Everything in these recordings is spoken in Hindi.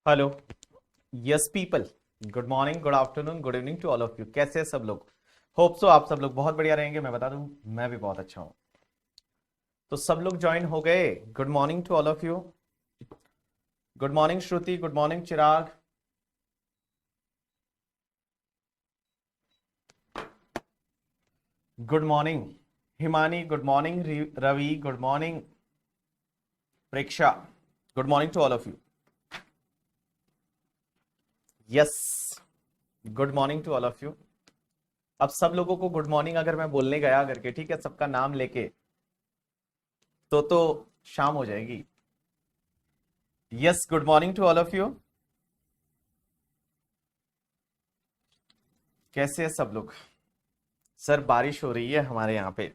Hello. Yes people, good morning, good afternoon, good evening to all of you. कैसे हैं सब लोग? होप सो आप सब लोग बहुत बढ़िया रहेंगे। मैं बता दूं, मैं भी बहुत अच्छा हूं। तो सब लोग ज्वाइन हो गए। Good morning to all of you. Good morning Shruti, good morning Chirag, good morning Himani, good morning Ravi, good morning Preksha, good morning to all of you. Yes, good morning to all of you. अब सब लोगों को गुड मॉर्निंग अगर मैं बोलने गया करके, ठीक है, सबका नाम लेके, तो शाम हो जाएगी। Yes, good morning to all of you. कैसे हैं सब लोग? सर बारिश हो रही है हमारे यहाँ पे।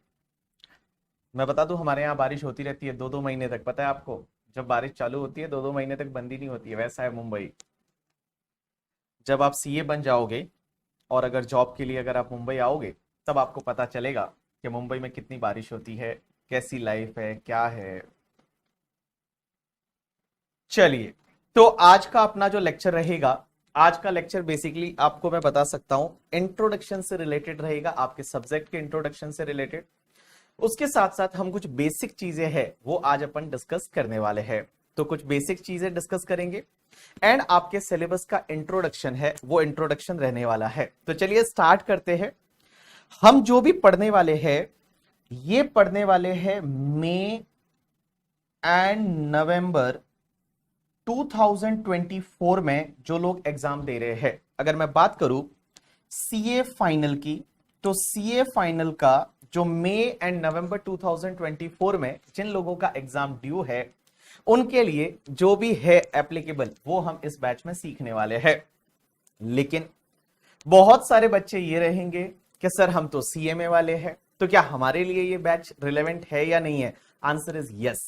मैं बता दूं, हमारे यहाँ बारिश होती रहती है 2-2 महीने तक। पता है आपको? जब बारिश चालू होती है 2-2 महीने तक बंद ही नहीं होती है। वैसा है मुंबई। जब आप सीए बन जाओगे और अगर जॉब के लिए अगर आप मुंबई आओगे, तब आपको पता चलेगा कि मुंबई में कितनी बारिश होती है, कैसी लाइफ है, क्या है। चलिए, तो आज का अपना जो लेक्चर रहेगा, आज का लेक्चर बेसिकली आपको मैं बता सकता हूं इंट्रोडक्शन से रिलेटेड रहेगा, आपके सब्जेक्ट के इंट्रोडक्शन से रिलेटेड। उसके साथ साथ हम कुछ बेसिक चीजें हैं वो आज अपन डिस्कस करने वाले हैं। तो कुछ बेसिक चीजें डिस्कस करेंगे एंड आपके सिलेबस का इंट्रोडक्शन है वो इंट्रोडक्शन रहने वाला है। तो चलिए स्टार्ट करते हैं। हम जो भी पढ़ने वाले हैं, ये पढ़ने वाले हैं मई एंड नवंबर 2024 में जो लोग एग्जाम दे रहे हैं। अगर मैं बात करूं सीए फाइनल की, तो सीए फाइनल का जो मई एंड नवंबर 2024 में जिन लोगों का एग्जाम ड्यू है, उनके लिए जो भी है एप्लीकेबल, वो हम इस बैच में सीखने वाले हैं। लेकिन बहुत सारे बच्चे ये रहेंगे कि सर हम तो सीएमए वाले हैं, तो क्या हमारे लिए ये बैच रिलेवेंट है या नहीं है? Answer is yes.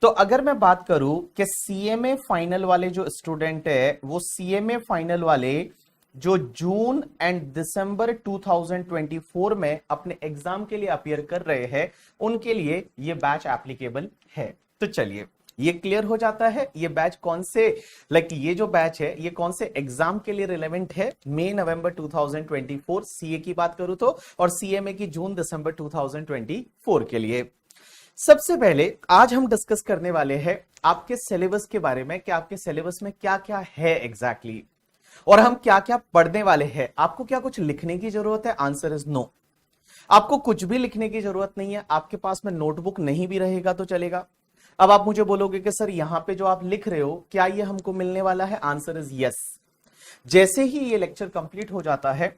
तो अगर मैं बात करूं कि सीएमए फाइनल वाले जो स्टूडेंट है, वो सीएमए फाइनल वाले जो जून एंड दिसंबर 2024 में अपने एग्जाम के लिए अपीयर कर रहे हैं, उनके लिए ये बैच एप्लीकेबल है। तो चलिए, ये क्लियर हो जाता है ये बैच कौन से, ये जो बैच है ये कौन से एग्जाम के लिए रिलेवेंट है। मई नवंबर 2024 सीए की बात करूं तो, और सीएमए की जून दिसंबर 2024 के लिए। सबसे पहले आज हम डिस्कस करने वाले हैं आपके सिलेबस के बारे में कि आपके सिलेबस में क्या क्या है एग्जैक्टली, और हम क्या क्या पढ़ने वाले हैं। आपको क्या कुछ लिखने की जरूरत है? Answer is no. आपको कुछ भी लिखने की जरूरत नहीं है। आपके पास में नोटबुक नहीं भी रहेगा तो चलेगा। अब आप मुझे बोलोगे कि सर यहां पे जो आप लिख रहे हो क्या ये हमको मिलने वाला है? Answer is yes. जैसे ही ये लेक्चर कंप्लीट हो जाता है,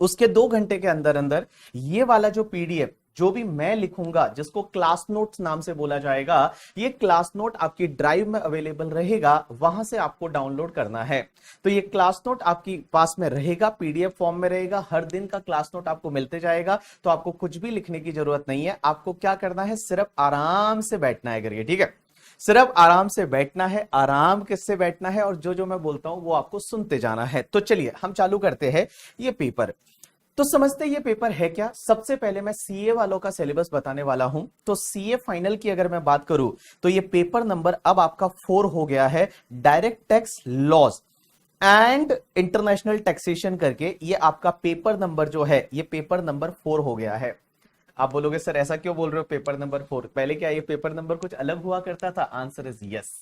उसके 2 घंटे के अंदर अंदर ये वाला जो पीडीएफ जो भी मैं लिखूंगा, जिसको क्लास नोट्स नाम से बोला जाएगा, ये क्लास नोट आपकी ड्राइव में अवेलेबल रहेगा, वहां से आपको डाउनलोड करना है। तो ये क्लास नोट आपकी पास में रहेगा, पीडीएफ फॉर्म में रहेगा, हर दिन का क्लास नोट आपको मिलते जाएगा। तो आपको कुछ भी लिखने की जरूरत नहीं है। आपको क्या करना है? सिर्फ आराम से बैठना है करिए, ठीक है? सिर्फ आराम से बैठना है, आराम किससे बैठना है, और जो जो मैं बोलता हूं वो आपको सुनते जाना है। तो चलिए हम चालू करते हैं ये पेपर। तो समझते ये पेपर है क्या। सबसे पहले मैं सीए वालों का सिलेबस बताने वाला हूं। तो सीए फाइनल की अगर मैं बात करूं तो ये पेपर नंबर अब आपका 4 हो गया है। Direct tax laws and international taxation करके ये आपका पेपर नंबर जो है, ये पेपर नंबर 4 हो गया है। आप बोलोगे सर ऐसा क्यों बोल रहे हो पेपर नंबर 4? पहले क्या ये पेपर नंबर कुछ अलग हुआ करता था? Answer is yes.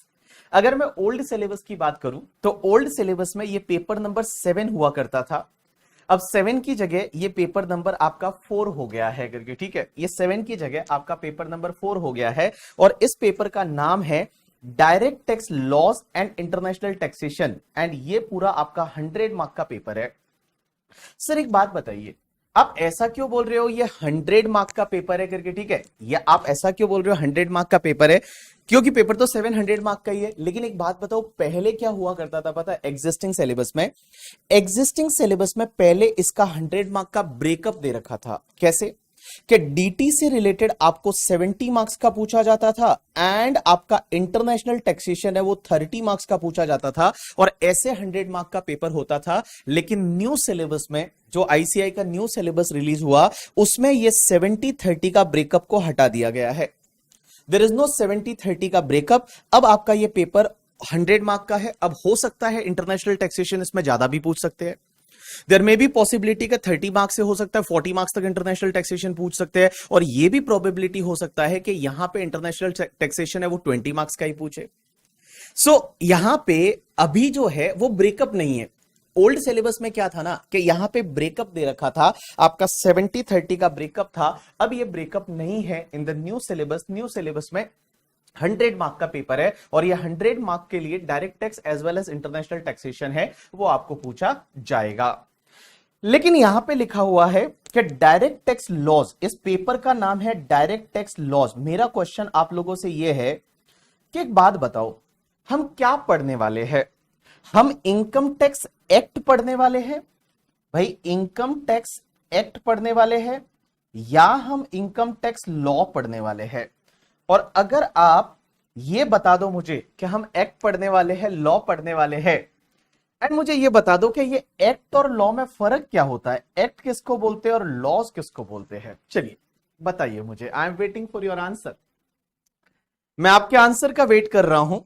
अगर मैं ओल्ड सिलेबस की बात करूं तो ओल्ड सिलेबस में ये पेपर नंबर 7 हुआ करता था। अब 7 की जगह ये पेपर नंबर आपका 4 हो गया है करके, ठीक है, ये 7 की जगह आपका पेपर नंबर 4 हो गया है और इस पेपर का नाम है direct tax laws and international taxation and ये पूरा आपका 100 मार्क का पेपर है। सर एक बात बताइए, आप ऐसा क्यों बोल रहे हो ये 100 मार्क का पेपर है करके, ठीक है, ये आप ऐसा क्यों बोल रहे हो 100 मार्क का पेपर है? क्योंकि पेपर तो 700 मार्क का ही है। लेकिन एक बात बताओ, पहले क्या हुआ करता था पता है? एग्जिस्टिंग सिलेबस में पहले इसका 100 मार्क का ब्रेकअप दे रखा था। कैसे? कि डीटी से रिलेटेड आपको 70 मार्क्स का पूछा जाता था एंड आपका इंटरनेशनल टैक्सेशन है वो 30 मार्क्स का पूछा जाता था और ऐसे 100 मार्क का पेपर होता था। लेकिन न्यू सिलेबस में जो आईसीआई का न्यू सिलेबस रिलीज हुआ उसमें ये 70-30 का ब्रेकअप को हटा दिया गया है। देयर इज नो 70-30 का ब्रेकअप। अब आपका ये पेपर 100 मार्क का है। अब हो सकता है इंटरनेशनल टैक्सेशन इसमें ज्यादा भी पूछ सकते हैं। देयर मे बी पॉसिबिलिटी का 30 मार्क्स से हो सकता है 40 मार्क्स तक इंटरनेशनल टैक्सेशन पूछ सकते हैं और यह भी प्रोबेबिलिटी हो सकता है कि यहां पे इंटरनेशनल टैक्सेशन है वो 20 मार्क्स का ही पूछे। सो यहां पे अभी जो है वो ब्रेकअप नहीं है। ओल्ड सिलेबस में क्या था ना कि यहां पे ब्रेकअप दे रखा था, आपका 70-30 का ब्रेकअप था। अब ये ब्रेकअप नहीं है in the new syllabus. New syllabus में 100 मार्क का पेपर है और ये 100 मार्क के लिए direct tax as well as international taxation है वो आपको पूछा जाएगा। लेकिन यहां पे लिखा हुआ है कि डायरेक्ट टैक्स लॉज, इस पेपर का नाम है डायरेक्ट टैक्स लॉज। मेरा क्वेश्चन आप लोगों से यह है कि एक बात बताओ, हम क्या पढ़ने वाले हैं? हम इनकम टैक्स एक्ट पढ़ने वाले हैं भाई, इनकम टैक्स एक्ट पढ़ने वाले हैं या हम इनकम टैक्स लॉ पढ़ने वाले हैं? और अगर आप ये बता दो मुझे कि हम एक्ट पढ़ने वाले हैं लॉ पढ़ने वाले हैं एंड मुझे ये बता दो कि ये एक्ट और लॉ में फर्क क्या होता है, एक्ट किसको बोलते हैं और लॉज किसको बोलते हैं, चलिए बताइए मुझे। I am waiting for your answer. मैं आपके आंसर का वेट कर रहा हूं।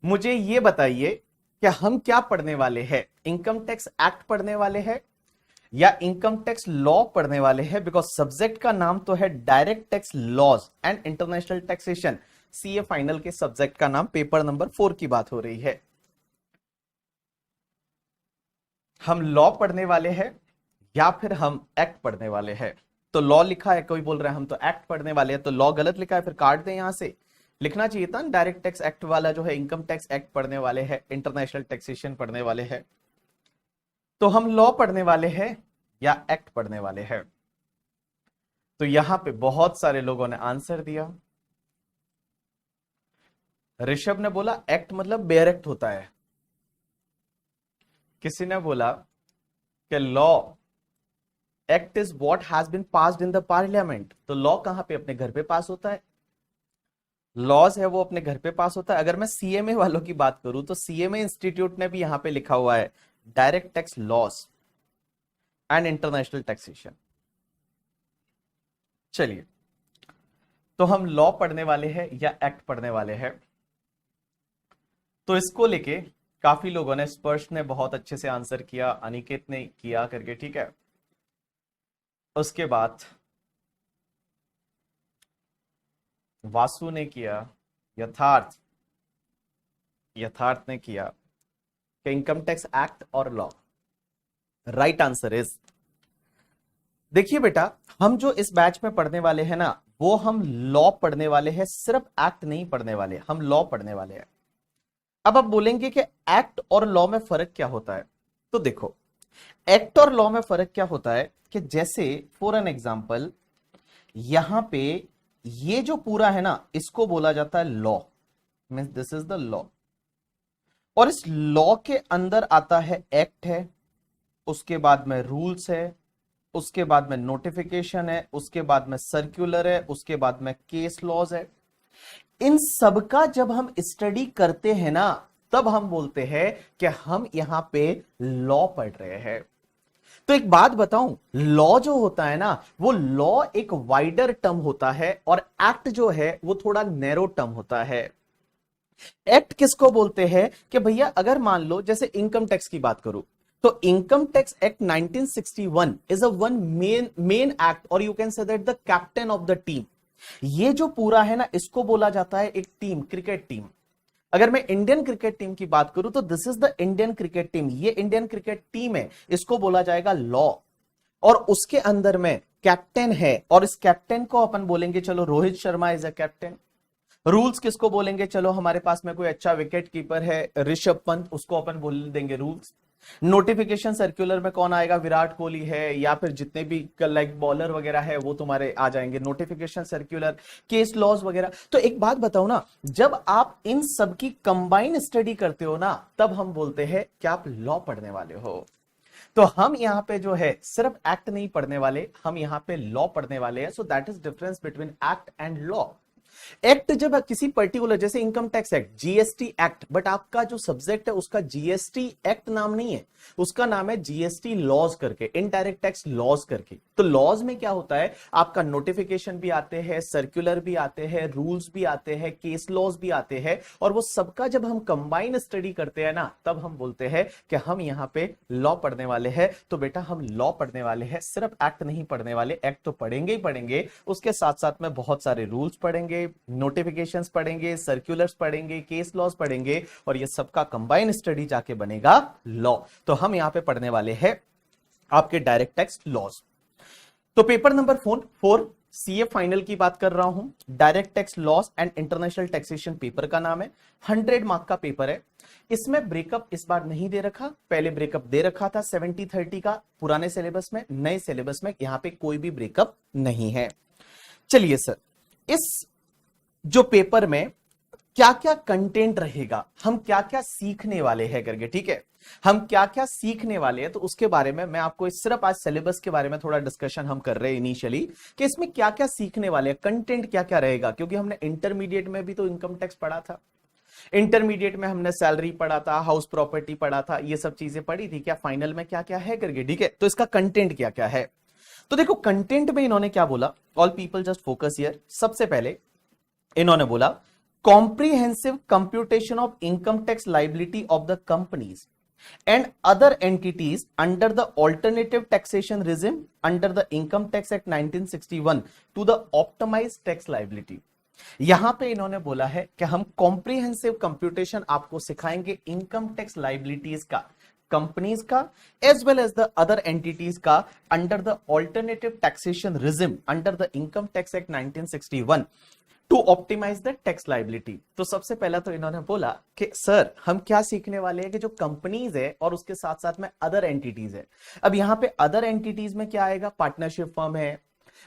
मुझे ये बताइए कि हम क्या पढ़ने वाले हैं, इनकम टैक्स एक्ट पढ़ने वाले हैं या इनकम टैक्स लॉ पढ़ने वाले हैं? बिकॉज सब्जेक्ट का नाम तो है direct tax laws and international taxation. CA final के सब्जेक्ट का नाम, पेपर नंबर 4 की बात हो रही है। हम लॉ पढ़ने वाले हैं या फिर हम एक्ट पढ़ने वाले हैं? तो लॉ लिखा है, कोई बोल रहा है हम तो एक्ट पढ़ने वाले हैं, तो लॉ गलत लिखा है, फिर काट दें यहां से। लिखना चाहिए था डायरेक्ट टैक्स एक्ट वाला जो है इनकम टैक्स एक्ट पढ़ने वाले हैं, इंटरनेशनल टैक्सेशन पढ़ने वाले हैं। तो हम लॉ पढ़ने वाले हैं या एक्ट पढ़ने वाले हैं? तो यहां पे बहुत सारे लोगों ने आंसर दिया। ऋषभ ने बोला एक्ट मतलब बेयर एक्ट होता है। किसी ने बोला कि law act is what has been passed in the parliament. तो लॉ कहां पे? अपने घर पे पास होता है। लॉज है वो अपने घर पे पास होता है। अगर मैं सीएमए वालों की बात करूं तो सीएमए इंस्टीट्यूट ने भी यहां पे लिखा हुआ है direct tax loss and international taxation. चलिए, तो हम लॉ पढ़ने वाले हैं या एक्ट पढ़ने वाले हैं? तो इसको लेके काफी लोगों ने, स्पर्श ने बहुत अच्छे से आंसर किया, अनिकेत ने किया करके, ठीक है। उसके बाद वासु ने किया, यथार्थ ने किया कि इनकम टैक्स एक्ट और लॉ। राइट आंसर इज, देखिए बेटा, हम जो इस बैच में पढ़ने वाले हैं ना वो हम लॉ पढ़ने वाले हैं, सिर्फ एक्ट नहीं पढ़ने वाले, हम लॉ पढ़ने वाले हैं। अब आप बोलेंगे कि एक्ट और लॉ में फर्क क्या होता है? तो देखो, एक्ट और लॉ में फर्क क्या होता है कि जैसे फॉर एन एग्जांपल यहां पे ये जो पूरा है ना इसको बोला जाता है law, means this is the law. और इस लॉ के अंदर आता है एक्ट है, उसके बाद में रूल्स है, उसके बाद में नोटिफिकेशन है, उसके बाद में सर्कुलर है, उसके बाद में केस लॉज है। इन सबका जब हम स्टडी करते हैं ना तब हम बोलते हैं कि हम यहां पे लॉ पढ़ रहे हैं। तो एक बात बताऊं, लॉ जो होता है ना वो लॉ एक वाइडर टर्म होता है और एक्ट जो है वो थोड़ा नैरो टर्म होता है। एक्ट किसको बोलते हैं कि भैया अगर मान लो जैसे इनकम टैक्स की बात करूं तो income tax act 1961 is a one main act और you can say that the captain of the team. ये जो पूरा है ना इसको बोला जाता है एक टीम, क्रिकेट टीम। अगर मैं इंडियन क्रिकेट टीम की बात करूं तो this is the Indian cricket team, ये इंडियन क्रिकेट टीम है, इसको बोला जाएगा लॉ। और उसके अंदर में कैप्टन है, और इस कैप्टन को अपन बोलेंगे चलो Rohit Sharma is a captain. Rules किसको बोलेंगे, चलो हमारे पास में कोई अच्छा विकेट कीपर है ऋषभ पंत, उसको अपन बोल देंगे रूल्स। नोटिफिकेशन सर्कुलर में कौन आएगा, विराट कोहली है, या फिर जितने भी लाइक बॉलर वगैरह है वो तुम्हारे आ जाएंगे नोटिफिकेशन सर्कुलर, केस लॉज वगैरह। तो एक बात बताओ ना, जब आप इन सब की कंबाइन स्टडी करते हो ना, तब हम बोलते हैं कि आप लॉ पढ़ने वाले हो। तो हम यहां पे जो है सिर्फ एक्ट नहीं पढ़ने वाले, हम यहां पे लॉ पढ़ने वाले हैं। So that is difference between act and law. Act जब किसी पर्टिकुलर, जैसे income tax act, GST act, but आपका जो सब्जेक्ट है उसका जीएसटी एक्ट नाम नहीं है, उसका नाम है जीएसटी लॉज करके, इनडायरेक्ट टैक्स लॉज करके। तो लॉज में क्या होता है, आपका नोटिफिकेशन भी आते हैं, सर्कुलर भी आते हैं, रूल्स भी आते हैं, केस लॉज भी आते हैं, और वो सबका जब हम कंबाइन स्टडी करते हैं ना, तब हम बोलते हैं कि हम यहां पे लॉ पढ़ने वाले हैं। तो बेटा हम लॉ पढ़ने वाले हैं, सिर्फ एक्ट नहीं पढ़ने वाले। एक्ट तो पढ़ेंगे ही पढ़ेंगे, उसके साथ साथ में बहुत सारे रूल्स पढ़ेंगे, नोटिफिकेशंस पढ़ेंगे, सर्कुलर्स पढ़ेंगे, केस लॉज पढ़ेंगे, और ये सबका कंबाइन स्टडी जाके बनेगा लॉ। तो हम यहां पे पढ़ने वाले हैं आपके डायरेक्ट टैक्स लॉज। तो पेपर नंबर 4 सीए फाइनल की बात कर रहा हूं, direct tax loss and international taxation paper का नाम है। 100 मार्क का पेपर है। इसमें ब्रेकअप इस बार नहीं दे रखा, पहले ब्रेकअप दे रखा था 70-30 का पुराने सिलेबस में। नए सिलेबस में यहां पे कोई भी ब्रेकअप नहीं है। चलिए सर, इस जो पेपर में क्या क्या कंटेंट रहेगा, हम क्या क्या सीखने वाले हैं करके, ठीक है, हम क्या क्या सीखने वाले हैं, तो उसके बारे में मैं आपको सिर्फ आज सिलेबस के बारे में थोड़ा डिस्कशन हम कर रहे हैं इनिशियली, कि इसमें क्या क्या सीखने वाले हैं, कंटेंट क्या क्या रहेगा। क्योंकि हमने इंटरमीडिएट में भी तो इनकम टैक्स पढ़ा था, इंटरमीडिएट में हमने सैलरी पढ़ा था, हाउस प्रॉपर्टी पढ़ा था, ये सब चीजें पढ़ी थी, क्या फाइनल में क्या क्या है करके, ठीक है। तो इसका कंटेंट क्या क्या है, तो देखो कंटेंट में इन्होंने क्या बोला, all people just focus here. सबसे पहले इन्होंने बोला comprehensive computation of income tax liability of the companies and other entities under the alternative taxation regime under the Income Tax Act 1961 to the optimized tax liability। यहां पे इन्होंने बोला है कि हम कॉम्प्रिहेंसिव कंप्यूटेशन आपको सिखाएंगे इनकम टैक्स लाइबिलिटीज का, कंपनीज का, as well as the other entities का, under the alternative taxation regime under the income tax act 1961 to optimise the tax liability. तो सबसे पहला तो इन्होंने बोला कि सर हम क्या सीखने वाले हैं कि जो कंपनीज है और उसके साथ साथ में अदर एंटिटीज है। अब यहां पे अदर एंटिटीज में क्या आएगा, पार्टनरशिप फर्म है,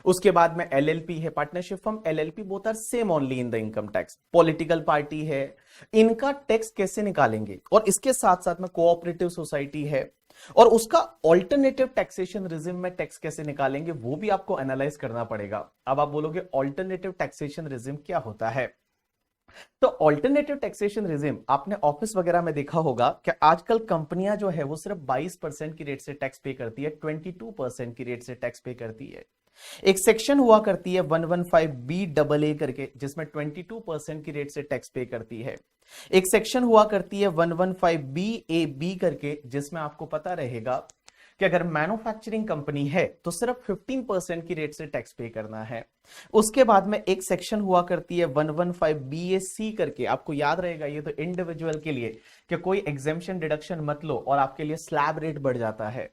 उसके बाद में एलएलपी है, partnership firm LLP both are same only in the income tax, political party है, इनका टैक्स कैसे निकालेंगे, और इसके साथ साथ में कोऑपरेटिव सोसाइटी है, और उसका ऑल्टरनेटिव टैक्सेशन रिजिम में टैक्स कैसे निकालेंगे वो भी आपको एनालाइज करना पड़ेगा। अब आप बोलोगे ऑल्टरनेटिव टैक्सेशन रिजिम क्या होता है, तो ऑल्टरनेटिव टैक्सेशन रिजिम आपने ऑफिस वगैरह में देखा होगा कि आजकल कंपनियां जो है वो सिर्फ 22% की रेट से टैक्स पे करती है, 22% की रेट से टैक्स पे करती है। एक सेक्शन हुआ करती है 115BAA करके, जिसमें 22% की रेट से टैक्स पे करती है। एक सेक्शन हुआ करती है 115BAB करके, जिसमें आपको पता रहेगा कि अगर मैन्युफैक्चरिंग कंपनी है तो सिर्फ 15% की रेट से टैक्स पे करना है। उसके बाद में एक सेक्शन हुआ करती है 115BAC करके, आपको याद रहेगा ये तो इंडिविजुअल के लिए कि कोई एग्जेम्पशन डिडक्शन मत लो और आपके लिए स्लैब रेट बढ़ जाता है,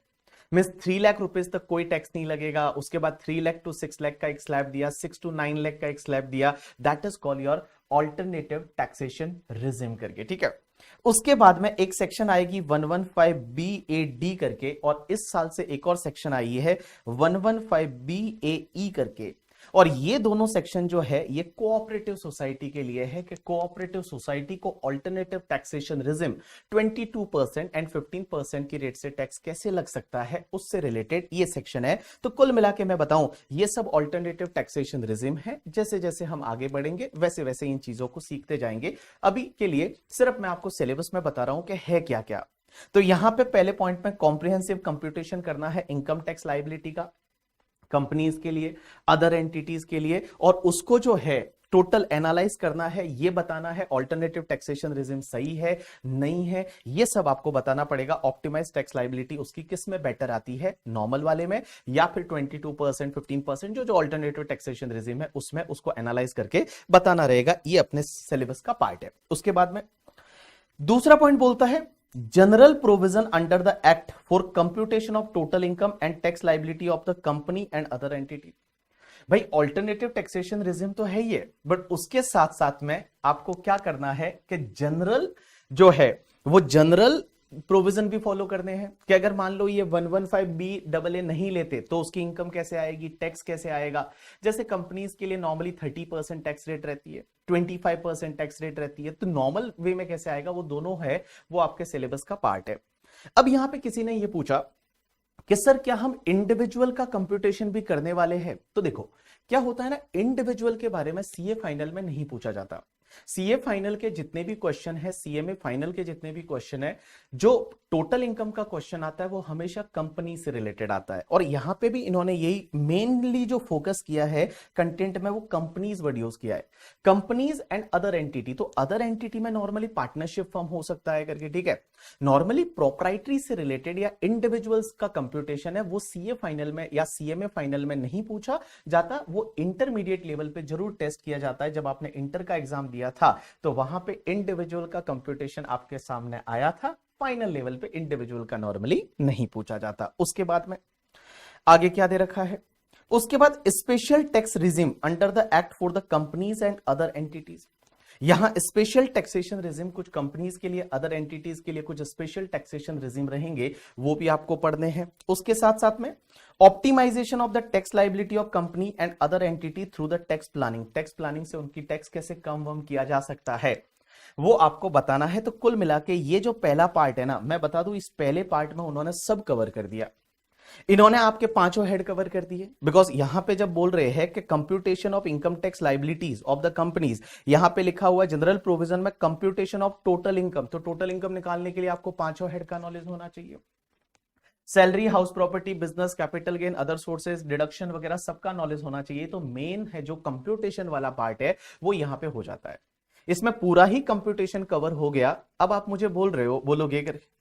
मींस 3 लाख रुपीज तक कोई टैक्स नहीं लगेगा। उसके बाद 3 लाख टू 6 लाख का एक स्लैब दिया, 6 टू 9 लाख का एक स्लैब दिया, that is called your alternative taxation regime करके, ठीक है। उसके बाद में एक सेक्शन आएगी 115BAD करके, और इस साल से एक और सेक्शन आई है 115BAE करके। और ये दोनों सेक्शन जो है ये कोऑपरेटिव सोसाइटी के लिए है कि कोऑपरेटिव सोसाइटी को ऑल्टरनेटिव टैक्सेशन रिजिम 22% एंड 15% की रेट से टैक्स कैसे लग सकता है उससे रिलेटेड ये सेक्शन है। तो कुल मिला के मैं बताऊं ये सब ऑल्टरनेटिव टैक्सेशन रिजिम है। जैसे जैसे हम आगे बढ़ेंगे वैसे वैसे इन चीजों को सीखते जाएंगे। अभी के लिए सिर्फ मैं आपको सिलेबस में बता रहा हूं कि है क्या क्या। तो यहां पे पहले पॉइंट में कॉम्प्रिहेंसिव कंप्यूटेशन करना है इनकम टैक्स लायबिलिटी का, कंपनीज के लिए, अदर एंटिटीज के लिए, और उसको जो है टोटल एनालाइज करना है, ये बताना है ऑल्टरनेटिव टैक्सेशन रिजिम सही है नहीं है, ये सब आपको बताना पड़ेगा। ऑप्टिमाइज टैक्स लायबिलिटी उसकी किस में बेटर आती है, नॉर्मल वाले में या फिर 22% 15% जो ऑल्टरनेटिव टैक्सेशन रिजिम है उसमें, उसको एनालाइज करके बताना रहेगा। ये अपने सिलेबस का पार्ट है। उसके बाद में दूसरा पॉइंट बोलता है general provision under the act for computation of total income and tax liability of the company and other entity. भाई ऑल्टरनेटिव टैक्सेशन रिजिम तो है ही है, बट उसके साथ साथ में आपको क्या करना है कि जनरल जो है वो जनरल प्रोविजन भी फॉलो करने हैं कि अगर मान लो ये 115BAA नहीं लेते तो उसकी इनकम कैसे आएगी, टैक्स कैसे आएगा। जैसे कंपनीज के लिए नॉर्मली 30% टैक्स रेट रहती है, 25% टैक्स रेट रहती है, तो नॉर्मल वे में कैसे आएगा, वो दोनों है, वो आपके सिलेबस का पार्ट है। अब यहां पे किसी ने ये पूछा कि सर क्या हम इंडिविजुअल का कंप्यूटेशन भी करने वाले हैं। तो देखो क्या होता है ना, इंडिविजुअल के बारे में सीए फाइनल में नहीं पूछा जाता। सीए फाइनल के जितने भी क्वेश्चन है, सीएमए फाइनल के जितने भी क्वेश्चन है, जो टोटल इनकम का क्वेश्चन आता है वो हमेशा कंपनी से रिलेटेड आता है। और यहां पे भी इन्होंने यही मेनली जो फोकस किया है कंटेंट में, वो कंपनीज वर्ड यूज किया है, कंपनीज एंड अदर एंटिटी। तो अदर एंटिटी में नॉर्मली पार्टनरशिप फर्म हो सकता है करके, ठीक है। नॉर्मली प्रोप्राइटरी से रिलेटेड या इंडिविजुअल्स का कंप्यूटेशन है वो सीए फाइनल में या सीएमए फाइनल में नहीं पूछा जाता, वो इंटरमीडिएट लेवल पे जरूर टेस्ट किया जाता है। जब आपने इंटर का एग्जाम दिया था तो वहां पे इंडिविजुअल का कंप्यूटेशन आपके सामने आया था, फाइनल लेवल पे इंडिविजुअल का नॉर्मली नहीं पूछा जाता। उसके बाद में आगे क्या दे रखा है, उसके बाद special tax regime under the act for the companies and other entities. यहां स्पेशल टैक्सेशन रिजिम कुछ कंपनीज के लिए, अदर एंटिटीज के लिए कुछ स्पेशल टैक्सेशन रिजिम रहेंगे, वो भी आपको पढ़ने हैं। उसके साथ साथ में optimization of the tax liability of company and other entity through the tax planning. Tax planning से उनकी टैक्स कैसे कम वम किया जा सकता है वो आपको बताना है। तो कुल मिला के ये जो पहला पार्ट है ना, मैं बता दूं इस पहले पार्ट में उन्होंने सब कवर कर दिया। इन्होंने आपके पांचों हेड कवर कर दिए, बिकॉज यहां पे जब बोल रहे हैं कि computation of income tax liabilities of the companies, यहां पे लिखा हुआ जनरल प्रोविजन में कंप्यूटेशन ऑफ टोटल इनकम, तो टोटल इनकम निकालने के लिए आपको पांचों हेड का नॉलेज होना चाहिए। Salary, house property, business, capital gain, other sources, deduction वगैरह सबका नॉलेज होना चाहिए। तो मेन है जो कंप्यूटेशन वाला पार्ट है वो यहां पे हो जाता है। इसमें पूरा ही कंप्यूटेशन कवर हो गया। अब आप मुझे बोल रहे हो, बोलोगे करके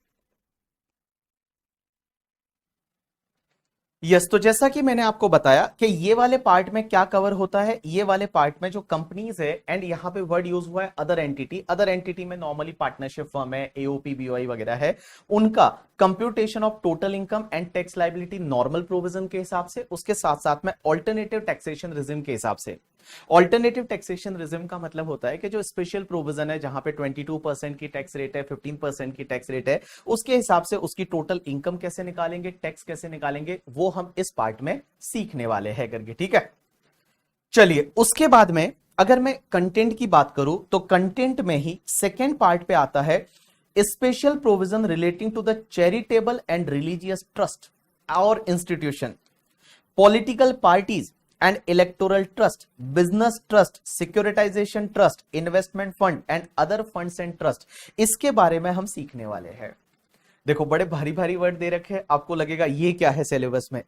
यस। तो जैसा कि मैंने आपको बताया कि ये वाले पार्ट में क्या कवर होता है, ये वाले पार्ट में जो कंपनीज है, एंड यहां पे वर्ड यूज हुआ है अदर एंटिटी। अदर एंटिटी में नॉर्मली पार्टनरशिप फर्म है, एओपी, बीओआई वगैरह है, उनका computation of total income and tax liability normal provision के हिसाब से, उसके साथ साथ में ऑल्टरनेटिव टैक्सेशन रिजिम के हिसाब से। ऑल्टरनेटिव टैक्सेशन रिजिम का मतलब होता है कि जो स्पेशल प्रोविजन है जहां पे 22% की टैक्स रेट है, 15% की टैक्स रेट है, उसके हिसाब से उसकी टोटल इनकम कैसे निकालेंगे, टैक्स कैसे निकालेंगे, वो हम इस पार्ट में सीखने वाले हैं करके, ठीक है। चलिए उसके बाद में अगर मैं कंटेंट की बात करूं तो कंटेंट में ही सेकेंड पार्ट पे आता है special provision relating to the charitable and religious trust और institution, political parties and electoral trust, business trust, securitisation trust, investment fund and other funds and trust. इसके बारे में हम सीखने वाले हैं। देखो बड़े भारी भारी वर्ड दे रखे हैं, आपको लगेगा ये क्या है सिलेबस में।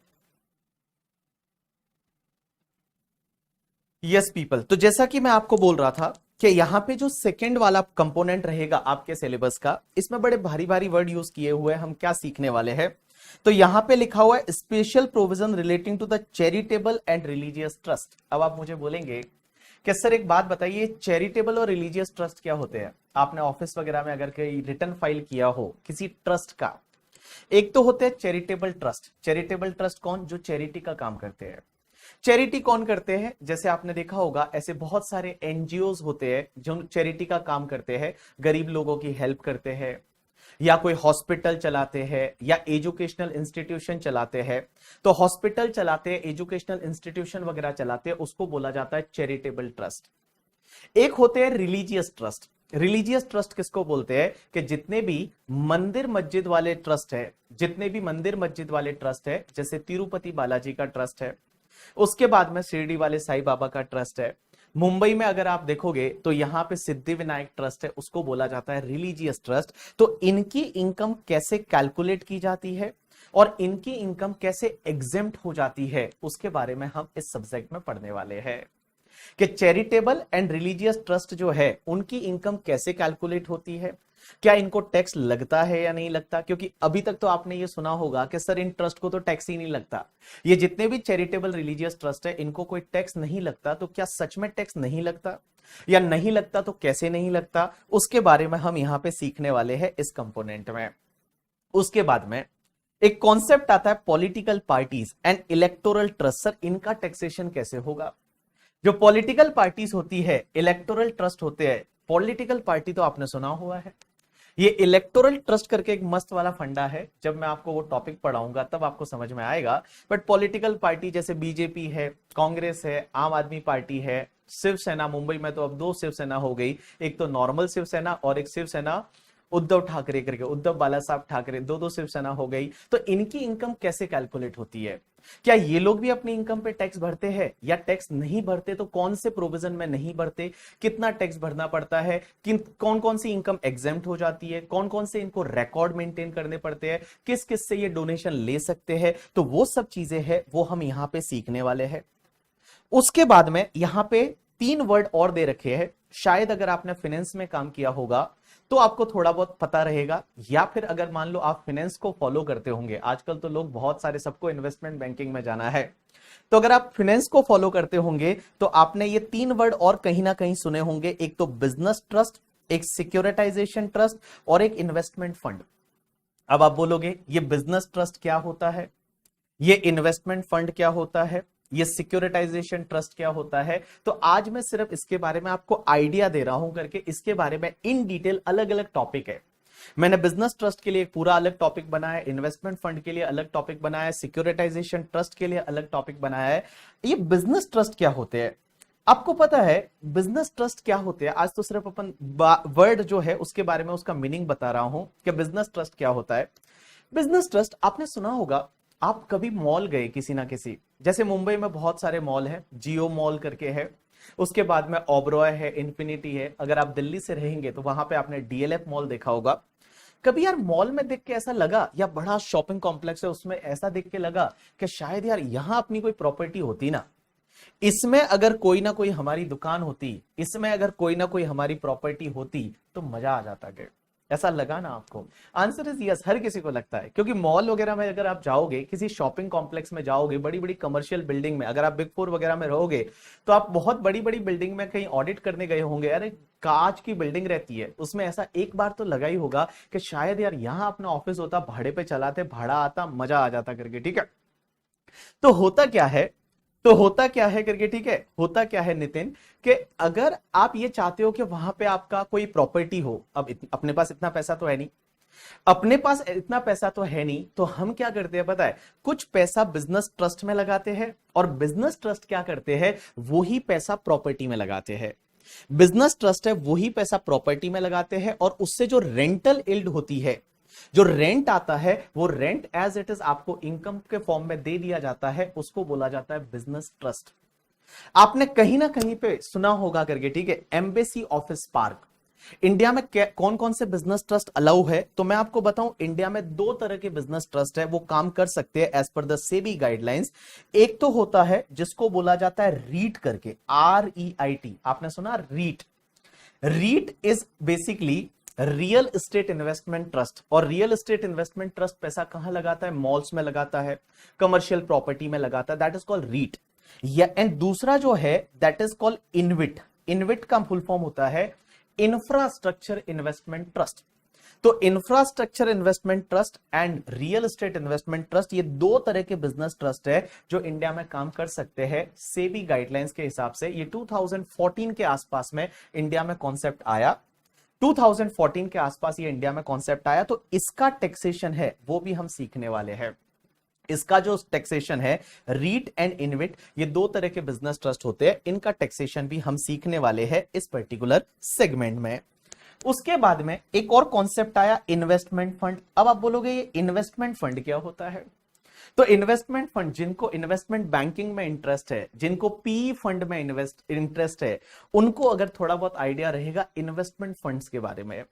यस पीपल, तो जैसा कि मैं आपको बोल रहा था कि यहां पे जो सेकंड वाला कंपोनेंट रहेगा आपके सिलेबस का, इसमें बड़े भारी भारी वर्ड यूज किए हुए हैं। हम क्या सीखने वाले हैं, तो यहां पे लिखा हुआ है special provision relating to the charitable and religious trust. अब आप मुझे बोलेंगे कि सर एक बात बताइए, चैरिटेबल और रिलीजियस ट्रस्ट क्या होते हैं। आपने ऑफिस वगैरह में अगर कोई रिटर्न फाइल किया हो किसी ट्रस्ट का, एक तो होते हैं चैरिटेबल ट्रस्ट। चैरिटेबल ट्रस्ट कौन, जो चैरिटी का काम करते हैं। चैरिटी कौन करते हैं, जैसे आपने देखा होगा ऐसे बहुत सारे एनजीओज होते हैं जो चैरिटी का काम करते हैं, गरीब लोगों की हेल्प करते हैं, या कोई हॉस्पिटल चलाते हैं या एजुकेशनल इंस्टीट्यूशन चलाते हैं। तो हॉस्पिटल चलाते हैं, एजुकेशनल इंस्टीट्यूशन वगैरह चलाते हैं, उसको बोला जाता है चैरिटेबल ट्रस्ट। एक होते हैं रिलीजियस ट्रस्ट। रिलीजियस ट्रस्ट किसको बोलते हैं कि जितने भी मंदिर मस्जिद वाले ट्रस्ट है, जितने भी मंदिर मस्जिद वाले ट्रस्ट है, जैसे तिरुपति बालाजी का ट्रस्ट है, उसके बाद में शिरडी वाले साईं बाबा का ट्रस्ट है, मुंबई में अगर आप देखोगे तो यहां पे सिद्धि विनायक ट्रस्ट है, उसको बोला जाता है रिलीजियस ट्रस्ट। तो इनकी इनकम कैसे कैलकुलेट की जाती है और इनकी इनकम कैसे एग्जेम्प्ट हो जाती है, उसके बारे में हम इस सब्जेक्ट में पढ़ने वाले हैं कि चैरिटेबल एंड रिलीजियस ट्रस्ट जो है उनकी इनकम कैसे कैलकुलेट होती है, क्या इनको टैक्स लगता है या नहीं लगता? क्योंकि अभी तक तो आपने ये सुना होगा कि सर इन ट्रस्ट को तो टैक्स ही नहीं लगता। ये जितने भी चैरिटेबल रिलीजियस ट्रस्ट है इनको कोई टैक्स नहीं लगता, तो क्या सच में टैक्स नहीं लगता, या नहीं लगता तो कैसे नहीं लगता, उसके बारे में हम यहां पे सीखने वाले हैं इस कंपोनेंट में। उसके बाद में एक कॉन्सेप्ट आता है political parties and electoral trust. Sir इनका टैक्सेशन कैसे होगा? जो पॉलिटिकल पार्टीज होती है, इलेक्टोरल ट्रस्ट होते हैं। पॉलिटिकल पार्टी तो आपने सुना हुआ है, ये इलेक्टोरल ट्रस्ट करके एक मस्त वाला फंडा है, जब मैं आपको वो टॉपिक पढ़ाऊंगा तब आपको समझ में आएगा। बट पॉलिटिकल पार्टी जैसे बीजेपी है, कांग्रेस है, आम आदमी पार्टी है, शिवसेना, मुंबई में तो अब दो शिवसेना हो गई, एक तो नॉर्मल शिवसेना और एक शिवसेना उद्धव ठाकरे करके, उद्धव बाला साहब ठाकरे, दो दो शिवसेना हो गई। तो इनकी इनकम कैसे कैलकुलेट होती है? क्या ये लोग भी अपनी इनकम पे टैक्स भरते हैं या टैक्स नहीं भरते? तो कौन से प्रोविजन में नहीं भरते, कितना टैक्स भरना पड़ता है, किन कौन कौन सी इनकम एग्जेम्प्ट हो जाती है, कौन कौन से इनको रिकॉर्ड मेंटेन करने पड़ते हैं, किस किस से ये डोनेशन ले सकते हैं, तो वो सब चीजें हैं वो हम यहां पे सीखने वाले हैं। उसके बाद में यहां पे 3 वर्ड और दे रखे हैं, शायद अगर आपने फाइनेंस में काम किया होगा तो आपको थोड़ा बहुत पता रहेगा, या फिर अगर मान लो आप फाइनेंस को फॉलो करते होंगे, आजकल तो लोग बहुत सारे, सबको इन्वेस्टमेंट बैंकिंग में जाना है, तो अगर आप फाइनेंस को फॉलो करते होंगे तो आपने ये 3 वर्ड और कहीं ना कहीं सुने होंगे, एक तो बिजनेस ट्रस्ट, एक सिक्योरिटाइजेशन ट्रस्ट और एक इन्वेस्टमेंट फंड। अब आप बोलोगे ये बिजनेस ट्रस्ट क्या होता है, ये इन्वेस्टमेंट फंड क्या होता है, ये सिक्योरिटाइजेशन ट्रस्ट क्या होता है? तो आज मैं सिर्फ इसके बारे में आपको आइडिया दे रहा हूं करके, इसके बारे में इन डिटेल अलग अलग टॉपिक है। मैंने बिजनेस ट्रस्ट के लिए एक पूरा अलग टॉपिक बनाया, इन्वेस्टमेंट फंड के लिए अलग टॉपिक बनाया, सिक्योरिटाइजेशन ट्रस्ट के लिए अलग टॉपिक बनाया है। ये बिजनेस ट्रस्ट क्या होते हैं आपको पता है? बिजनेस ट्रस्ट क्या होते हैं आज तो सिर्फ अपन वर्ड जो है उसके बारे में उसका मीनिंग बता रहा हूं कि बिजनेस ट्रस्ट क्या होता है। बिजनेस ट्रस्ट आपने सुना होगा, आप कभी मॉल गए किसी ना किसी, जैसे मुंबई में बहुत सारे मॉल है, जियो मॉल करके है, उसके बाद में ओबरॉय है, इंफिनिटी है, अगर आप दिल्ली से रहेंगे तो वहां पे आपने डीएलएफ मॉल देखा होगा। कभी यार मॉल में देख के ऐसा लगा, या बड़ा शॉपिंग कॉम्प्लेक्स है उसमें ऐसा देख के लगा कि शायद यार यहां अपनी कोई प्रॉपर्टी होती ना, इसमें अगर कोई ना कोई हमारी दुकान होती, इसमें अगर कोई ना कोई हमारी प्रॉपर्टी होती तो मजा आ जाता क्या? ऐसा लगा ना आपको? आंसर इज यस, हर किसी को लगता है, क्योंकि मॉल वगैरह में अगर आप जाओगे, किसी शॉपिंग कॉम्प्लेक्स में जाओगे, बड़ी बड़ी कमर्शियल बिल्डिंग में, अगर आप बिग फोर वगैरह में रहोगे तो आप बहुत बड़ी बड़ी बिल्डिंग में कहीं ऑडिट करने गए होंगे, अरे कांच की बिल्डिंग रहती है, उसमें ऐसा एक बार तो लगा ही होगा कि शायद यार यहां अपना ऑफिस होता, भाड़े पे चलाते, भाड़ा आता, मजा आ जाता करके, ठीक है। तो होता क्या है, तो होता क्या है करके, ठीक है, होता क्या है नितिन, कि अगर आप ये चाहते हो कि वहां पे आपका कोई प्रॉपर्टी हो, अब अपने पास इतना पैसा तो है नहीं, अपने पास इतना पैसा तो है नहीं, तो हम क्या करते हैं पता है? कुछ पैसा बिजनेस ट्रस्ट में लगाते हैं, और बिजनेस ट्रस्ट क्या करते हैं, वही पैसा प्रॉपर्टी में लगाते हैं। बिजनेस ट्रस्ट है वही पैसा प्रॉपर्टी में लगाते हैं, और उससे जो रेंटल इल्ड होती है, जो रेंट आता है, वो रेंट एज इट इज आपको इनकम के फॉर्म में दे दिया जाता है, उसको बोला जाता है बिजनेस ट्रस्ट। आपने कहीं ना कहीं पे सुना होगा करके, ठीक है, एम्बेसी ऑफिस पार्क। इंडिया में कौन कौन से बिजनेस ट्रस्ट अलाउ है? तो मैं आपको बताऊं, इंडिया में 2 तरह के बिजनेस ट्रस्ट है, वो काम कर सकते हैं as per the SEBI guidelines. एक तो होता है जिसको बोला जाता है रीट करके, REIT, आपने सुना REIT? REIT is basically real estate investment trust, और रियल एस्टेट इन्वेस्टमेंट ट्रस्ट पैसा कहां लगाता है? मॉल्स में लगाता है, कमर्शियल प्रॉपर्टी में लगाता है, दैट इज कॉल्ड रीट। या एंड दूसरा जो है दैट इज कॉल्ड इनविट। इनविट का फुल फॉर्म होता है इंफ्रास्ट्रक्चर इन्वेस्टमेंट ट्रस्ट। तो infrastructure investment trust and real estate investment trust, ये 2 तरह के बिजनेस ट्रस्ट है जो इंडिया में काम कर सकते हैं सेबी गाइडलाइंस के हिसाब से। ये 2014 के आसपास में इंडिया में कॉन्सेप्ट आया, 2014 के आसपास ये इंडिया में कॉन्सेप्ट आया। तो इसका टैक्सेशन है वो भी हम सीखने वाले हैं। इसका जो टैक्सेशन है, रीट एंड इनविट, ये 2 तरह के बिजनेस ट्रस्ट होते हैं, इनका टैक्सेशन भी हम सीखने वाले हैं इस पर्टिकुलर सेगमेंट में। उसके बाद में एक और कॉन्सेप्ट आया, इन्वेस्टमेंट फंड। अब आप बोलोगे ये इन्वेस्टमेंट फंड क्या होता है? तो इन्वेस्टमेंट फंड, जिनको इन्वेस्टमेंट बैंकिंग में इंटरेस्ट है, जिनको पी फंड में इंटरेस्ट है, उनको अगर थोड़ा बहुत आइडिया रहेगा इन्वेस्टमेंट फंड्स के बारे में।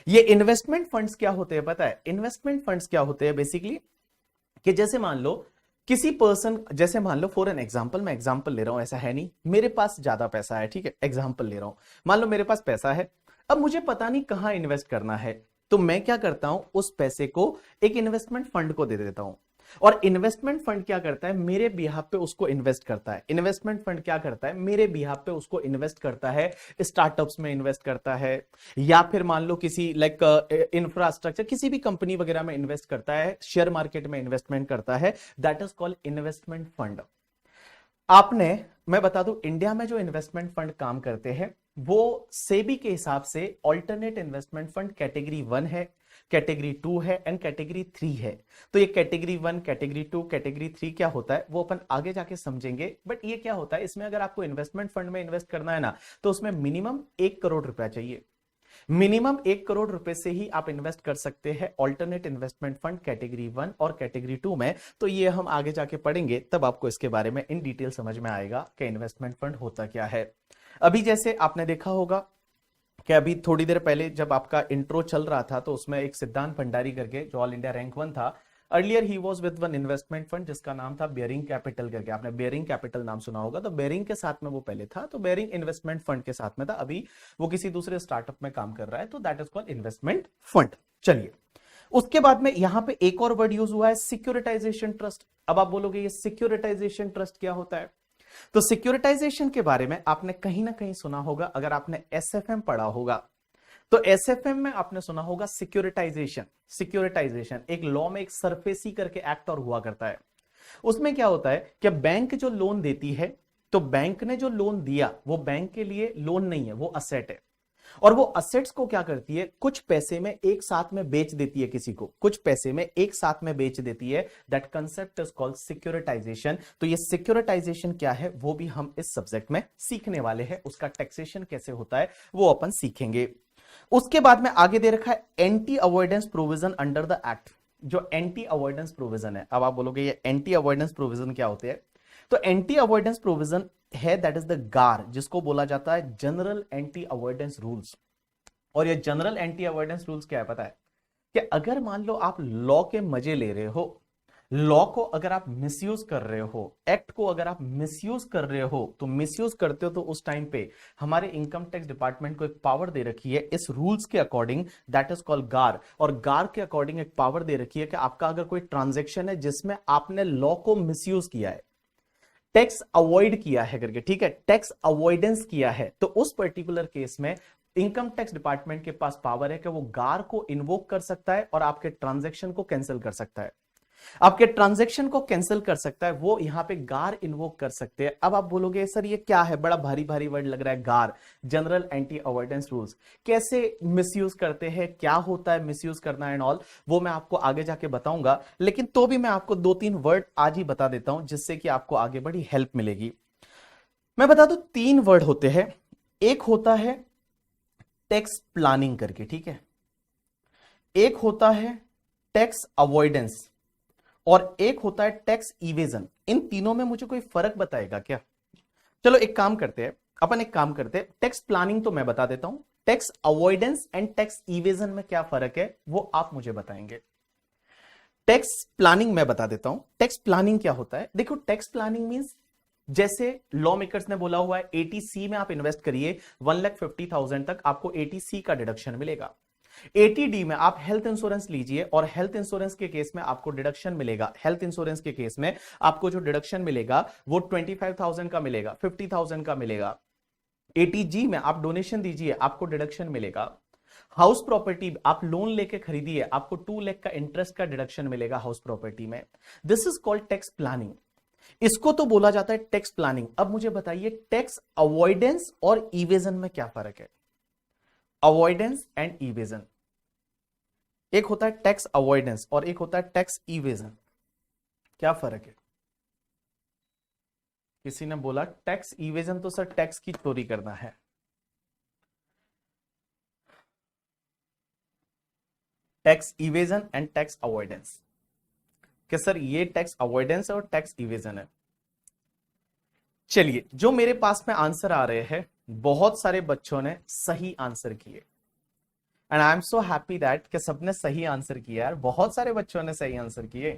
ये इन्वेस्टमेंट फंड्स क्या होते हैं पता है? इन्वेस्टमेंट फंड्स क्या होते हैं बेसिकली, कि जैसे मान लो किसी पर्सन, जैसे मान लो फॉर एन एग्जांपल, मैं एग्जांपल ले रहा हूं, ऐसा है नहीं, मेरे पास ज्यादा पैसा है, ठीक है, एग्जांपल ले रहा हूं, मान लो मेरे पास पैसा है, अब मुझे पता नहीं कहां इन्वेस्ट करना है, तो मैं क्या करता हूं, उस पैसे को एक इन्वेस्टमेंट फंड को दे देता हूं। और इन्वेस्टमेंट फंड क्या करता है, मेरे बिहाफ पे उसको इन्वेस्ट करता है। इन्वेस्टमेंट फंड क्या करता है, मेरे बिहाफ पे उसको इन्वेस्ट करता है, स्टार्टअप्स में इन्वेस्ट करता है, या फिर मान लो किसी लाइक इंफ्रास्ट्रक्चर, किसी भी कंपनी वगैरह में इन्वेस्ट करता है, शेयर मार्केट में इन्वेस्टमेंट करता है। That is called investment fund. आपने, मैं बता दूं, इंडिया में जो इन्वेस्टमेंट फंड काम करते हैं वो सेबी के हिसाब से ऑल्टरनेट इन्वेस्टमेंट फंड कैटेगरी 1 है, कैटेगरी 2 है एंड कैटेगरी 3 है। तो ये कैटेगरी 1, कैटेगरी 2, कैटेगरी 3 क्या होता है वो अपन आगे जाके समझेंगे। बट ये क्या होता है, इसमें अगर आपको इन्वेस्टमेंट फंड में इन्वेस्ट करना है ना, तो उसमें मिनिमम 1 करोड़ रुपया चाहिए। मिनिमम 1 करोड़ रुपए से ही आप इन्वेस्ट कर सकते हैं ऑल्टरनेट इन्वेस्टमेंट फंड कैटेगरी 1 और कैटेगरी 2 में। तो ये हम आगे जाके पढ़ेंगे, तब आपको इसके बारे में इन डिटेल समझ में आएगा कि इन्वेस्टमेंट फंड होता क्या है। अभी जैसे आपने देखा होगा कि अभी थोड़ी देर पहले जब आपका इंट्रो चल रहा था, तो उसमें एक सिद्धांत भंडारी करके जो ऑल इंडिया रैंक 1 था, earlier he was with one investment fund जिसका नाम था बेयरिंग कैपिटल करके। आपने बेयरिंग कैपिटल नाम सुना होगा, तो बेयरिंग के साथ में वो पहले था, तो बेयरिंग इन्वेस्टमेंट फंड के साथ में था। अभी वो किसी दूसरे स्टार्टअप में काम कर रहा है, तो that is called investment fund. चलिए, उसके बाद में यहां पे एक और वर्ड यूज हुआ है, सिक्योरिटाइजेशन ट्रस्ट। अब आप बोलोगे ये सिक्योरिटाइजेशन ट्रस्ट क्या होता है, तो सिक्योरिटाइजेशन के बारे में आपने कहीं ना कहीं सुना होगा, अगर आपने एसएफएम पढ़ा होगा तो एसएफएम में आपने सुना होगा सिक्योरिटाइजेशन। सिक्योरिटाइजेशन एक लॉ में एक सरफेसी करके एक्ट और हुआ करता है। उसमें क्या होता है कि बैंक जो लोन देती है, तो बैंक ने जो लोन दिया वो बैंक के लिए लोन नहीं है, वो असेट है। और वो असेट्स को क्या करती है, कुछ पैसे में एक साथ में बेच देती है किसी को, कुछ पैसे में एक साथ में बेच देती है। That concept is called securitization. तो ये सिक्योरिटाइजेशन क्या है वो भी हम इस सब्जेक्ट में सीखने वाले हैं, उसका टैक्सेशन कैसे होता है वो अपन सीखेंगे। उसके बाद में आगे दे रखा है anti avoidance provision under the act. जो एंटी अवॉइडेंस प्रोविजन है, अब आप बोलोगे ये एंटी अवॉइडेंस प्रोविजन क्या होते हैं, तो एंटी अवॉइडेंस प्रोविजन है दैट इज द गार, जिसको बोला जाता है जनरल एंटी अवॉइडेंस रूल्स। और ये जनरल एंटी अवॉइडेंस रूल्स क्या है पता है, कि अगर मान लो आप लॉ के मजे ले रहे हो, लॉ को अगर आप मिसयूज कर रहे हो, एक्ट को अगर आप मिसयूज कर रहे हो, तो मिसयूज करते हो तो उस टाइम पे हमारे इनकम टैक्स डिपार्टमेंट को एक पावर दे रखी है इस रूल्स के अकॉर्डिंग, दैट इज कॉल्ड गार। और गार के अकॉर्डिंग एक पावर दे रखी है कि आपका अगर कोई ट्रांजेक्शन है जिसमें आपने लॉ को मिसयूज किया है, टैक्स अवॉइड किया है करके, ठीक है, टैक्स अवॉइडेंस किया है, तो उस पर्टिकुलर केस में इनकम टैक्स डिपार्टमेंट के पास पावर है कि वो गार को इन्वोक कर सकता है और आपके ट्रांजैक्शन को कैंसिल कर सकता है। आपके ट्रांजैक्शन को कैंसिल कर सकता है, वो यहां पे गार इन्वोक कर सकते हैं। अब आप बोलोगे सर ये क्या है, बड़ा भारी भारी वर्ड लग रहा है, गार, जनरल एंटी अवॉइडेंस रूल्स, कैसे मिसयूज करते हैं, क्या होता है मिसयूज करना एंड ऑल, वो मैं आपको आगे जाके बताऊंगा। लेकिन तो भी मैं आपको 2-3 वर्ड आज ही बता देता हूं, जिससे कि आपको आगे बड़ी हेल्प मिलेगी। मैं बता दूं 3 वर्ड होते हैं, एक होता है टैक्स प्लानिंग करके, ठीक है, एक होता है टैक्स अवॉइडेंस, और एक होता है टैक्स इवेजन। इन तीनों में मुझे कोई फर्क बताएगा क्या? चलो एक काम करते हैं, अपन एक काम करते हैं, टैक्स प्लानिंग तो मैं बता देता हूं, tax avoidance and tax evasion में क्या फर्क है वो आप मुझे बताएंगे। टैक्स प्लानिंग मैं बता देता हूं, टैक्स प्लानिंग क्या होता है। देखो टैक्स प्लानिंग मींस, जैसे लॉ मेकर्स ने बोला हुआ है 80C में आप इन्वेस्ट करिए 1,50,000 तक, आपको 80C का डिडक्शन मिलेगा। 80D में आप हेल्थ इंश्योरेंस लीजिए और हेल्थ इंश्योरेंस के केस में आपको डिडक्शन मिलेगा, हेल्थ इंश्योरेंस के केस में आपको जो डिडक्शन मिलेगा वो 25,000 का मिलेगा, 50,000 का मिलेगा। 80G में आप डोनेशन दीजिए, आपको डिडक्शन मिलेगा। हाउस प्रॉपर्टी आप लोन लेके खरीदिए, आपको 2 लाख का इंटरेस्ट का डिडक्शन मिलेगा हाउस प्रॉपर्टी में। This is called tax planning, इसको तो बोला जाता है टैक्स प्लानिंग। अब मुझे बताइए टैक्स अवॉइडेंस और इवेजन में क्या फर्क है। अवॉइडेंस एंड इवेजन, एक होता है टैक्स अवॉइडेंस और एक होता है टैक्स इवेजन, क्या फर्क है? किसी ने बोला टैक्स इवेजन तो सर टैक्स की चोरी करना है। Tax evasion and tax avoidance, कि सर ये टैक्स अवॉइडेंस और टैक्स इवेजन है। चलिए, जो मेरे पास में आंसर आ रहे हैं, बहुत सारे बच्चों ने सही आंसर किए and I am so happy that कि सबने सही आंसर किया यार, बहुत सारे बच्चों ने सही आंसर किए।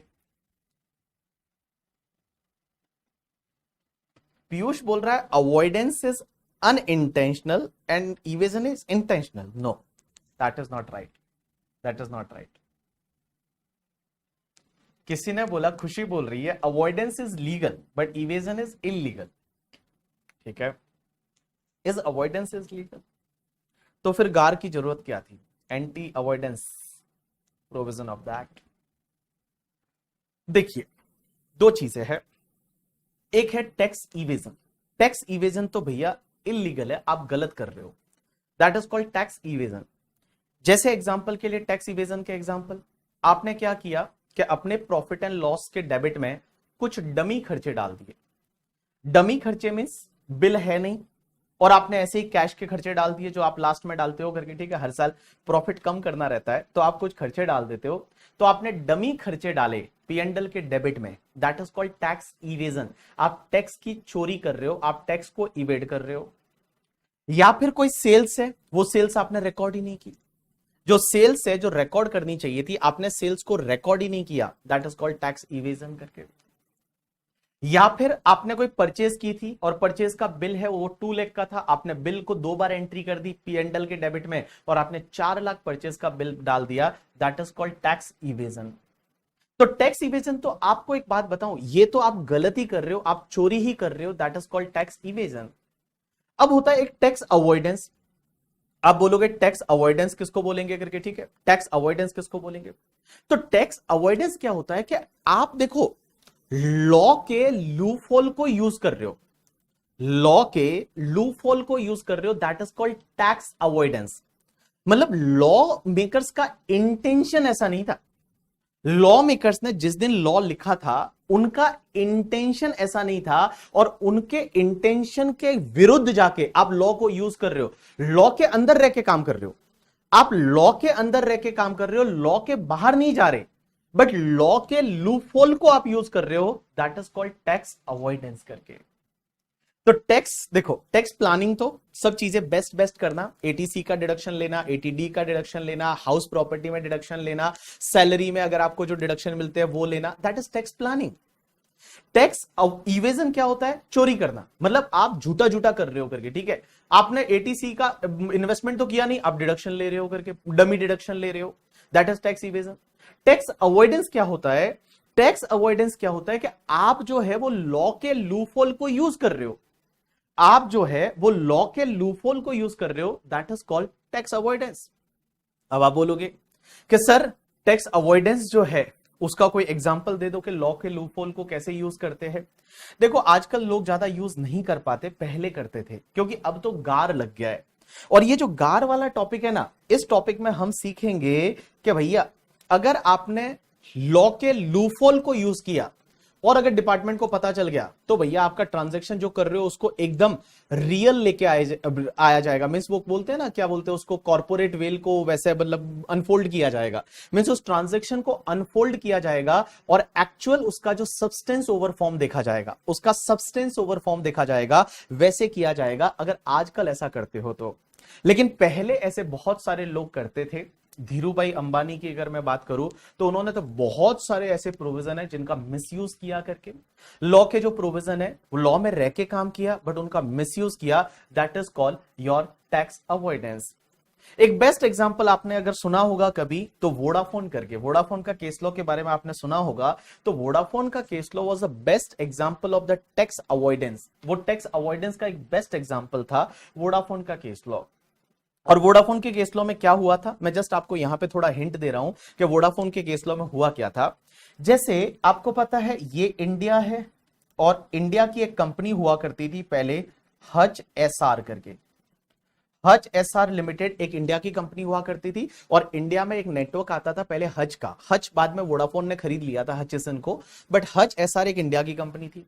पीयूष बोल रहा है avoidance is unintentional and evasion is intentional. No, that is not right. That is not right. किसी ने बोला, खुशी बोल रही है avoidance is legal but evasion is illegal. ठीक है, इज अवॉइडेंस इज लीगल, तो फिर गार की जरूरत क्या थी? Anti avoidance provision of the act. देखिए दो चीजें हैं, एक है टैक्स इवेजन. टैक्स इवेजन तो भैया इलीगल है, आप गलत कर रहे हो, that is called tax evasion. जैसे एग्जांपल के लिए टैक्स इवेजन के एग्जांपल, आपने क्या किया कि अपने प्रॉफिट एंड लॉस के डेबिट में कुछ डमी खर्चे डाल दिए. डमी खर्चे मींस बिल है नहीं, और आपने ऐसे ही कैश के खर्चे डाल दिए जो आप लास्ट में डालते हो करके. ठीक है, हर साल प्रॉफिट कम करना रहता है तो आप कुछ खर्चे डाल देते हो, तो आपने डमी खर्चे डाले P&L के डेबिट में, that is called tax evasion. आप टैक्स की चोरी कर रहे हो, आप टैक्स को इवेड कर रहे हो. या फिर कोई सेल्स है, वो सेल्स आपने रिकॉर्ड ही नहीं की. जो सेल्स है जो रिकॉर्ड करनी चाहिए थी, आपने सेल्स को रिकॉर्ड ही नहीं किया, that is called tax evasion करके. या फिर आपने कोई परचेज की थी और परचेज का बिल है वो 2 लाख का था, आपने बिल को 2 बार एंट्री कर दी P&L के डेबिट में और आपने 4 लाख परचेज का बिल डाल दिया, that is called tax evasion. तो टैक्स इवेजन, तो आपको एक बात बताऊं, ये तो आप गलती कर रहे हो, आप चोरी ही कर रहे हो, that is called tax evasion. अब होता है एक टैक्स अवॉइडेंस. आप बोलोगे टैक्स अवॉइडेंस किसको बोलेंगे करके. ठीक है, टैक्स अवॉइडेंस किसको बोलेंगे? तो टैक्स अवॉइडेंस क्या होता है कि आप देखो लॉ के लूपहोल को यूज कर रहे हो, लॉ के लूपहोल को यूज कर रहे हो, that is called tax avoidance. मतलब लॉ मेकर्स का इंटेंशन ऐसा नहीं था. लॉ मेकर्स ने जिस दिन लॉ लिखा था उनका इंटेंशन ऐसा नहीं था, और उनके इंटेंशन के विरुद्ध जाके आप लॉ को यूज कर रहे हो. लॉ के अंदर रह के काम कर रहे हो, आप लॉ के अंदर रह के काम कर रहे हो, लॉ के बाहर नहीं जा रहे, बट लॉ के लूपहोल को आप यूज कर रहे हो, that is called tax avoidance करके. तो टैक्स देखो, टैक्स प्लानिंग तो सब चीजें बेस्ट बेस्ट करना, एटीसी का डिडक्शन लेना, एटीडी का डिडक्शन लेना, हाउस प्रॉपर्टी में डिडक्शन लेना, सैलरी में अगर आपको जो डिडक्शन मिलते हैं वो लेना, that is tax planning. Tax evasion क्या होता है? चोरी करना, मतलब आप झूठा झूठा कर रहे हो करके. ठीक है, आपने एटीसी का इन्वेस्टमेंट तो किया नहीं, आप डिडक्शन ले रहे हो करके, डमी डिडक्शन ले रहे हो, that is tax evasion. Tax avoidance क्या होता है? टैक्स अवॉइडेंस क्या होता है कि आप जो है वो लॉ के लूपहोल को यूज कर रहे हो, आप जो है वो लॉ के लूपहोल को यूज कर रहे हो, that is called tax avoidance. अब आप बोलोगे कि सर टैक्स अवॉइडेंस जो है उसका कोई एग्जांपल दे दो कि लॉ के लूपहोल को कैसे यूज करते हैं. देखो आजकल लोग ज्यादा यूज नहीं कर पाते, पहले करते थे, क्योंकि अब तो गार लग गया है. और ये जो गार वाला टॉपिक है ना, इस टॉपिक में हम सीखेंगे कि भैया अगर आपने लॉ के लूपहोल को यूज किया और अगर डिपार्टमेंट को पता चल गया तो भैया आपका ट्रांजैक्शन जो कर रहे हो उसको एकदम रियल लेके आया जाएगा. मींस वो बोलते हैं ना, क्या बोलते हैं उसको, कॉर्पोरेट वेल को वैसे मतलब अनफोल्ड किया जाएगा. मींस उस ट्रांजैक्शन को अनफोल्ड किया जाएगा और एक्चुअल उसका जो सब्सटेंस ओवर फॉर्म देखा जाएगा, उसका सब्सटेंस ओवर फॉर्म देखा जाएगा, वैसे किया जाएगा अगर आजकल ऐसा करते हो तो. लेकिन पहले ऐसे बहुत सारे लोग करते थे. धीरूभाई अंबानी की अगर मैं बात करूं तो उन्होंने तो बहुत सारे ऐसे प्रोविजन है जिनका मिसयूज किया करके, लॉ के जो प्रोविजन है वो लॉ में रह के काम किया बट उनका मिसयूज किया, that is called your tax avoidance. एक बेस्ट एग्जांपल आपने अगर सुना होगा कभी तो वोडाफोन करके, वोडाफोन का केस लॉ के बारे में आपने सुना होगा, तो वोडाफोन का case law was the best example of the tax avoidance. वो टैक्स अवॉइडेंस का एक बेस्ट एग्जांपल था वोडाफोन का केस लॉ. और वोडाफोन के केस लॉ में क्या हुआ था, मैं जस्ट आपको यहां पे थोड़ा हिंट दे रहा हूं कि वोडाफोन के केस लॉ में हुआ क्या था. जैसे आपको पता है ये इंडिया है और इंडिया की एक कंपनी हुआ करती थी पहले, हच एसआर करके. हच एसआर लिमिटेड एक इंडिया की कंपनी हुआ करती थी और इंडिया में एक नेटवर्क आता था पहले हच का. हच बाद में वोडाफोन ने खरीद लिया था हचिसन को, बट हच एसआर एक इंडिया की कंपनी थी.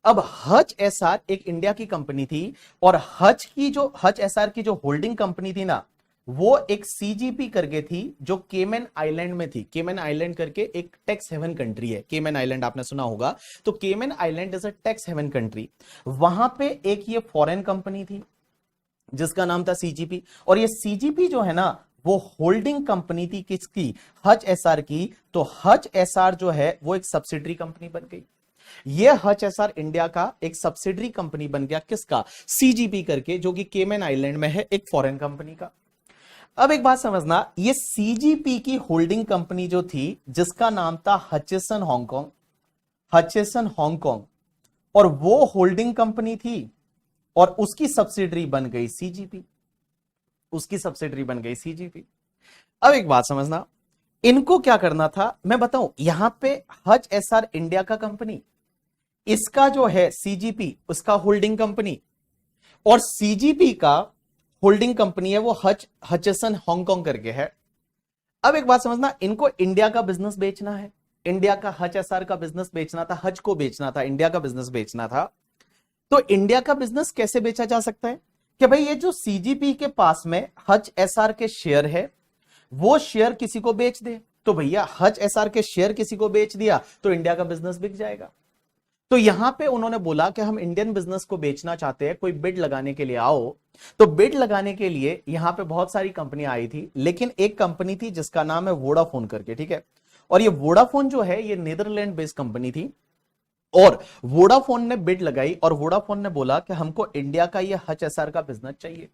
अब हच एसआर एक इंडिया की कंपनी थी और हच एसआर की जो होल्डिंग कंपनी थी ना, वो एक सीजीपी करके थी जो केमन आइलैंड में थी. केमन आइलैंड करके एक टैक्स हेवन कंट्री है, केमन आइलैंड आपने सुना होगा. तो Cayman island is a tax haven country. वहां पे एक ये फॉरेन कंपनी थी जिसका नाम था सीजीपी, और ये सीजीपी जो है ना वो होल्डिंग कंपनी थी किसकी? हच एसआर की. तो हच एसआर जो है वो एक सब्सिडरी कंपनी बन गई. ये हच एसआर इंडिया का एक सब्सिडरी कंपनी बन गया, किसका? सीजीपी करके, जो कि केमन आइलैंड में है, एक फॉरेन कंपनी का। अब एक बात समझना, ये सीजीपी की होल्डिंग कंपनी जो थी, जिसका नाम था हचिसन हांगकांग, हचिसन हांगकांग, और वो होल्डिंग कंपनी थी और उसकी सब्सिडरी बन गई सीजीपी, उसकी सब्सिडरी बन गई सीजीपी। अब एक बात समझना, इनको क्या करना था मैं बताऊं, यहां पे हच एसआर इंडिया का कंपनी, इसका जो है सीजीपी उसका होल्डिंग कंपनी, और सीजीपी का होल्डिंग कंपनी है वो हचसन हांगकांग करके है। अब एक बात समझना, इनको इंडिया का बिजनेस बेचना है, इंडिया का हच एसआर का बिजनेस बेचना था, हज को बेचना था, इंडिया का बिजनेस बेचना था। तो इंडिया का बिजनेस कैसे बेचा जा सकता है कि भाई ये जो सीजीपी के पास में हच एसआर के शेयर है, वो शेयर किसी को बेच दे। तो भैया हच एसआर के शेयर किसी को बेच दिया तो इंडिया का बिजनेस बिक जाएगा। तो यहां पे उन्होंने बोला कि हम इंडियन बिजनेस को बेचना चाहते हैं, कोई बिड लगाने के लिए आओ। तो बिड लगाने के लिए यहां पे बहुत सारी कंपनियां आई थी, लेकिन एक कंपनी थी जिसका नाम है वोडाफोन करके, ठीक है। और ये वोडाफोन जो है ये नीदरलैंड बेस्ड कंपनी थी, और वोडाफोन ने बिड लगाई और वोडाफोन ने बोला कि हमको इंडिया का ये हच एसआर का बिजनेस चाहिए।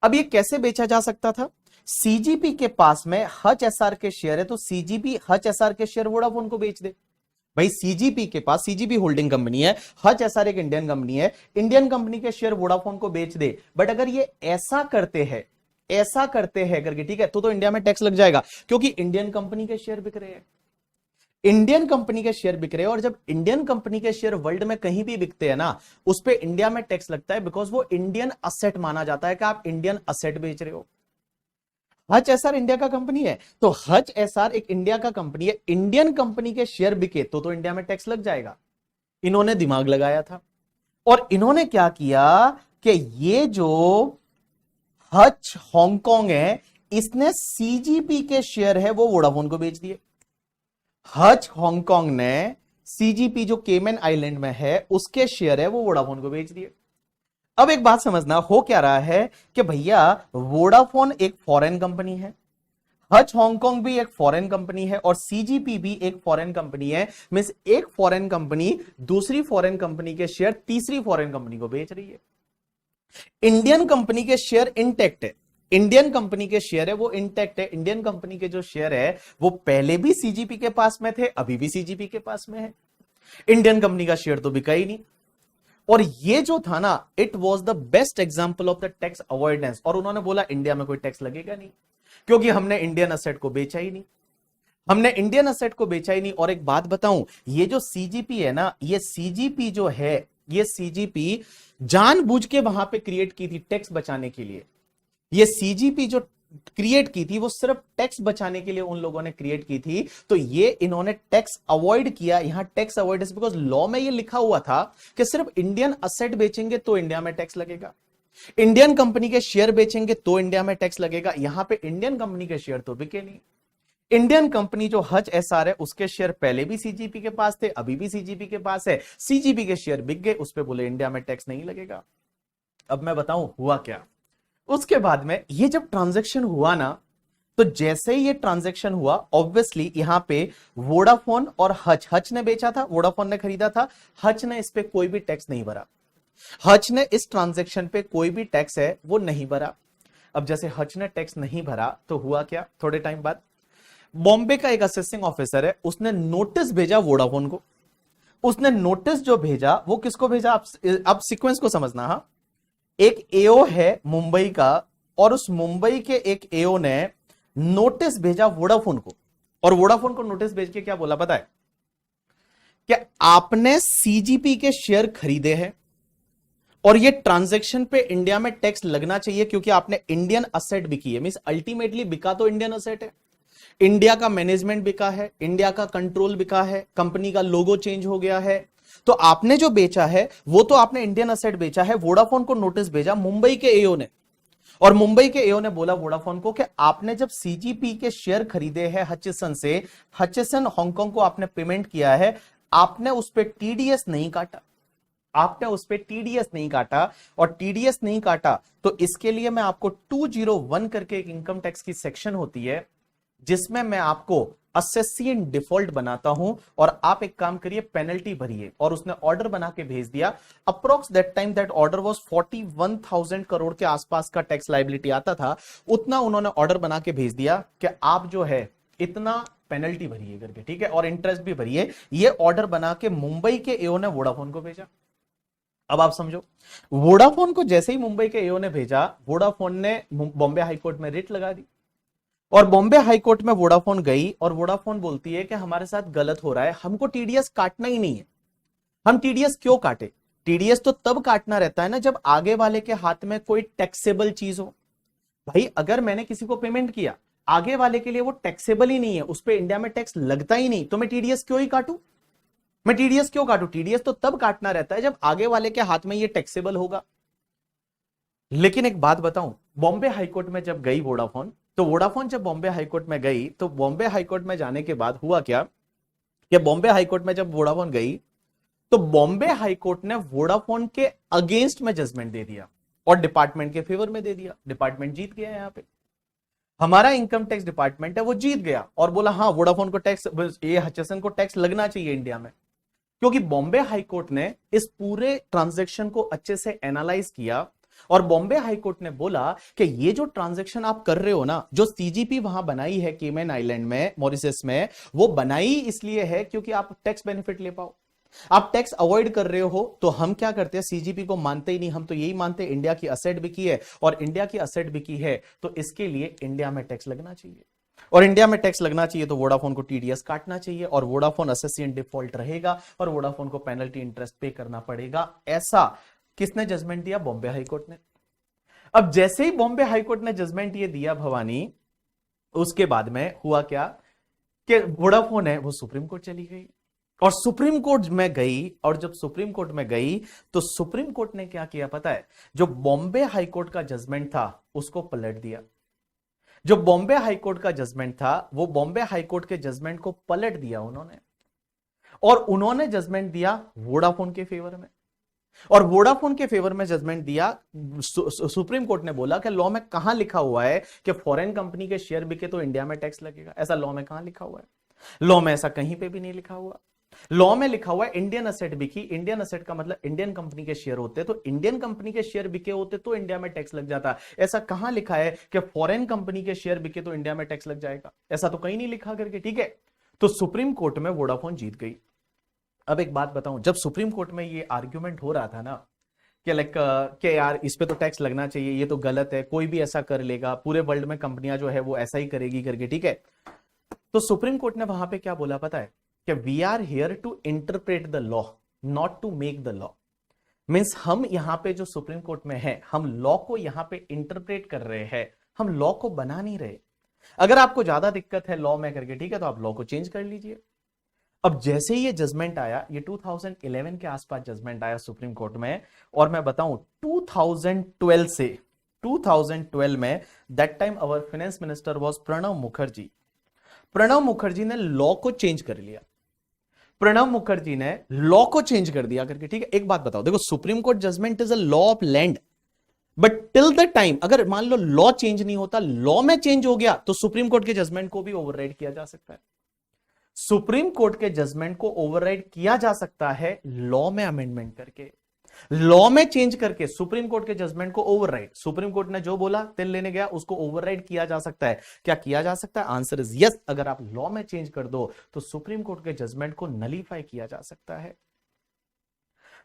अब ये कैसे बेचा जा सकता था? सीजीपी के पास में हच एसआर के शेयर है, तो सीजीपी हच एसआर के शेयर वोडाफोन को बेच दे। भाई सीजीपी के पास, सीजीपी होल्डिंग कंपनी है, हच एसआर एक इंडियन कंपनी है, इंडियन कंपनी के शेयर वोडाफोन को बेच दे। बट अगर ये ऐसा करते हैं, ऐसा करते हैं करके, ठीक है, तो इंडिया में टैक्स लग जाएगा, क्योंकि इंडियन कंपनी के शेयर बिक रहे हैं, इंडियन कंपनी के शेयर बिक रहे हैं। और जब इंडियन कंपनी के शेयर वर्ल्ड में कहीं भी बिकते हैं ना, उस पर इंडिया में टैक्स लगता है, बिकॉज वो इंडियन असेट माना जाता है कि आप इंडियन असेट बेच रहे हो। हच एसआर इंडिया का कंपनी है, तो हच एसआर एक इंडिया का कंपनी है, इंडियन कंपनी के शेयर बिके तो इंडिया में टैक्स लग जाएगा। इन्होंने दिमाग लगाया था और इन्होंने क्या किया कि ये जो हच हांगकांग है, इसने सीजीपी के शेयर है वो वोडाफोन को बेच दिए। हच हांगकांग ने सीजीपी जो केमन आइलैंड में है उसके शेयर है वो वोडाफोन को बेच दिए। अब एक बात समझना, हो क्या रहा है कि भैया वोडाफोन एक फॉरेन कंपनी है, हच हांगकांग भी एक फॉरेन कंपनी है, और सीजीपी भी एक फॉरेन कंपनी है। मींस एक फॉरेन कंपनी दूसरी फॉरेन कंपनी के शेयर तीसरी फॉरेन कंपनी को बेच रही है। इंडियन कंपनी के शेयर इंटैक्ट है, इंडियन कंपनी के शेयर है वो इंटैक्ट है, इंडियन कंपनी के जो शेयर है वो पहले भी सीजीपी के पास में थे, अभी भी सीजीपी के पास में है। इंडियन कंपनी का शेयर तो बिका ही नहीं। और ये जो था ना, it was the best example of the tax avoidance. और उन्होंने बोला इंडिया में कोई टैक्स लगेगा नहीं, क्योंकि हमने इंडियन असेट को बेचा ही नहीं, हमने इंडियन असेट को बेचा ही नहीं। और एक बात बताऊं, ये जो सीजीपी है ना, ये सीजीपी जो है, ये सीजीपी जानबूझ के वहां पे क्रिएट की थी टैक्स बचाने के लिए। ये सीजीपी जो क्रिएट की थी वो सिर्फ टैक्स बचाने के लिए उन लोगों ने क्रिएट की थी। तो ये इन्होंने टैक्स अवॉइड किया, यहां टैक्स अवॉइडेंस, बिकॉज लॉ में ये लिखा हुआ था कि सिर्फ इंडियन असेट बेचेंगे तो इंडिया में टैक्स लगेगा, इंडियन कंपनी के शेयर बेचेंगे तो इंडिया में टैक्स लगेगा। यहां पे इंडियन कंपनी के शेयर तो बिके नहीं। इंडियन कंपनी जो हच एसआर है उसके शेयर पहले भी सीजीपी के पास थे, अभी भी सीजीपी के पास है, सीजीपी के शेयर बिक गए, उस पर बोले इंडिया में टैक्स नहीं लगेगा। अब मैं बताऊं हुआ क्या। उसके बाद में ये जब ट्रांजैक्शन हुआ ना, तो जैसे ही ये ट्रांजैक्शन हुआ, ऑब्वियसली यहां पे वोडाफोन और हच, हच ने बेचा था, वोडाफोन ने खरीदा था, हच ने इस पे कोई भी टैक्स नहीं भरा, हच ने इस ट्रांजैक्शन पे कोई भी टैक्स है वो नहीं भरा। अब जैसे हच ने टैक्स नहीं भरा तो हुआ क्या, थोड़े टाइम बाद बॉम्बे का एक असेसिंग ऑफिसर है, उसने नोटिस भेजा वोडाफोन को। उसने नोटिस जो भेजा वो किसको भेजा, आप सीक्वेंस को समझना। हाँ, एक एओ है मुंबई का, और उस मुंबई के एक एओ ने नोटिस भेजा वोडाफोन को, और वोडाफोन को नोटिस भेज के क्या बोला पता है, कि आपने सीजीपी के शेयर खरीदे हैं और ये ट्रांजैक्शन पे इंडिया में टैक्स लगना चाहिए, क्योंकि आपने इंडियन असेट बिकी है। मींस अल्टीमेटली बिका तो इंडियन असेट है, इंडिया का मैनेजमेंट बिका है, इंडिया का कंट्रोल बिका है, कंपनी का लोगो चेंज हो गया है, तो आपने जो बेचा है वो तो आपने इंडियन असेट बेचा है। वोडाफोन को नोटिस भेजा मुंबई के एओ ने, और मुंबई के एओ ने बोला वोडाफोन को कि आपने जब सीजीपी के शेयर खरीदे हैं हचिसन से, हचिसन हांगकांग को आपने पेमेंट किया है, आपने उस पर टीडीएस नहीं काटा, आपने उस पर टीडीएस नहीं काटा, और टीडीएस नहीं काटा तो इसके लिए मैं आपको 201 करके एक इनकम टैक्स की सेक्शन होती है, जिसमें मैं आपको असेसी इन डिफॉल्ट बनाता हूं और आप एक काम करिए, पेनल्टी भरिए। और उसने ऑर्डर बना के भेज दिया। Approx that time that order was 41,000 crore के आसपास का टैक्स लायबिलिटी आता था। उतना उन्होंने ऑर्डर बना के भेज दिया कि आप जो है इतना पेनल्टी भरिए करके, ठीक है, और इंटरेस्ट भी भरिए। ये ऑर्डर बना के मुंबई के एओ ने वोडाफोन को भेजा। अब आप समझो, वोडाफोन को जैसे ही मुंबई के एओ ने भेजा, वोडाफोन ने बॉम्बे हाईकोर्ट में रिट लगा दी। और बॉम्बे हाईकोर्ट में वोडाफोन गई और वोडाफोन बोलती है कि हमारे साथ गलत हो रहा है, हमको टीडीएस काटना ही नहीं है। हम टीडीएस क्यों काटे? टीडीएस तो तब काटना रहता है ना जब आगे वाले के हाथ में कोई टैक्सेबल चीज हो। भाई अगर मैंने किसी को पेमेंट किया, आगे वाले के लिए वो टैक्सेबल ही नहीं है, उस पर इंडिया में टैक्स लगता ही नहीं, तो मैं टीडीएस क्यों ही काटू? मैं टीडीएस क्यों काटू? टीडीएस तो तब काटना रहता है जब आगे वाले के हाथ में ये टैक्सेबल होगा। लेकिन एक बात बताऊं, बॉम्बे हाईकोर्ट में जब गई वोडाफोन, तो वोडाफोन जब बॉम्बे हाईकोर्ट में गई, तो बॉम्बे हाईकोर्ट में जाने के बाद हुआ क्या कि बॉम्बे हाईकोर्ट में जब वोडाफोन गई, तो बॉम्बे हाईकोर्ट ने वोडाफोन के अगेंस्ट में जजमेंट दे दिया और डिपार्टमेंट के फेवर में दे दिया। डिपार्टमेंट जीत गया। यहां पे हमारा इनकम टैक्स डिपार्टमेंट है, वो जीत गया और बोला हाँ वोडाफोन को टैक्स, ये हचसन को टैक्स लगना चाहिए इंडिया में। क्योंकि बॉम्बे हाईकोर्ट ने इस पूरे ट्रांजैक्शन को अच्छे से एनालाइज किया और बॉम्बे हाईकोर्ट ने बोला कि ये जो ट्रांजैक्शन आप कर रहे हो ना, जो सीजीपी वहां बनाई है केमैन आइलैंड में, मॉरिशस में, वो बनाई इसलिए है क्योंकि आप टैक्स बेनिफिट ले पाओ। आप टैक्स अवॉइड कर रहे हो, तो हम क्या करते हैं, सीजीपी को मानते ही नहीं, हम तो यही मानते हैं इंडिया की असेट बिकी है, और इंडिया की असेट बिकी है तो इसके लिए इंडिया में टैक्स लगना चाहिए। और इंडिया में टैक्स लगना चाहिए तो वोडाफोन को टीडीएस काटना चाहिए, और वोडाफोन असेसी इन डिफॉल्ट रहेगा और वोडाफोन को पेनल्टी इंटरेस्ट पे करना पड़ेगा। ऐसा किसने जजमेंट दिया? बॉम्बे हाईकोर्ट ने। अब जैसे ही बॉम्बे हाईकोर्ट ने जजमेंट ये दिया भवानी, उसके बाद में हुआ क्या कि वोडाफोन है वो सुप्रीम कोर्ट चली गई। और सुप्रीम कोर्ट में गई, और जब सुप्रीम कोर्ट में गई तो सुप्रीम कोर्ट ने क्या किया पता है? जो बॉम्बे हाईकोर्ट का जजमेंट था उसको पलट दिया। जो बॉम्बे हाईकोर्ट का जजमेंट था, वो बॉम्बे हाईकोर्ट के जजमेंट को पलट दिया उन्होंने, और उन्होंने जजमेंट दिया वोडाफोन के फेवर में। और वोडाफोन के फेवर में जजमेंट दिया। सुप्रीम कोर्ट ने बोला कि लॉ में कहां लिखा हुआ है कि फॉरेन कंपनी के शेयर बिके तो इंडिया में टैक्स लगेगा? ऐसा लॉ में कहां लिखा हुआ है? लॉ में ऐसा कहीं पे भी नहीं लिखा हुआ। लॉ में लिखा हुआ है इंडियन असेट बिकी, इंडियन असेट का मतलब इंडियन कंपनी के शेयर होते, तो इंडियन कंपनी के शेयर बिके होते तो इंडिया में टैक्स लग जाता। ऐसा कहां लिखा है कि फॉरेन कंपनी के शेयर बिके तो इंडिया में टैक्स लग जाएगा? ऐसा तो कहीं नहीं लिखा करके, ठीक है। तो सुप्रीम कोर्ट में वोडाफोन जीत गई। अब एक बात बताऊं, जब सुप्रीम कोर्ट में ये आर्ग्यूमेंट हो रहा था ना कि लाइक कि यार इस पे तो टैक्स लगना चाहिए, ये तो गलत है, कोई भी ऐसा कर लेगा, पूरे वर्ल्ड में कंपनियां जो है वो ऐसा ही करेगी करके, ठीक है। तो सुप्रीम कोर्ट ने वहां पे क्या बोला पता है? कि we are here to interpret the law, not to make the law. Means हम यहां पे जो सुप्रीम कोर्ट में है, हम लॉ को यहां पे इंटरप्रेट कर रहे हैं, हम लॉ को बना नहीं रहे। अगर आपको ज्यादा दिक्कत है लॉ में करके, ठीक है, तो आप लॉ को चेंज कर लीजिए। अब जैसे ही ये जजमेंट आया, ये 2011 के आसपास जजमेंट आया सुप्रीम कोर्ट में, और मैं बताऊं 2012 से 2012 में, that time our finance minister was Pranab Mukherjee. Pranab Mukherjee ने लॉ को चेंज कर लिया। प्रणब मुखर्जी ने लॉ को चेंज कर दिया करके, ठीक है। एक बात बताओ, देखो supreme court judgment is a law of land, but till the time अगर मान लो लॉ चेंज नहीं होता, लॉ में चेंज हो गया, तो सुप्रीम कोर्ट के जजमेंट को भी ओवरराइड किया जा सकता है। सुप्रीम कोर्ट के जजमेंट को ओवरराइड किया जा सकता है लॉ में अमेंडमेंट करके, लॉ में चेंज करके सुप्रीम कोर्ट के जजमेंट को ओवरराइड। सुप्रीम कोर्ट ने जो बोला, तिल लेने गया, उसको ओवरराइड किया जा सकता है। क्या किया जा सकता है? Answer is yes. अगर आप लॉ में चेंज कर दो तो सुप्रीम कोर्ट के जजमेंट को नलीफाई किया जा सकता है।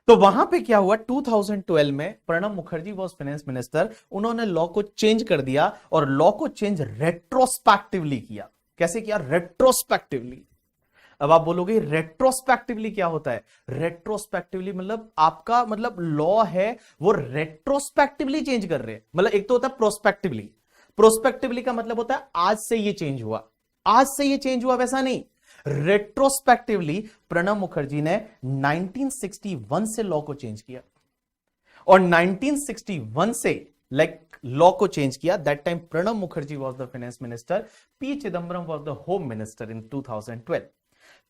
तो वहां पे क्या हुआ, 2012 में Pranab Mukherjee was finance minister, उन्होंने लॉ को चेंज कर दिया, और लॉ को चेंज रेट्रोस्पेक्टिवली किया। कैसे किया? रेट्रोस्पेक्टिवली। अब आप बोलोगे रेट्रोस्पेक्टिवली क्या होता है? रेट्रोस्पेक्टिवली मतलब आपका मतलब लॉ है वो रेट्रोस्पेक्टिवली चेंज कर रहे हैं। मतलब एक तो होता है प्रोस्पेक्टिवली, प्रोस्पेक्टिवली का मतलब होता है आज से ये चेंज हुआ, आज से ये चेंज हुआ, वैसा नहीं। रेट्रोस्पेक्टिवली प्रणब मुखर्जी ने 1961 से लॉ को चेंज किया, और 1961 से लॉ को चेंज किया। That time Pranab Mukherjee was the finance minister, P Chidambaram was the home minister in 2012।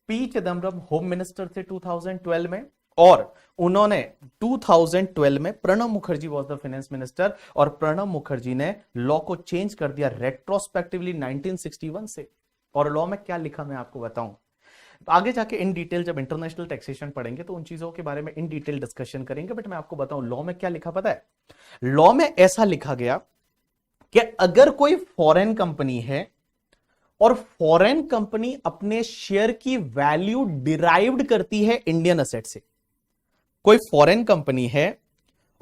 P Chidambaram home minister थे 2012 में, और उन्होंने 2012 में Pranab Mukherjee was the finance minister और प्रणब मुखर्जी ने लॉ को चेंज कर दिया रेट्रोस्पेक्टिवली 1961 से। और लॉ में क्या लिखा मैं आपको बताऊं, आगे जाके इन डिटेल जब इंटरनेशनल टैक्सेशन पढ़ेंगे तो उन चीजों के बारे में इन डिटेल डिस्कशन करेंगे, बट मैं आपको बताऊं लॉ में क्या लिखा पता है। लॉ में ऐसा लिखा गया कि अगर कोई फॉरेन कंपनी है और फॉरेन कंपनी अपने शेयर की वैल्यू डिराइव्ड करती है इंडियन असेट से, कोई फॉरेन कंपनी है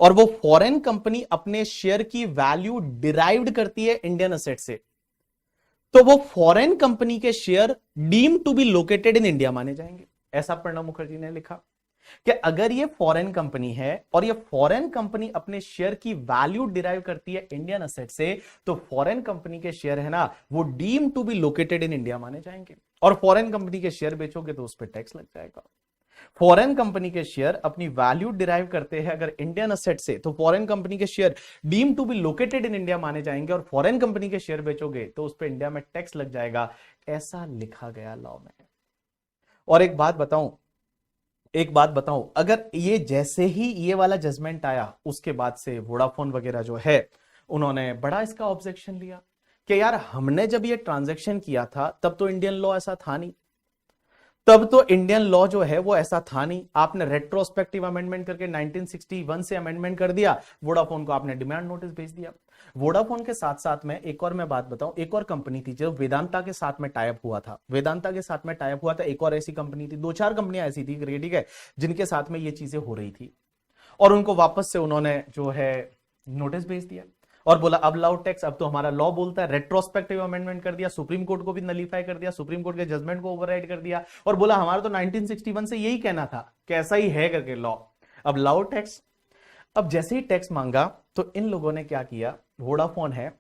और वो फॉरेन कंपनी अपने शेयर की वैल्यू डिराइव्ड करती है इंडियन असेट से, तो वो फॉरेन कंपनी के share deem to be located in India माने जाएंगे। ऐसा प्रणब मुखर्जी ने लिखा कि अगर ये फॉरेन कंपनी है और ये फॉरेन कंपनी अपने शेयर की वैल्यू डिराइव करती है इंडियन असेट से, तो फॉरेन कंपनी के शेयर है ना वो deem to be located in India माने जाएंगे। और फॉरेन कंपनी के शेयर बेचोगे तो उस पर टैक्स लग जाएगा। फॉरेन कंपनी के शेयर अपनी वैल्यू डिराइव करते हैं अगर इंडियन असेट से, तो फॉरेन कंपनी के share deem to be located in India माने जाएंगे। और फॉरेन कंपनी के शेयर बेचोगे तो उस पर इंडिया में टैक्स लग जाएगा। ऐसा लिखा गया लॉ में। और एक बात बताऊं, अगर ये जैसे ही ये वाला जजमेंट आया उसके बाद से वोडाफोन वगैरह जो है उन्होंने बड़ा इसका ऑब्जेक्शन लिया कि यार हमने जब ये ट्रांजैक्शन किया था तब तो इंडियन लॉ ऐसा था नहीं, तब तो इंडियन लॉ जो है वो ऐसा था नहीं। आपने रेट्रोस्पेक्टिव अमेंडमेंट करके 1961 से अमेंडमेंट कर दिया, वोडाफोन को आपने डिमांड नोटिस भेज दिया। वोडाफोन के साथ साथ में एक और मैं बात बताऊं, एक और कंपनी थी जो वेदांता के साथ में टाइप हुआ था। वेदांता के साथ में टाइप हुआ था एक और ऐसी कंपनी थी, दो चार कंपनियां ऐसी थी, ठीक है, जिनके साथ में ये चीजें हो रही थी। और उनको वापस से उन्होंने जो है नोटिस भेज दिया और बोला अब लाउड टैक्स, अब तो हमारा लॉ बोलता है। रेट्रोस्पेक्टिव अमेंडमेंट कर दिया, सुप्रीम कोर्ट को भी नलीफाई कर दिया, सुप्रीम कोर्ट के जजमेंट को ओवरराइड कर दिया और बोला हमारा तो 1961 से यही कहना था कि ऐसा ही है करके लॉ, अब लाउड टैक्स। अब जैसे ही टैक्स मांगा तो इन लोगों ने क्या किया, वोडाफोन है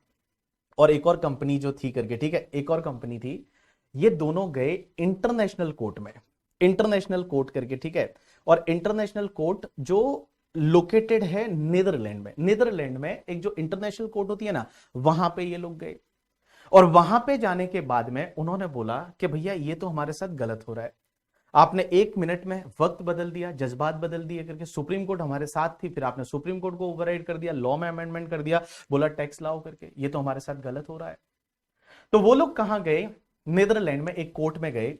और एक और कंपनी जो थी करके, ठीक है, एक और कंपनी थी, ये दोनों गए इंटरनेशनल कोर्ट में, इंटरनेशनल कोर्ट करके, ठीक है। और इंटरनेशनल कोर्ट जो लोकेटेड है नीदरलैंड में, नीदरलैंड में एक जो इंटरनेशनल कोर्ट होती है ना, वहां पे ये लोग गए। और वहां पे जाने के बाद में उन्होंने बोला कि भैया ये तो हमारे साथ गलत हो रहा है, आपने 1 मिनट में वक्त बदल दिया, जज्बात बदल दिए करके। सुप्रीम कोर्ट हमारे साथ थी, फिर आपने सुप्रीम कोर्ट को ओवरराइड कर दिया, लॉ में अमेंडमेंट कर दिया, बोला टैक्स लाओ करके, ये तो हमारे साथ गलत हो रहा है। तो वो लोग कहां गए, नीदरलैंड में एक कोर्ट में गए,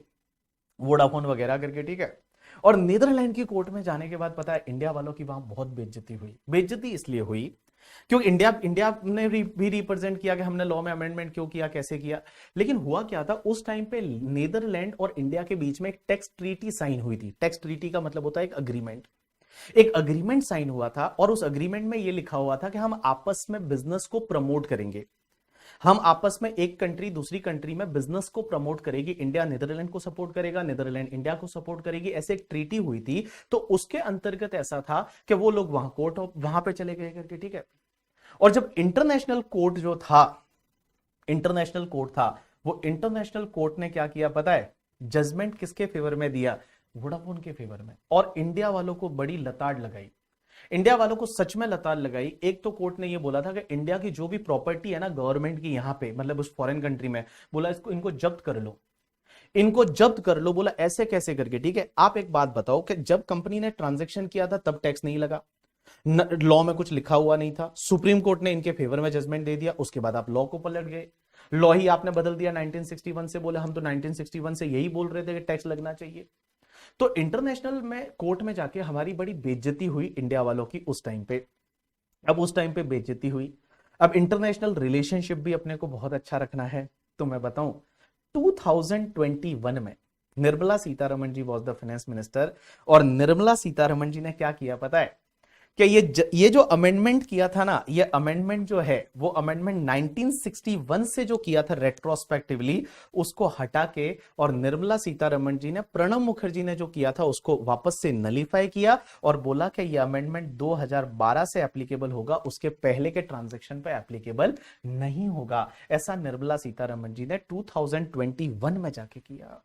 वोडाफोन वगैरह करके, ठीक है। और नीदरलैंड की कोर्ट में जाने के बाद पता है इंडिया वालों की वहां बहुत बेइज्जती हुई। बेइज्जती इसलिए हुई क्योंकि इंडिया ने भी रिप्रेजेंट किया कि हमने लॉ में अमेंडमेंट क्यों किया, कैसे किया। लेकिन हुआ क्या था उस टाइम पे, नीदरलैंड और इंडिया के बीच में एक टैक्स ट्रीटी साइन हुई थी। टैक्स ट्रीटी का मतलब होता है एक अग्रीमेंट, एक अग्रीमेंट साइन हुआ था और उस अग्रीमेंट में यह लिखा हुआ था कि हम आपस में बिजनेस को प्रमोट करेंगे, हम आपस में एक कंट्री दूसरी कंट्री में बिजनेस को प्रमोट करेगी, इंडिया नीदरलैंड को सपोर्ट करेगा, नीदरलैंड इंडिया को सपोर्ट करेगी, ऐसे एक ट्रीटी हुई थी। तो उसके अंतर्गत ऐसा था कि वो लोग वहां कोर्ट वहां पे चले गए करके, ठीक है। और जब इंटरनेशनल कोर्ट जो था, इंटरनेशनल कोर्ट था, वो इंटरनेशनल कोर्ट ने क्या किया पता है, जजमेंट किसके फेवर में दिया, वोडाफोन के फेवर में। और इंडिया वालों को बड़ी लताड़ लगाई, इंडिया वालों को सच में लताड़ लगाई। एक तो कोर्ट ने ये बोला था कि इंडिया की जो भी प्रॉपर्टी है ना गवर्नमेंट की यहां पे, मतलब उस फॉरेन कंट्री में, बोला इसको इनको जब्त कर लो, इनको जब्त कर लो। बोला ऐसे कैसे करके, ठीक है। आप एक बात बताओ कि जब कंपनी ने ट्रांजैक्शन किया था तब टैक्स नहीं लगा, लॉ में कुछ लिखा हुआ नहीं था, सुप्रीम कोर्ट ने इनके फेवर में जजमेंट दे दिया, उसके बाद आप लॉ को पलट गए, लॉ ही आपने बदल दिया 1961 से। बोले हम तो 1961 से यही बोल रहे थे कि टैक्स लगना चाहिए। तो इंटरनेशनल में कोर्ट में जाके हमारी बड़ी बेइज्जती हुई इंडिया वालों की उस टाइम पे। अब उस टाइम पे बेइज्जती हुई, अब इंटरनेशनल रिलेशनशिप भी अपने को बहुत अच्छा रखना है। तो मैं बताऊं 2021 में Nirmala Sitharaman ji was the finance minister, और निर्मला सीतारमण जी ने क्या किया पता है कि ये जो अमेंडमेंट किया था ना, ये अमेंडमेंट जो है वो अमेंडमेंट 1961 से जो किया था रेट्रोस्पेक्टिवली, उसको हटा के, और निर्मला सीतारमण जी ने, प्रणब मुखर्जी ने जो किया था उसको वापस से नलीफाई किया और बोला कि ये अमेंडमेंट 2012 से एप्लीकेबल होगा, उसके पहले के ट्रांजैक्शन पे एप्लीकेबल नहीं होगा। ऐसा निर्मला सीतारमण जी ने 2021 में जाके किया।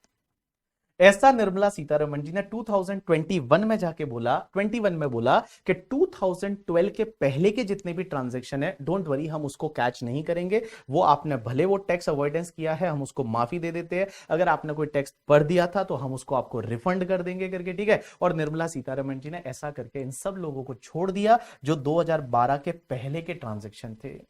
ऐसा निर्मला सीतारमण जी ने 2021 में जाके बोला, 21 में बोला कि 2012 के पहले के जितने भी ट्रांजैक्शन है, डोंट वरी, हम उसको कैच नहीं करेंगे। वो आपने भले वो टैक्स अवॉइडेंस किया है, हम उसको माफी दे देते हैं। अगर आपने कोई टैक्स भर दिया था तो हम उसको आपको रिफंड कर देंगे करके, ठीक है। और निर्मला सीतारमण जी ने ऐसा करके इन सब लोगों को छोड़ दिया जो 2012 के पहले के ट्रांजैक्शन थे।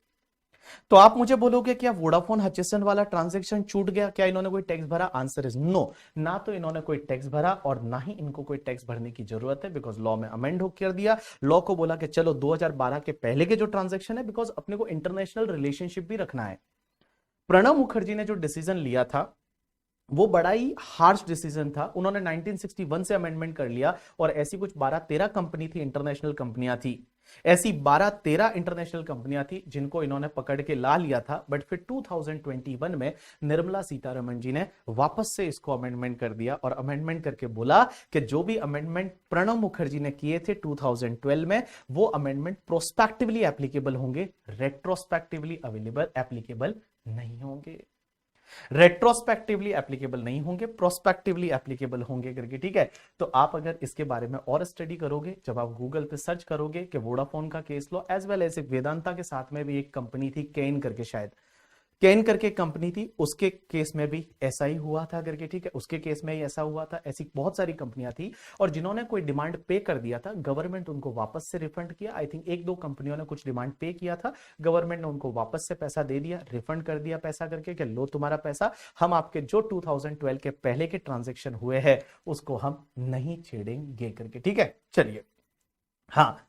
तो आप मुझे बोलोगे क्या वोडाफोन हचिसन वाला ट्रांजैक्शन छूट गया? क्या इन्होंने कोई टैक्स भरा? Answer is no. ना तो इन्होंने कोई टैक्स भरा और ना ही इनको कोई टैक्स भरने की जरूरत है, बिकॉज लॉ में अमेंड हो कर दिया। लॉ को बोला कि चलो 2012 के पहले के जो ट्रांजैक्शन है, बिकॉज अपने को इंटरनेशनल रिलेशनशिप भी रखना है। प्रणब मुखर्जी ने जो डिसीजन लिया था वो बड़ा ही हार्श डिसीजन था। उन्होंने 1961 से अमेंडमेंट कर लिया और ऐसी कुछ 12-13 कंपनी थी, इंटरनेशनल कंपनियां थी, ऐसी 12-13 इंटरनेशनल कंपनियां थी जिनको इन्होंने पकड़ के ला लिया था। बट फिर 2021 में निर्मला सीतारमण जी ने वापस से इसको अमेंडमेंट कर दिया और अमेंडमेंट करके बोला कि जो भी अमेंडमेंट प्रणब मुखर्जी ने किए थे 2012 में, वो अमेंडमेंट प्रोस्पेक्टिवली एप्लीकेबल होंगे, रेट्रोस्पेक्टिवली अवेलेबल एप्लीकेबल नहीं होंगे। रेट्रोस्पेक्टिवली एप्लीकेबल नहीं होंगे, प्रोस्पेक्टिवली एप्लीकेबल होंगे करके, ठीक है। तो आप अगर इसके बारे में और स्टडी करोगे, जब आप गूगल पे सर्च करोगे कि वोडाफोन का केस लो, एज वेल एज वेदांता के साथ में भी एक कंपनी थी केन करके, शायद केन करके कंपनी थी, उसके केस में भी ऐसा ही हुआ था करके, ठीक है। उसके केस में ही ऐसा हुआ था। ऐसी बहुत सारी कंपनियां थी और जिन्होंने कोई डिमांड पे कर दिया था, गवर्नमेंट उनको वापस से रिफंड किया। आई थिंक 1-2 कंपनियों ने कुछ डिमांड पे किया था, गवर्नमेंट ने उनको वापस से पैसा दे दिया, रिफंड कर दिया पैसा करके कि लो तुम्हारा पैसा, हम आपके जो 2012 के पहले के ट्रांजेक्शन हुए हैं उसको हम नहीं छेड़ेंगे करके, ठीक है। चलिए, हाँ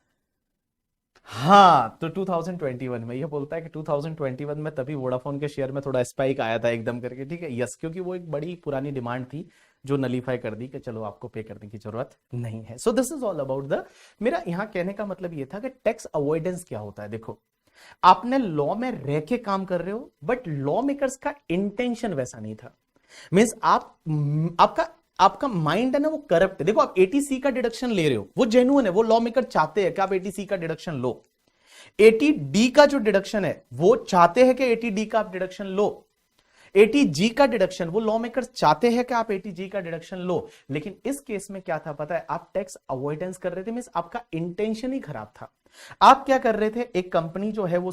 हाँ, तो 2021 में ये बोलता है कि 2021 में तभी वोडाफोन के शेयर में थोड़ा स्पाइक आया था एकदम करके, ठीक है। यस, क्योंकि वो एक बड़ी पुरानी डिमांड थी जो नलीफाई कर दी कि चलो आपको पे करने की जरूरत नहीं है। So this is all about the, मेरा यहां कहने का मतलब ये था कि टैक्स अवॉइडेंस क्या होता है। देखो, आपने लॉ में रह के काम कर रहे हो, बट लॉ मेकर्स का इंटेंशन वैसा नहीं था। मींस आपका आपका माइंड है ना वो करप्ट है। देखो, आप 80C का डिडक्शन ले रहे हो, वो जेन्युइन है, वो लॉ मेकर चाहते हैं कि आप 80C का डिडक्शन लो। 80D का जो डिडक्शन है वो चाहते हैं कि 80D का आप डिडक्शन लो। 80G का डिडक्शन वो लॉ मेकर्स चाहते हैं कि आप 80G का डिडक्शन लो। लेकिन इस केस में क्या था पता है, आप टैक्स अवॉइडेंस कर रहे थे, मींस आपका इंटेंशन ही खराब था। आप क्या कर रहे थे, एक कंपनी जो है वो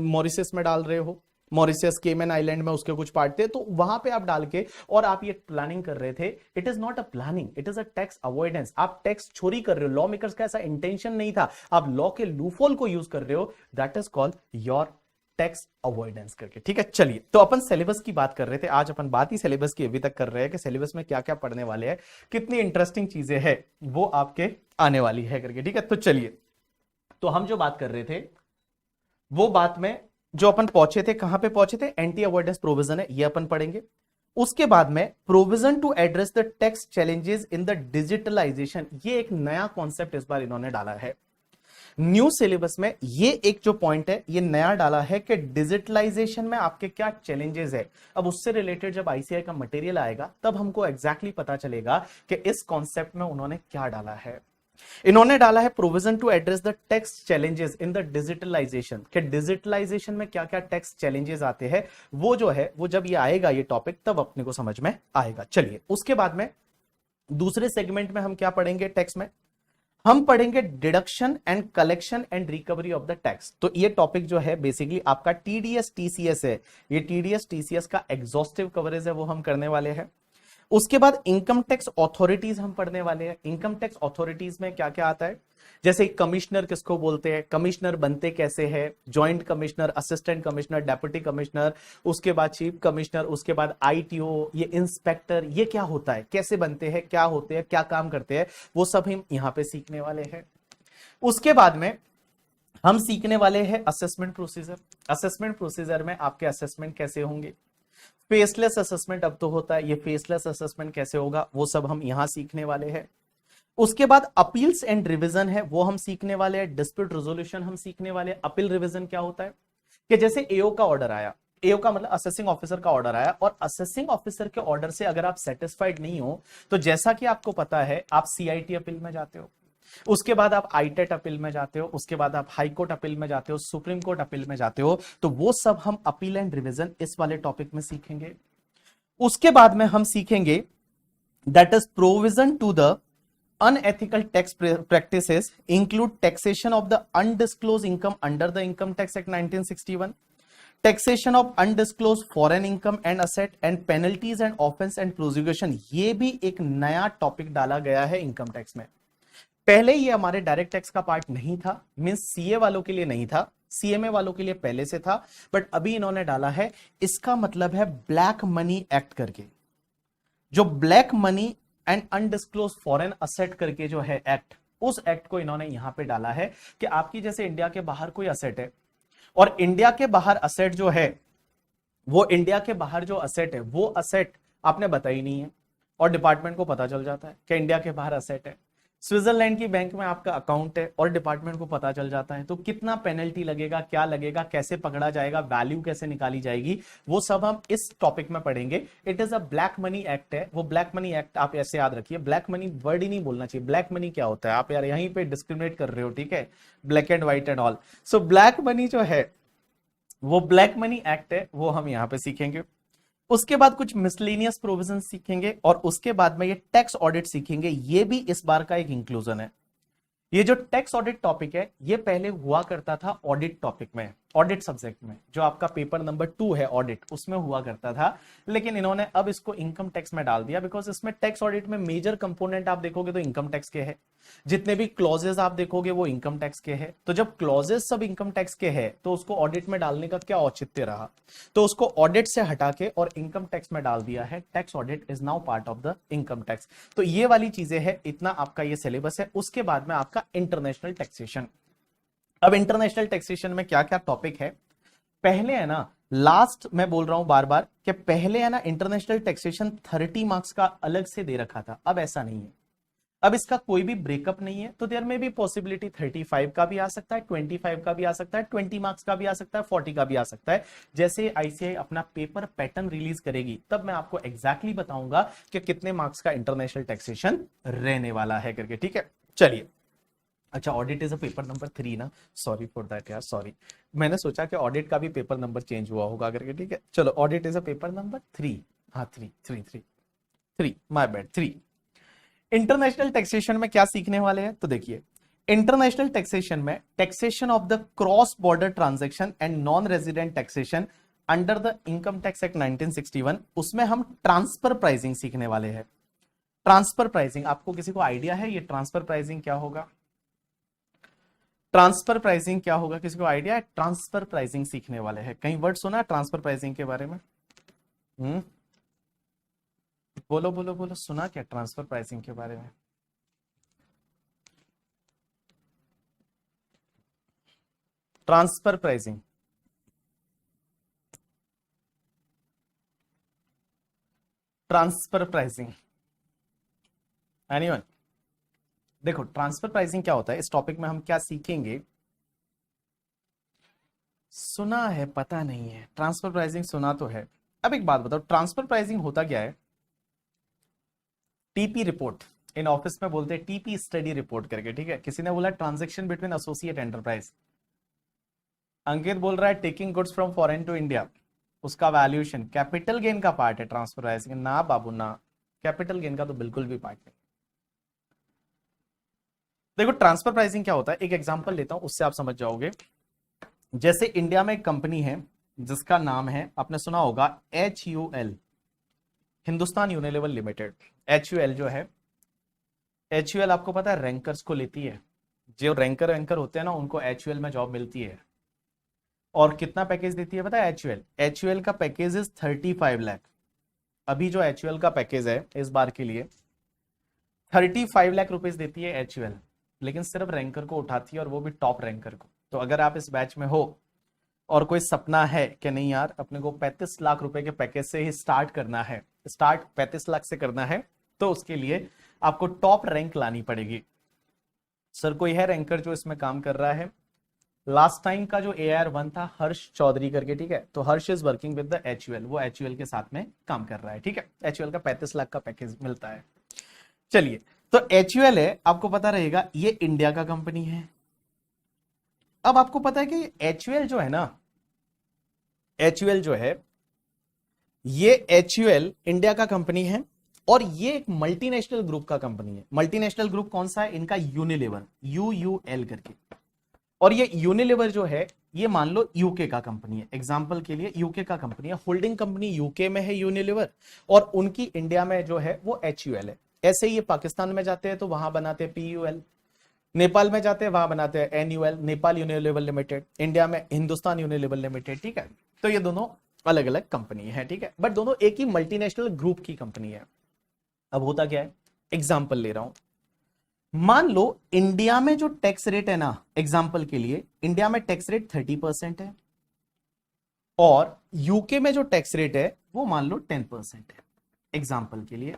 मॉरिशस में डाल रहे हो, मॉरिशस केमन आइलैंड में उसके कुछ पार्ट थे, तो वहां पे आप डाल के और आप ये प्लानिंग कर रहे थे। It is not a planning, it is a tax avoidance. आप टैक्स चोरी कर रहे हो, लॉ मेकर्स का ऐसा इंटेंशन नहीं था, आप लॉ के लूफोल को यूज कर रहे हो, that is called your tax avoidance करके, ठीक है। चलिए, तो अपन सिलेबस की बात कर रहे थे, आज अपन बात ही सिलेबस की अभी तक कर रहे हैं कि सिलेबस में क्या क्या पढ़ने वाले हैं, कितनी इंटरेस्टिंग चीजें हैं वो आपके आने वाली है करके, ठीक है। तो चलिए, तो हम जो बात कर रहे थे वो बात में जो अपन पहुंचे थे, कहां पे पहुंचे थे, एंटी अवॉइडेंस प्रोविजन है, ये अपन पढ़ेंगे। उसके बाद में provision to address the tax challenges in the digitalization, ये एक नया कॉन्सेप्ट इस बार इन्होंने डाला है न्यू सिलेबस में। ये एक जो पॉइंट है ये नया डाला है कि डिजिटलाइजेशन में आपके क्या चैलेंजेस है। अब उससे रिलेटेड जब आईसीआई का मटेरियल आएगा तब हमको एग्जैक्टली पता चलेगा कि इस कॉन्सेप्ट में उन्होंने क्या डाला है। इन्होंने डाला है provision to address the tax challenges in the digitalization, कि डिजिटलाइजेशन में क्या क्या टैक्स चैलेंजेस आते हैं, वो जो है वो जब ये आएगा ये टॉपिक तब अपने को समझ में आएगा। चलिए, उसके बाद में दूसरे सेगमेंट में हम क्या पढ़ेंगे, टैक्स में हम पढ़ेंगे deduction and collection and recovery of the tax. तो ये टॉपिक जो है बेसिकली आपका टीडीएस टीसीएस है, ये टीडीएस टीसीएस का एग्जॉस्टिव कवरेज है, वो हम करने वाले हैं। उसके बाद इनकम टैक्स अथॉरिटीज हम पढ़ने वाले हैं। इनकम टैक्स अथॉरिटीज में क्या क्या आता है, जैसे कमिश्नर किसको बोलते हैं, कमिश्नर बनते कैसे हैं, joint commissioner, assistant commissioner, deputy commissioner, उसके बाद चीफ कमिश्नर, उसके बाद आईटीओ, ये इंस्पेक्टर, ये क्या होता है, कैसे बनते हैं, क्या होते हैं, क्या काम करते हैं, वो सब हम यहां पे सीखने वाले हैं। उसके बाद में हम सीखने वाले हैं असेसमेंट प्रोसीजर। असेसमेंट प्रोसीजर में आपके असेसमेंट कैसे होंगे, फेसलेस असेसमेंट अब तो होता है, ये फेसलेस असेसमेंट कैसे होगा वो सब हम यहां सीखने वाले हैं। उसके बाद अपील्स एंड रिवीजन है, वो हम सीखने वाले हैं। डिस्प्यूट रेजोल्यूशन हम सीखने वाले हैं। अपील रिवीजन क्या होता है कि जैसे एओ का ऑर्डर आया, एओ का मतलब असेसिंग ऑफिसर का ऑर्डर आया, और असेसिंग ऑफिसर के ऑर्डर से अगर आप सेटिस्फाइड नहीं हो तो जैसा कि आपको पता है आप सीआईटी अपील में जाते हो, उसके बाद आप आईटेट अपील में जाते हो, उसके बाद आप हाई कोर्ट अपील में जाते हो, सुप्रीम कोर्ट अपील में जाते हो। तो वो सब हम अपील एंड रिवीजन इस वाले टॉपिक में सीखेंगे। उसके बाद में हम सीखेंगे that is provision to the unethical tax practices include taxation of the undisclosed income under the Income Tax Act 1961, taxation of undisclosed foreign income and asset, and penalties and offense and prosecution। ये भी एक नया टॉपिक डाला गया है इनकम टैक्स में। पहले ये हमारे डायरेक्ट टैक्स का पार्ट नहीं था, मींस सीए वालों के लिए नहीं था, सीएमए वालों के लिए पहले से था, बट अभी इन्होंने डाला है। इसका मतलब है ब्लैक मनी एक्ट करके, जो black money and undisclosed foreign asset करके जो है एक्ट, उस एक्ट को इन्होंने यहां पे डाला है कि आपकी जैसे इंडिया के बाहर कोई असेट है, और इंडिया के बाहर असेट जो है, वो इंडिया के बाहर जो असेट है वो असेट आपने बताई नहीं है, और डिपार्टमेंट को पता चल जाता है कि इंडिया के बाहर असेट है। स्विट्जरलैंड की बैंक में आपका अकाउंट है और डिपार्टमेंट को पता चल जाता है, तो कितना पेनल्टी लगेगा, क्या लगेगा, कैसे पकड़ा जाएगा, वैल्यू कैसे निकाली जाएगी, वो सब हम इस टॉपिक में पढ़ेंगे। It is a black money act है। वो ब्लैक मनी एक्ट आप ऐसे याद रखिए, ब्लैक मनी वर्ड ही नहीं बोलना चाहिए, ब्लैक मनी क्या होता है, आप यार यहीं पे डिस्क्रिमिनेट कर रहे हो, ठीक है, black and white and all. So black money जो है वो ब्लैक मनी एक्ट है, वो हम यहां पे सीखेंगे। उसके बाद कुछ मिसलेनियस प्रोविजन सीखेंगे, और उसके बाद में ये टैक्स ऑडिट सीखेंगे। ये भी इस बार का एक इंक्लूजन है। ये जो टैक्स ऑडिट टॉपिक है, ये पहले हुआ करता था ऑडिट टॉपिक में, ऑडिट सब्जेक्ट में, जो आपका पेपर नंबर 2 है ऑडिट, उसमें हुआ करता था। लेकिन इन्होंने अब इसको इनकम टैक्स में डाल दिया, बिकॉज इसमें टैक्स ऑडिट में मेजर कंपोनेंट आप देखोगे तो इनकम टैक्स के है, जितने भी क्लॉजेस आप देखोगे वो इनकम टैक्स के है। तो जब क्लॉजेस सब इनकम टैक्स के है, तो उसको ऑडिट में डालने का क्या औचित्य रहा, तो उसको ऑडिट से हटा के और इनकम टैक्स में डाल दिया है। Tax audit is now part of the income tax. तो ये वाली चीजें है, इतना आपका ये सिलेबस है। उसके बाद में आपका इंटरनेशनल टैक्सेशन। अब इंटरनेशनल टैक्सेशन में क्या क्या टॉपिक है, पहले है ना, लास्ट मैं बोल रहा हूं बार बार कि पहले है ना इंटरनेशनल टैक्सेशन 30 मार्क्स का अलग से दे रखा था, अब ऐसा नहीं है। अब इसका कोई भी ब्रेकअप नहीं है, तो देयर में भी पॉसिबिलिटी 35 का भी आ सकता है, 25 का भी आ सकता है, 20 मार्क्स का भी आ सकता है, 40 का भी आ सकता है। जैसे आईसीआई अपना पेपर पैटर्न रिलीज करेगी, तब मैं आपको एग्जैक्टली बताऊंगा कि कितने मार्क्स का इंटरनेशनल टैक्सेशन रहने वाला है करके, ठीक है। चलिए, अच्छा, audit is a paper number 3 ना, सॉरी फॉर दैट यार, सॉरी, मैंने सोचा कि ऑडिट का भी पेपर नंबर चेंज हुआ होगा करके, ठीक है। चलो, audit is a paper number 3, हाँ 3 माय बैड 3। इंटरनेशनल टैक्सेशन में क्या सीखने वाले हैं, तो देखिए, इंटरनेशनल टैक्सेशन में taxation of the cross border transaction and non resident taxation under the income tax act 1961, उसमें हम ट्रांसफर प्राइसिंग सीखने वाले हैं। ट्रांसफर प्राइसिंग, आपको किसी को आइडिया है ये ट्रांसफर प्राइसिंग क्या होगा? ट्रांसफर प्राइसिंग क्या होगा, किसी को आइडिया है? ट्रांसफर प्राइसिंग सीखने वाले हैं। कहीं वर्ड सुना है ट्रांसफर प्राइसिंग के बारे में? बोलो बोलो बोलो, सुना क्या ट्रांसफर प्राइसिंग के बारे में? Transfer pricing, transfer pricing, anyone? देखो, ट्रांसफर प्राइसिंग क्या होता है, इस टॉपिक में हम क्या सीखेंगे? सुना है, पता नहीं है, ट्रांसफर प्राइसिंग सुना तो है। अब एक बात बताओ, ट्रांसफर प्राइसिंग होता क्या है? टीपी रिपोर्ट, इन ऑफिस में बोलते हैं टीपी स्टडी रिपोर्ट करके, ठीक है। किसी ने बोला transaction between associate enterprise, Ankit बोल रहा है taking goods from foreign to India, उसका वैल्यूएशन कैपिटल गेन का पार्ट है ट्रांसफर प्राइसिंग। ना बाबू ना, कैपिटल गेन का तो बिल्कुल भी पार्ट नहीं। देखो, ट्रांसफर प्राइसिंग क्या होता है, एक एग्जांपल लेता हूं, उससे आप समझ जाओगे। जैसे इंडिया में एक कंपनी है जिसका नाम है, आपने सुना होगा, HUL, Hindustan Unilever limited. HUL जो है, HUL आपको पता है रैंकर्स को लेती है, जो रैंकर वैंकर होते हैं ना, उनको HUL में जॉब मिलती है। और कितना पैकेज देती है पता है HUL का पैकेज इज 35 लाख। अभी जो HUL का पैकेज है इस बार के लिए 35 लाख रुपीज देती है HUL, लेकिन सिर्फ रैंकर को उठाती है, और वो भी टॉप रैंकर को। तो अगर आप इस बैच में हो और कोई सपना है कि नहीं यार अपने को 35 लाख रुपए के पैकेज से ही स्टार्ट करना है, स्टार्ट 35 लाख से करना है, तो उसके लिए आपको टॉप रैंक लानी पड़ेगी। सर कोई है रैंकर जो इसमें काम कर रहा है? लास्ट टाइम का जो AR1 था, हर्ष चौधरी करके, ठीक है। तो Harsh is working with the HUL, वो HUL के साथ में काम कर रहा है, ठीक है। HUL का 35 लाख का पैकेज मिलता है। चलिए, तो HUL है, आपको पता रहेगा ये इंडिया का कंपनी है। अब आपको पता है कि HUL जो है ना, HUL जो है, ये HUL इंडिया का कंपनी है, और ये एक मल्टीनेशनल ग्रुप का कंपनी है। मल्टीनेशनल ग्रुप कौन सा है इनका? यूनिलीवर, यूयूएल करके। और ये यूनिलीवर जो है ये मान लो यूके का कंपनी है, एग्जांपल के लिए यूके का कंपनी है, होल्डिंग कंपनी यूके में है यूनिलीवर, और उनकी इंडिया में जो है वो एचयूएल है। ऐसे ही ये पाकिस्तान में जाते हैं तो वहां बनाते हैं पीयूएल, नेपाल में जाते हैं वहां बनाते हैं एनयूएल, नेपाल यूनिलीवर लिमिटेड, इंडिया में हिंदुस्तान यूनिलीवर लिमिटेड। ठीक है, तो ये दोनों अलग अलग कंपनी है, ठीक है, बट दोनों एक ही मल्टीनेशनल ग्रुप की कंपनी है। अब होता क्या है, एग्जाम्पल ले रहा हूं, मान लो इंडिया में जो टैक्स रेट है ना, एग्जाम्पल के लिए इंडिया में टैक्स रेट 30% है, और यूके में जो टैक्स रेट है वो मान लो 10% है। एग्जाम्पल के लिए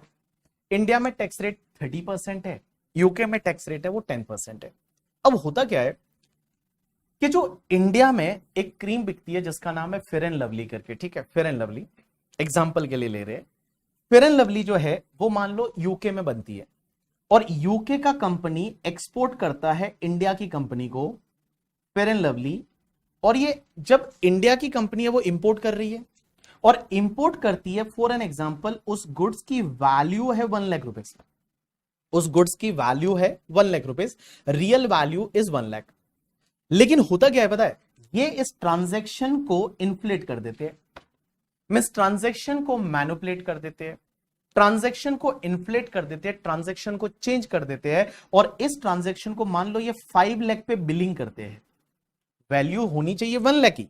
इंडिया में टैक्स रेट 30% है, यूके में टैक्स रेट है वो 10% है। अब होता क्या है कि जो इंडिया में एक क्रीम बिकती है जिसका नाम है फेयर एंड लवली करके, ठीक है, फेयर एंड लवली एग्जाम्पल के लिए ले रहे हैं, फेयर एंड लवली जो है वो मान लो यूके में बनती है, और यूके का कंपनी एक्सपोर्ट करता है इंडिया की कंपनी को फेयर एंड लवली, और ये जब इंडिया की कंपनी है वो इंपोर्ट कर रही है, और इंपोर्ट करती है फॉर एन एग्जांपल, उस गुड्स की वैल्यू है 1 लाख रुपीस, उस गुड्स की वैल्यू है 1 lakh rupees, real value is 1 lakh. लेकिन होता क्या है पता है, ये इस ट्रांजैक्शन को इन्फ्लेट कर देते हैं, मिस ट्रांजैक्शन को मैनिपुलेट कर देते हैं, ट्रांजैक्शन को इन्फ्लेट कर देते हैं, ट्रांजैक्शन को चेंज कर देते हैं, और इस ट्रांजैक्शन को मान लो ये 5 लाख पे बिलिंग करते हैं, वैल्यू होनी चाहिए 1 लाख की,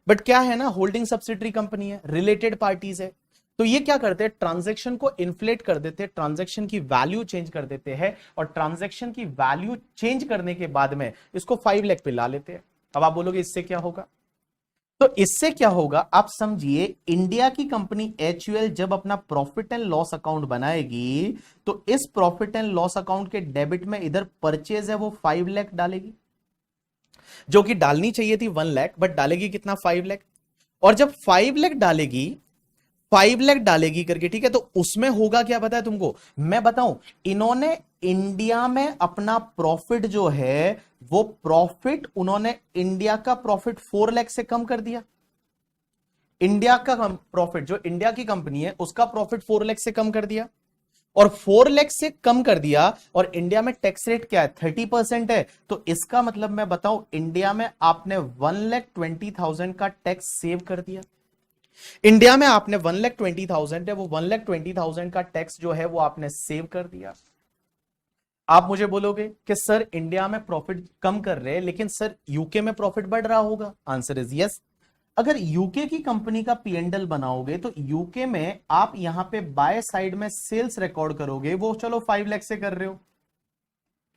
बट क्या है ना, होल्डिंग सब्सिडरी कंपनी है, रिलेटेड पार्टीज है, तो ये क्या करते हैं, ट्रांजैक्शन को इन्फ्लेट कर देते हैं, ट्रांजैक्शन की वैल्यू चेंज कर देते हैं, और ट्रांजैक्शन की वैल्यू चेंज करने के बाद में इसको 5 लाख पे ला लेते हैं। अब आप बोलोगे इससे क्या होगा, तो इससे क्या होगा आप समझिए, इंडिया की कंपनी एचयूएल जब अपना प्रॉफिट एंड लॉस अकाउंट बनाएगी, तो इस प्रॉफिट एंड लॉस अकाउंट के डेबिट में इधर परचेज है वो 5 लाख डालेगी, जो कि डालनी चाहिए थी 1 लाख, बट डालेगी कितना, 5 लाख। और जब 5 लाख डालेगी, 5 लाख डालेगी करके, ठीक है, तो उसमें होगा क्या पता है तुमको, मैं बताऊं, इन्होंने इंडिया में अपना प्रॉफिट जो है वो प्रॉफिट उन्होंने इंडिया का प्रॉफिट 4 लाख से कम कर दिया। इंडिया का प्रॉफिट, जो इंडिया की कंपनी है उसका प्रॉफिट 4 लाख से कम कर दिया, और 4 लाख से कम कर दिया, और इंडिया में टैक्स रेट क्या है, 30% है, तो इसका मतलब मैं बताऊं, इंडिया में आपने 1,20,000 का टैक्स सेव कर दिया। इंडिया में आपने 1,20,000 है, वो 1,20,000 का टैक्स जो है वो आपने सेव कर दिया। आप मुझे बोलोगे कि सर इंडिया में प्रॉफिट कम कर रहे हैं, लेकिन सर यूके में प्रॉफिट बढ़ रहा होगा, आंसर इज यस। अगर यूके की कंपनी का पीएनडल बनाओगे तो यूके में आप यहां पे बाय साइड में सेल्स रिकॉर्ड करोगे, वो चलो 5 लाख से कर रहे हो,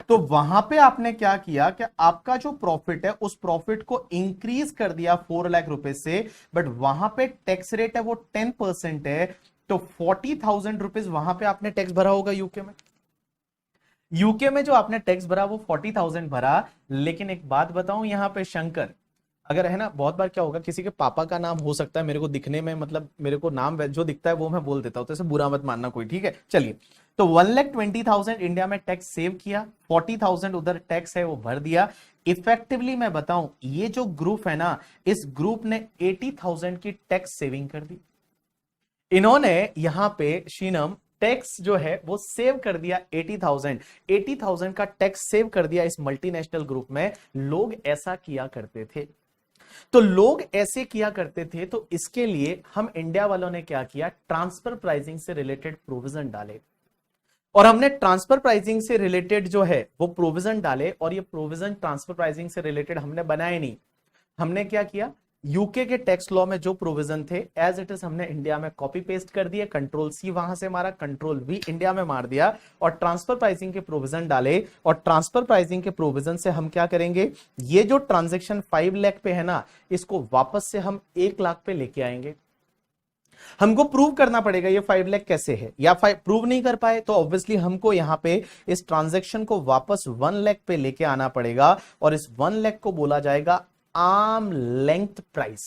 तो वहां पे आपने क्या किया कि आपका जो प्रॉफिट है उस प्रॉफिट को इंक्रीज कर दिया 4 लाख रुपए से, बट वहां पे टैक्स रेट है वो 10% है, तो 40,000 रुपीज वहां पे आपने टैक्स भरा होगा यूके में। यूके में जो आपने टैक्स भरा वो 40,000 भरा, लेकिन एक बात बताऊं यहां पे शंकर, अगर है ना, बहुत बार क्या होगा, किसी के पापा का नाम हो सकता है मेरे को दिखने में, मतलब मेरे को नाम जो दिखता है वो मैं बोल देता हूं, तो इसे बुरा मत मानना कोई, ठीक है, चलिए। तो 1,20,000 इंडिया में टैक्स सेव किया, 40,000 उधर टैक्स है वो भर दिया। इफेक्टिवली मैं बताऊं, ये जो ग्रुप है ना, इस ग्रुप ने 80,000 की टैक्स सेविंग कर दी। इन्होंने यहां पे शीनम टैक्स जो है वो सेव कर दिया 80,000 का टैक्स सेव कर दिया इस मल्टीनेशनल ग्रुप में। लोग ऐसा किया करते थे, तो लोग ऐसे किया करते थे, तो इसके लिए हम इंडिया वालों ने क्या किया, ट्रांसफर प्राइसिंग से रिलेटेड प्रोविजन डाले, और हमने ट्रांसफर प्राइसिंग से रिलेटेड जो है वो प्रोविजन डाले, और ये प्रोविजन ट्रांसफर प्राइसिंग से रिलेटेड हमने बनाए नहीं। हमने क्या किया, यूके के टैक्स लॉ में जो प्रोविजन थे एज इट इज हमने इंडिया में कॉपी पेस्ट कर दिए, कंट्रोल सी वहां से मारा, कंट्रोल वी इंडिया में मार दिया, और ट्रांसफर प्राइसिंग के प्रोविजन डाले, और ट्रांसफर प्राइसिंग के प्रोविजन से हम क्या करेंगे, ये जो ट्रांजेक्शन 5 लाख पे है ना, इसको वापस से हम 1 लाख पे लेके आएंगे। हमको प्रूव करना पड़ेगा ये 5 लाख कैसे है, या प्रूव नहीं कर पाए तो ऑब्वियसली हमको यहां पे इस ट्रांजेक्शन को वापस 1 लाख पे लेके आना पड़ेगा, और इस 1 लाख को बोला जाएगा आर्म लेंथ प्राइस।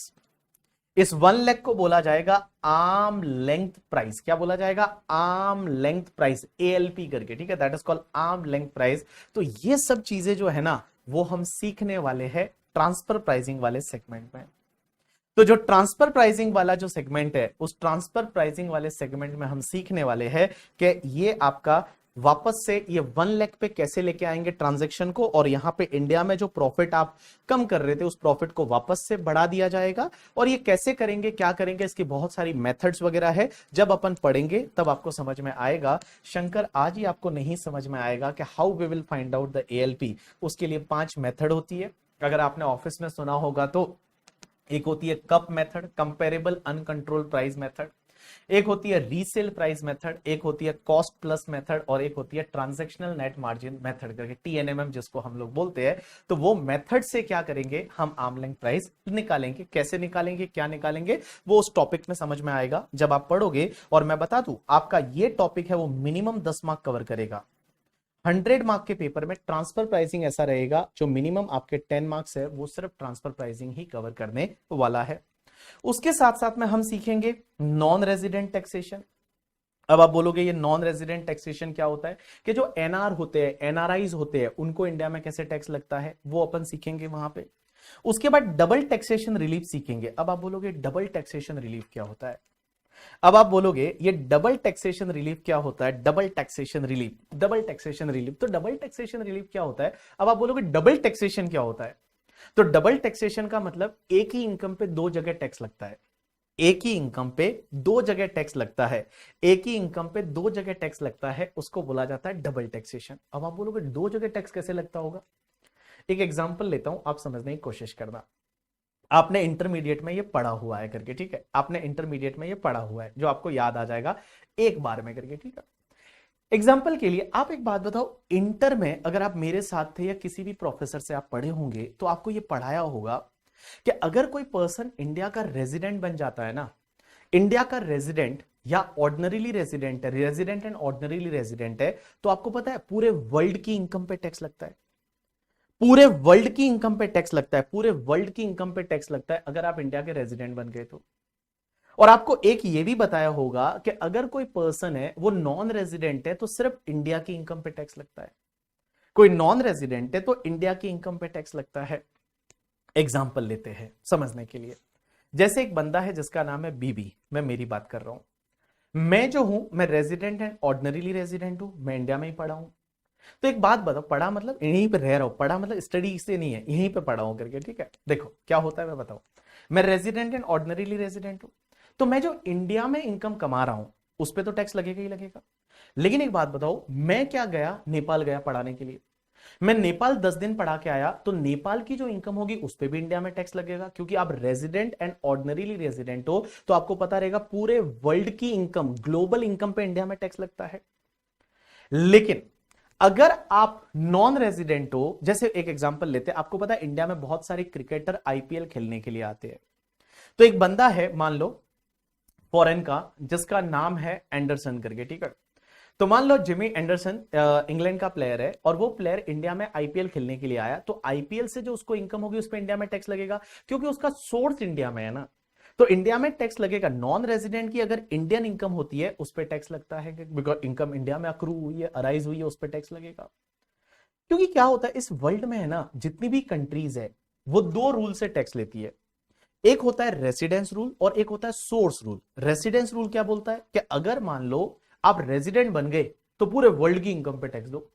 इस 1 लाख को बोला जाएगा आर्म लेंथ प्राइस। क्या बोला जाएगा, आर्म लेंथ प्राइस, एएलपी करके, ठीक है, that is called arm length price. तो ये सब चीजें जो है ना वो हम सीखने वाले हैं ट्रांसफर प्राइसिंग वाले सेगमेंट में। तो जो ट्रांसफर प्राइसिंग वाला जो सेगमेंट है, उस ट्रांसफर प्राइसिंग वाले सेगमेंट में हम सीखने वाले हैं कि ये आपका वापस से ये 1 लाख पे कैसे लेके आएंगे ट्रांजैक्शन को, और यहां पे इंडिया में जो प्रॉफिट आप कम कर रहे थे उस प्रॉफिट को वापस से बढ़ा दिया जाएगा। और ये कैसे करेंगे, क्या करेंगे, इसकी बहुत सारी मेथड्स वगैरह है। जब अपन पढ़ेंगे तब आपको समझ में आएगा। शंकर, आज ही आपको नहीं समझ में आएगा कि how we will find out the ALP. उसके लिए 5 मेथड होती है। अगर आपने ऑफिस में सुना होगा तो एक होती है CUP method, comparable uncontrolled price method, एक होती है रीसेल प्राइस मेथड, एक होती है कॉस्ट प्लस मेथड, और एक होती है ट्रांजैक्शनल नेट मार्जिन मेथड करके, टीएनएमएम जिसको हम लोग बोलते हैं। तो वो मेथड से क्या करेंगे, हम आर्म लेंथ प्राइस निकालेंगे। कैसे निकालेंगे, क्या निकालेंगे, वो उस टॉपिक में समझ में आएगा जब आप पढ़ोगे। और मैं बता दूं, आपका ये टॉपिक है वो मिनिमम 10 मार्क कवर करेगा। 100 मार्क के पेपर में ट्रांसफर प्राइसिंग ऐसा रहेगा, जो मिनिमम आपके 10 मार्क्स है वो सिर्फ ट्रांसफर प्राइसिंग ही कवर करने वाला है। उसके साथ साथ में हम सीखेंगे नॉन रेजिडेंट टैक्सेशन। अब आप बोलोगे ये नॉन रेजिडेंट टैक्सेशन क्या होता है, कि जो एनआर होते हैं, एनआरआईज होते हैं, उनको इंडिया में कैसे टैक्स लगता है वो अपन सीखेंगे वहां पे। उसके बाद डबल टैक्सेशन रिलीफ सीखेंगे। अब आप बोलोगे डबल टैक्सेशन रिलीफ क्या होता है, अब आप बोलोगे ये डबल टैक्सेशन रिलीफ क्या होता है, double taxation relief, double taxation relief, तो डबल टैक्सेशन रिलीफ क्या होता है। अब आप बोलोगे डबल टैक्सेशन क्या होता है, तो डबल टैक्सेशन का मतलब एक ही इनकम पे 2 जगह टैक्स लगता है। एक ही इनकम पे 2 जगह टैक्स लगता है, एक ही इनकम पे 2 जगह टैक्स लगता है, उसको बोला जाता है डबल टैक्सेशन। अब आप बोलोगे 2 जगह टैक्स कैसे लगता होगा, एक एग्जांपल लेता हूं, आप समझने की कोशिश करना। आपने इंटरमीडिएट में ये पढ़ा हुआ है करके, ठीक है, आपने इंटरमीडिएट में ये पढ़ा हुआ है, जो आपको याद आ जाएगा एक बार में करके, ठीक है। एग्जाम्पल के लिए आप एक बात बताओ, इंटर में अगर आप मेरे साथ थे या किसी भी प्रोफेसर से आप पढ़े होंगे तो आपको ये पढ़ाया होगा कि अगर कोई पर्सन इंडिया का रेजिडेंट बन जाता है ना, इंडिया का रेजिडेंट या ऑर्डिनरीली रेजिडेंट है, रेजिडेंट एंड ऑर्डिनरीली रेजिडेंट है, तो आपको पता है पूरे वर्ल्ड की इनकम पे टैक्स लगता है। पूरे वर्ल्ड की इनकम पे टैक्स लगता है, पूरे वर्ल्ड की इनकम पे टैक्स लगता है अगर आप इंडिया के रेजिडेंट बन गए तो। और आपको एक ये भी बताया होगा कि अगर कोई पर्सन है वो नॉन रेजिडेंट है तो सिर्फ इंडिया की इनकम पे टैक्स लगता है। कोई नॉन रेजिडेंट है तो इंडिया की इनकम पे टैक्स लगता है। एग्जाम्पल लेते हैं समझने के लिए। जैसे एक बंदा है जिसका नाम है बीबी, मैं मेरी बात कर रहा हूं। मैं जो हूं, मैं रेजिडेंट एंड ऑर्डिनरीली रेजिडेंट हूं, मैं इंडिया में ही पढ़ा हूं। तो एक बात बताओ, पढ़ा मतलब यहीं पे रह रहा हूं, पढ़ा मतलब स्टडी से नहीं है, यहीं पे पढ़ा हूं करके, ठीक है। देखो क्या होता है मैं बताऊं, मैं रेजिडेंट एंड ऑर्डिनरीली रेजिडेंट हूं, तो मैं जो इंडिया में इनकम कमा रहा हूं उस पर तो टैक्स लगेगा ही लगेगा। लेकिन एक बात बताओ, मैं क्या गया, नेपाल गया पढ़ाने के लिए, मैं नेपाल 10 दिन पढ़ा के आया, तो नेपाल की जो इनकम होगी उस पर भी इंडिया में टैक्स लगेगा, क्योंकि आप रेजिडेंट एंड ऑर्डिनरीली रेजिडेंट हो, तो आपको पता रहेगा पूरे वर्ल्ड की इनकम, ग्लोबल इनकम पे इंडिया में टैक्स लगता है। लेकिन अगर आप नॉन रेजिडेंट हो, जैसे एक एग्जांपल लेते हैं, आपको पता है इंडिया में बहुत सारे क्रिकेटर आईपीएल खेलने के लिए आते हैं। तो एक बंदा है मान लो फॉरेन का, जिसका नाम है एंडरसन करके, ठीक है। तो मान लो जिमी एंडरसन इंग्लैंड का प्लेयर है और वो प्लेयर इंडिया में आईपीएल खेलने के लिए आया, तो आईपीएल से जो उसको इनकम होगी उस पर इंडिया में टैक्स लगेगा, क्योंकि उसका सोर्स इंडिया में है ना, तो इंडिया में टैक्स लगेगा। नॉन रेजिडेंट की अगर इंडियन इनकम होती है उस पर टैक्स लगता है, बिकॉज इनकम इंडिया में अक्रू हुई है, अराइज हुई है, उस पर टैक्स लगेगा। क्योंकि क्या होता है इस वर्ल्ड में है ना, जितनी भी कंट्रीज है वो 2 रूल से टैक्स लेती है। एक होता है रेसिडेंस रूल और एक होता है सोर्स रूल। रेसिडेंस रूल क्या बोलता है कि अगर मान लो आप रेजिडेंट बन गए तो पूरे वर्ल्ड की इनकम पे टैक्स दो,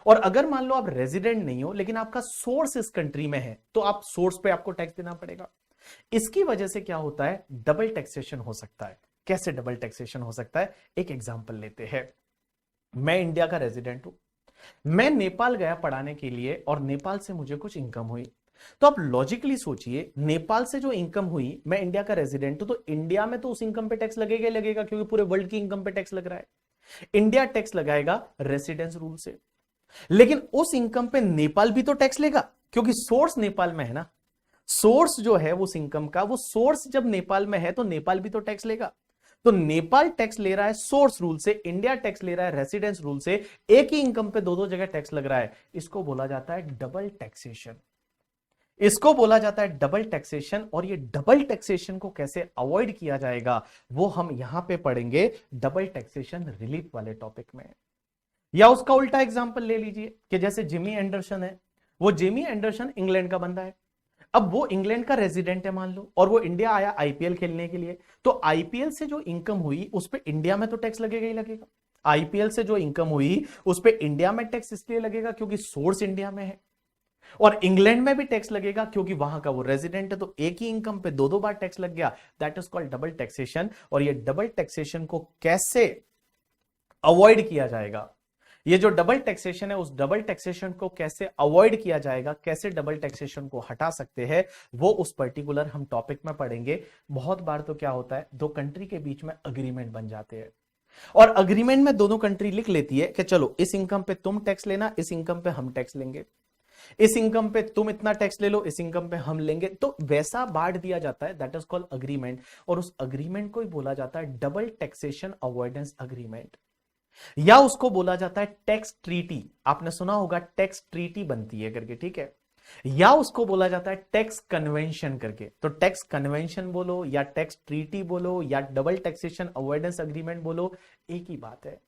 और अगर मान लो आप रेजिडेंट नहीं हो लेकिन आपका सोर्स इस कंट्री में है तो आप सोर्स पे आपको टैक्स देना पड़ेगा। इसकी वजह से क्या होता है, डबल टैक्सेशन हो सकता है। कैसे डबल टैक्सेशन हो सकता है, एक एग्जांपल लेते हैं। मैं इंडिया का रेजिडेंट हूं, मैं नेपाल गया पढ़ाने के लिए और नेपाल से मुझे कुछ इनकम हुई, तो आप लॉजिकली सोचिए, नेपाल से जो इनकम हुई, मैं इंडिया का रेजिडेंट हूं, तो इंडिया में तो उस इनकम पे टैक्स लगेगा ही लगेगा, क्योंकि पूरे वर्ल्ड की इनकम पे टैक्स लग रहा है। इंडिया टैक्स लगाएगा रेसिडेंस रूल से, लेकिन उस इनकम पे नेपाल भी तो टैक्स लेगा, क्योंकि सोर्स नेपाल में है ना। सोर्स जो है उस इनकम का, वो सोर्स जब नेपाल में है तो नेपाल भी तो टैक्स लेगा। तो नेपाल टैक्स ले रहा है सोर्स रूल से, इंडिया टैक्स ले रहा है रेसिडेंस रूल से, एक ही इनकम पे 2 जगह टैक्स लग रहा है। इसको बोला जाता है डबल टैक्सेशन। इसको बोला जाता है डबल टैक्सेशन। और ये डबल टैक्सेशन को कैसे अवॉइड किया जाएगा वो हम यहां पे पढ़ेंगे डबल टैक्सेशन रिलीफ वाले टॉपिक में। या उसका उल्टा एग्जांपल ले लीजिए कि जैसे जिमी एंडरसन है, वो जिमी एंडरसन इंग्लैंड का बंदा है, अब वो इंग्लैंड का रेजिडेंट है मान लो, और वो इंडिया आया आईपीएल खेलने के लिए, तो आईपीएल से जो इनकम हुई उस पे इंडिया में तो टैक्स लगेगा ही लगेगा। आईपीएल से जो इनकम हुई उस पे इंडिया में टैक्स इसलिए लगेगा क्योंकि सोर्स इंडिया में है, और इंग्लैंड में भी टैक्स लगेगा क्योंकि वहां का वो रेजिडेंट है, तो एक ही इनकम पे दो दो बार टैक्स लग गया। That is called double taxation. और ये डबल टैक्सेशन को कैसे अवॉइड किया जाएगा, ये जो डबल टैक्सेशन है उस डबल टैक्सेशन को कैसे अवॉइड किया जाएगा, कैसे डबल टैक्सेशन को हटा सकते हैं, वो उस पर्टिकुलर हम टॉपिक में पढ़ेंगे। बहुत बार तो क्या होता है, दो कंट्री के बीच में अग्रीमेंट बन जाते हैं, और अग्रीमेंट में दोनों कंट्री लिख लेती है कि चलो इस इनकम पे तुम टैक्स लेना, इस इनकम पे हम टैक्स लेंगे, इस इनकम पे तुम इतना टैक्स ले लो, इस इनकम पे हम लेंगे, तो वैसा बांट दिया जाता है। दैट इज कॉल्ड अग्रीमेंट, और उस अग्रीमेंट को ही बोला जाता है डबल टैक्सेशन अवॉइडेंस अग्रीमेंट, या उसको बोला जाता है टैक्स ट्रीटी। आपने सुना होगा टैक्स ट्रीटी बनती है करके, ठीक है, या उसको बोला जाता है टैक्स कन्वेंशन करके। तो टैक्स कन्वेंशन बोलो या टैक्स ट्रीटी बोलो या डबल टैक्सेशन अवॉइडेंस अग्रीमेंट बोलो, एक ही बात है।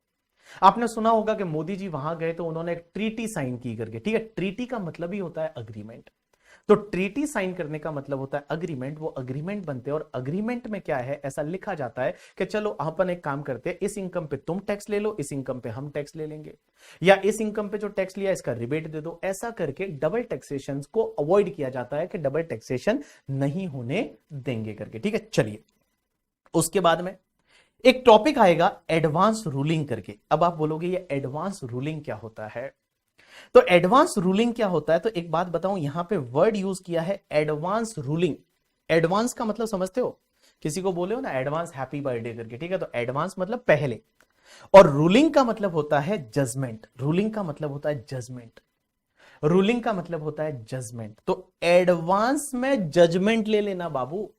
आपने सुना होगा कि मोदी जी वहां गए तो उन्होंने एक ट्रीटी साइन की करके, ठीक है, ट्रीटी का मतलब ही होता है अग्रीमेंट। तो ट्रीटी साइन करने का मतलब होता है अग्रीमेंट, वो अग्रीमेंट बनते हैं, और अग्रीमेंट में क्या है, ऐसा लिखा जाता है कि चलो अपन एक काम करते हैं, इस इनकम पे तुम टैक्स ले लो, इस इनकम पे हम टैक्स ले लेंगे, या इस इनकम पे जो टैक्स लिया इसका रिबेट दे दो। ऐसा करके डबल टैक्सेशन को अवॉइड किया जाता है कि डबल टैक्सेशन नहीं होने देंगे करके, ठीक है। चलिए उसके बाद में एक टॉपिक आएगा एडवांस रूलिंग करके। अब आप बोलोगे ये एडवांस रूलिंग क्या होता है, तो एडवांस रूलिंग क्या होता है, तो एक बात बताऊं, यहां पे वर्ड यूज किया है एडवांस रूलिंग। एडवांस का मतलब समझते हो, किसी को बोले हो ना एडवांस हैप्पी बर्थडे करके, ठीक है, तो एडवांस मतलब पहले, और रूलिंग का मतलब होता है जजमेंट। रूलिंग का मतलब होता है जजमेंट, रूलिंग का मतलब होता है जजमेंट। तो एडवांस में जजमेंट ले लेना बाबू,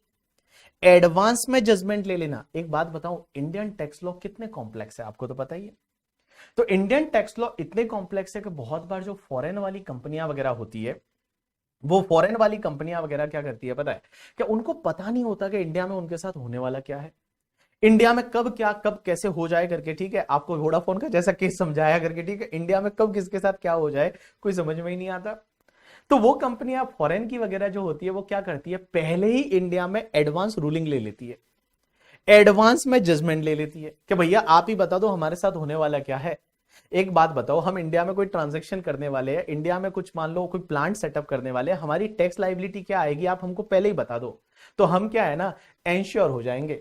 एडवांस में जजमेंट ले लेना। एक बात बताऊं, इंडियन टैक्स लॉ कितने कॉम्प्लेक्स है आपको तो पता ही है। तो इंडियन टैक्स लॉ इतने कॉम्प्लेक्स है कि बहुत बार जो फॉरेन वाली कंपनियां वगैरह होती है, वो फॉरेन वाली कंपनियां वगैरह क्या करती है पता है, कि उनको पता नहीं होता कि इंडिया में उनके साथ होने वाला क्या है, इंडिया में कब क्या कब कैसे हो जाए करके, ठीक है। आपको वोडाफोन का जैसा केस समझाया करके, ठीक है, इंडिया में कब किसके साथ क्या हो जाए कोई समझ में ही नहीं आता। तो वो कंपनियां फॉरेन की वगैरह जो होती है वो क्या करती है, पहले ही इंडिया में एडवांस रूलिंग ले लेती है, एडवांस में जजमेंट ले लेती है कि भैया आप ही बता दो हमारे साथ होने वाला क्या है। एक बात बताओ, हम इंडिया में कोई ट्रांजैक्शन करने वाले हैं, इंडिया में कुछ मान लो कोई प्लांट सेटअप करने वाले हैं, हमारी टैक्स लायबिलिटी क्या आएगी आप हमको पहले ही बता दो, तो हम क्या है ना एंश्योर हो जाएंगे,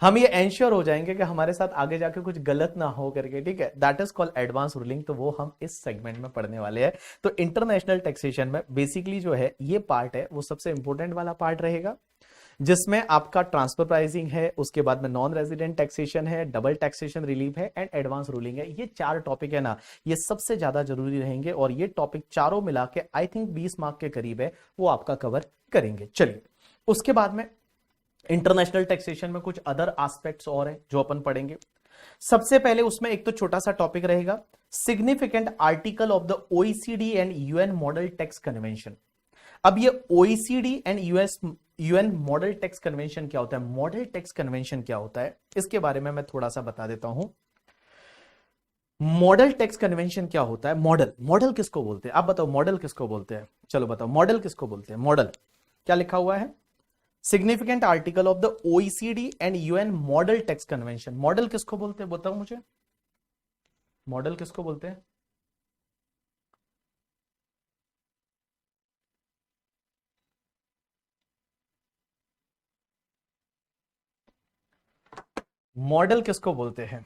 हम ये एंश्योर हो जाएंगे कि हमारे साथ आगे जाके कुछ गलत ना हो करके, ठीक है। That is called advance ruling, तो वो हम इस सेगमेंट में पढ़ने वाले हैं। तो इंटरनेशनल टैक्सेशन में बेसिकली जो है ये पार्ट है वो सबसे इंपॉर्टेंट वाला पार्ट रहेगा, जिसमें आपका ट्रांसफर प्राइसिंग है, उसके बाद में नॉन रेजिडेंट टैक्सेशन है, डबल टैक्सेशन रिलीफ है एंड एडवांस रूलिंग है। ये चार टॉपिक है ना, ये सबसे ज्यादा जरूरी रहेंगे, और ये टॉपिक चारों मिला के आई थिंक 20 मार्क के करीब है, वो आपका कवर करेंगे। चलिए उसके बाद में इंटरनेशनल टैक्सेशन में कुछ अदर एस्पेक्ट्स और है जो अपन पढ़ेंगे। सबसे पहले उसमें एक तो छोटा सा टॉपिक रहेगा significant article of the OECD and UN model tax convention. अब ये OECD and UN model tax convention क्या होता है, मॉडल टैक्स कन्वेंशन क्या होता है, इसके बारे में मैं थोड़ा सा बता देता हूं। मॉडल टैक्स कन्वेंशन क्या होता है, मॉडल, मॉडल किसको बोलते हैं आप बताओ, मॉडल किसको बोलते हैं, चलो बताओ मॉडल किसको बोलते हैं। मॉडल क्या लिखा हुआ है, significant article of the OECD and UN model tax convention. Model किसको बोलते हैं बताओ मुझे, मॉडल किसको बोलते हैं। मॉडल किसको बोलते हैं,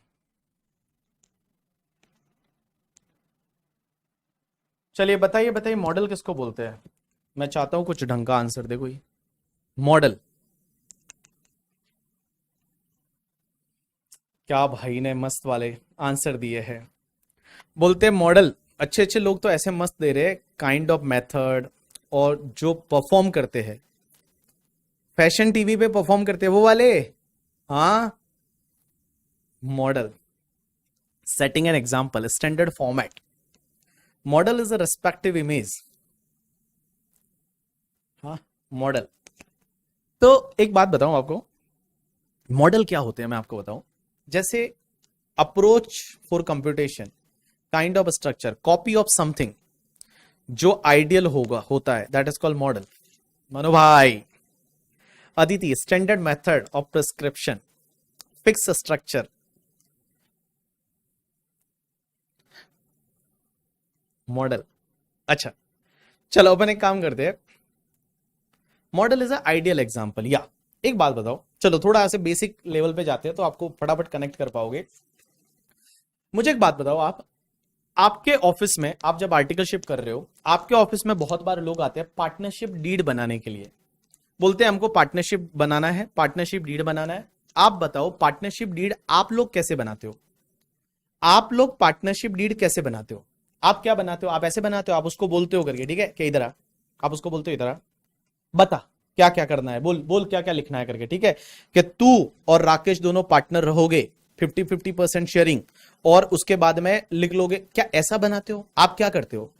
चलिए बताइए बताइए मॉडल किसको बोलते हैं। मैं चाहता हूं कुछ ढंग का आंसर दे कोई। मॉडल, क्या भाई ने मस्त वाले आंसर दिए हैं। बोलते हैं मॉडल, अच्छे अच्छे लोग तो ऐसे मस्त दे रहे हैं, काइंड ऑफ मेथड, और जो परफॉर्म करते हैं फैशन टीवी पे परफॉर्म करते हैं वो वाले, हाँ model. Setting an example, standard format, model is a respective image, हाँ मॉडल। तो एक बात बताऊं आपको, मॉडल क्या होते हैं मैं आपको बताऊं, जैसे approach for computation, kind of structure, copy of something जो आइडियल होगा होता है, that is called model. Manu भाई, Aditi, standard method of prescription, fix structure, model. अच्छा, चलो अपन एक काम करते हैं, model is a ideal example. या एक बात बताओ, चलो थोड़ा ऐसे बेसिक लेवल पे जाते हैं तो आपको फटाफट कनेक्ट कर पाओगे। मुझे एक बात बताओ, आप आपके ऑफिस में आप जब आर्टिकलशिप कर रहे हो, आपके ऑफिस में बहुत बार लोग आते हैं पार्टनरशिप डीड बनाने के लिए, बोलते हैं हमको पार्टनरशिप बनाना है, पार्टनरशिप डीड बनाना है। आप बताओ पार्टनरशिप डीड आप लोग कैसे बनाते हो? आप लोग पार्टनरशिप डीड कैसे बनाते हो? आप क्या बनाते हो? आप ऐसे बनाते हो, आप उसको बोलते हो करके, ठीक है, कि इधर आ, आप उसको बोलते हो इधर आ, बता क्या क्या करना है, बोल बोल क्या क्या लिखना है करके, ठीक है, कि तू और राकेश दोनों पार्टनर रहोगे, 50-50% शेयरिंग, और उसके बाद में लिख लोगे। क्या ऐसा बनाते हो? आप क्या करते हो?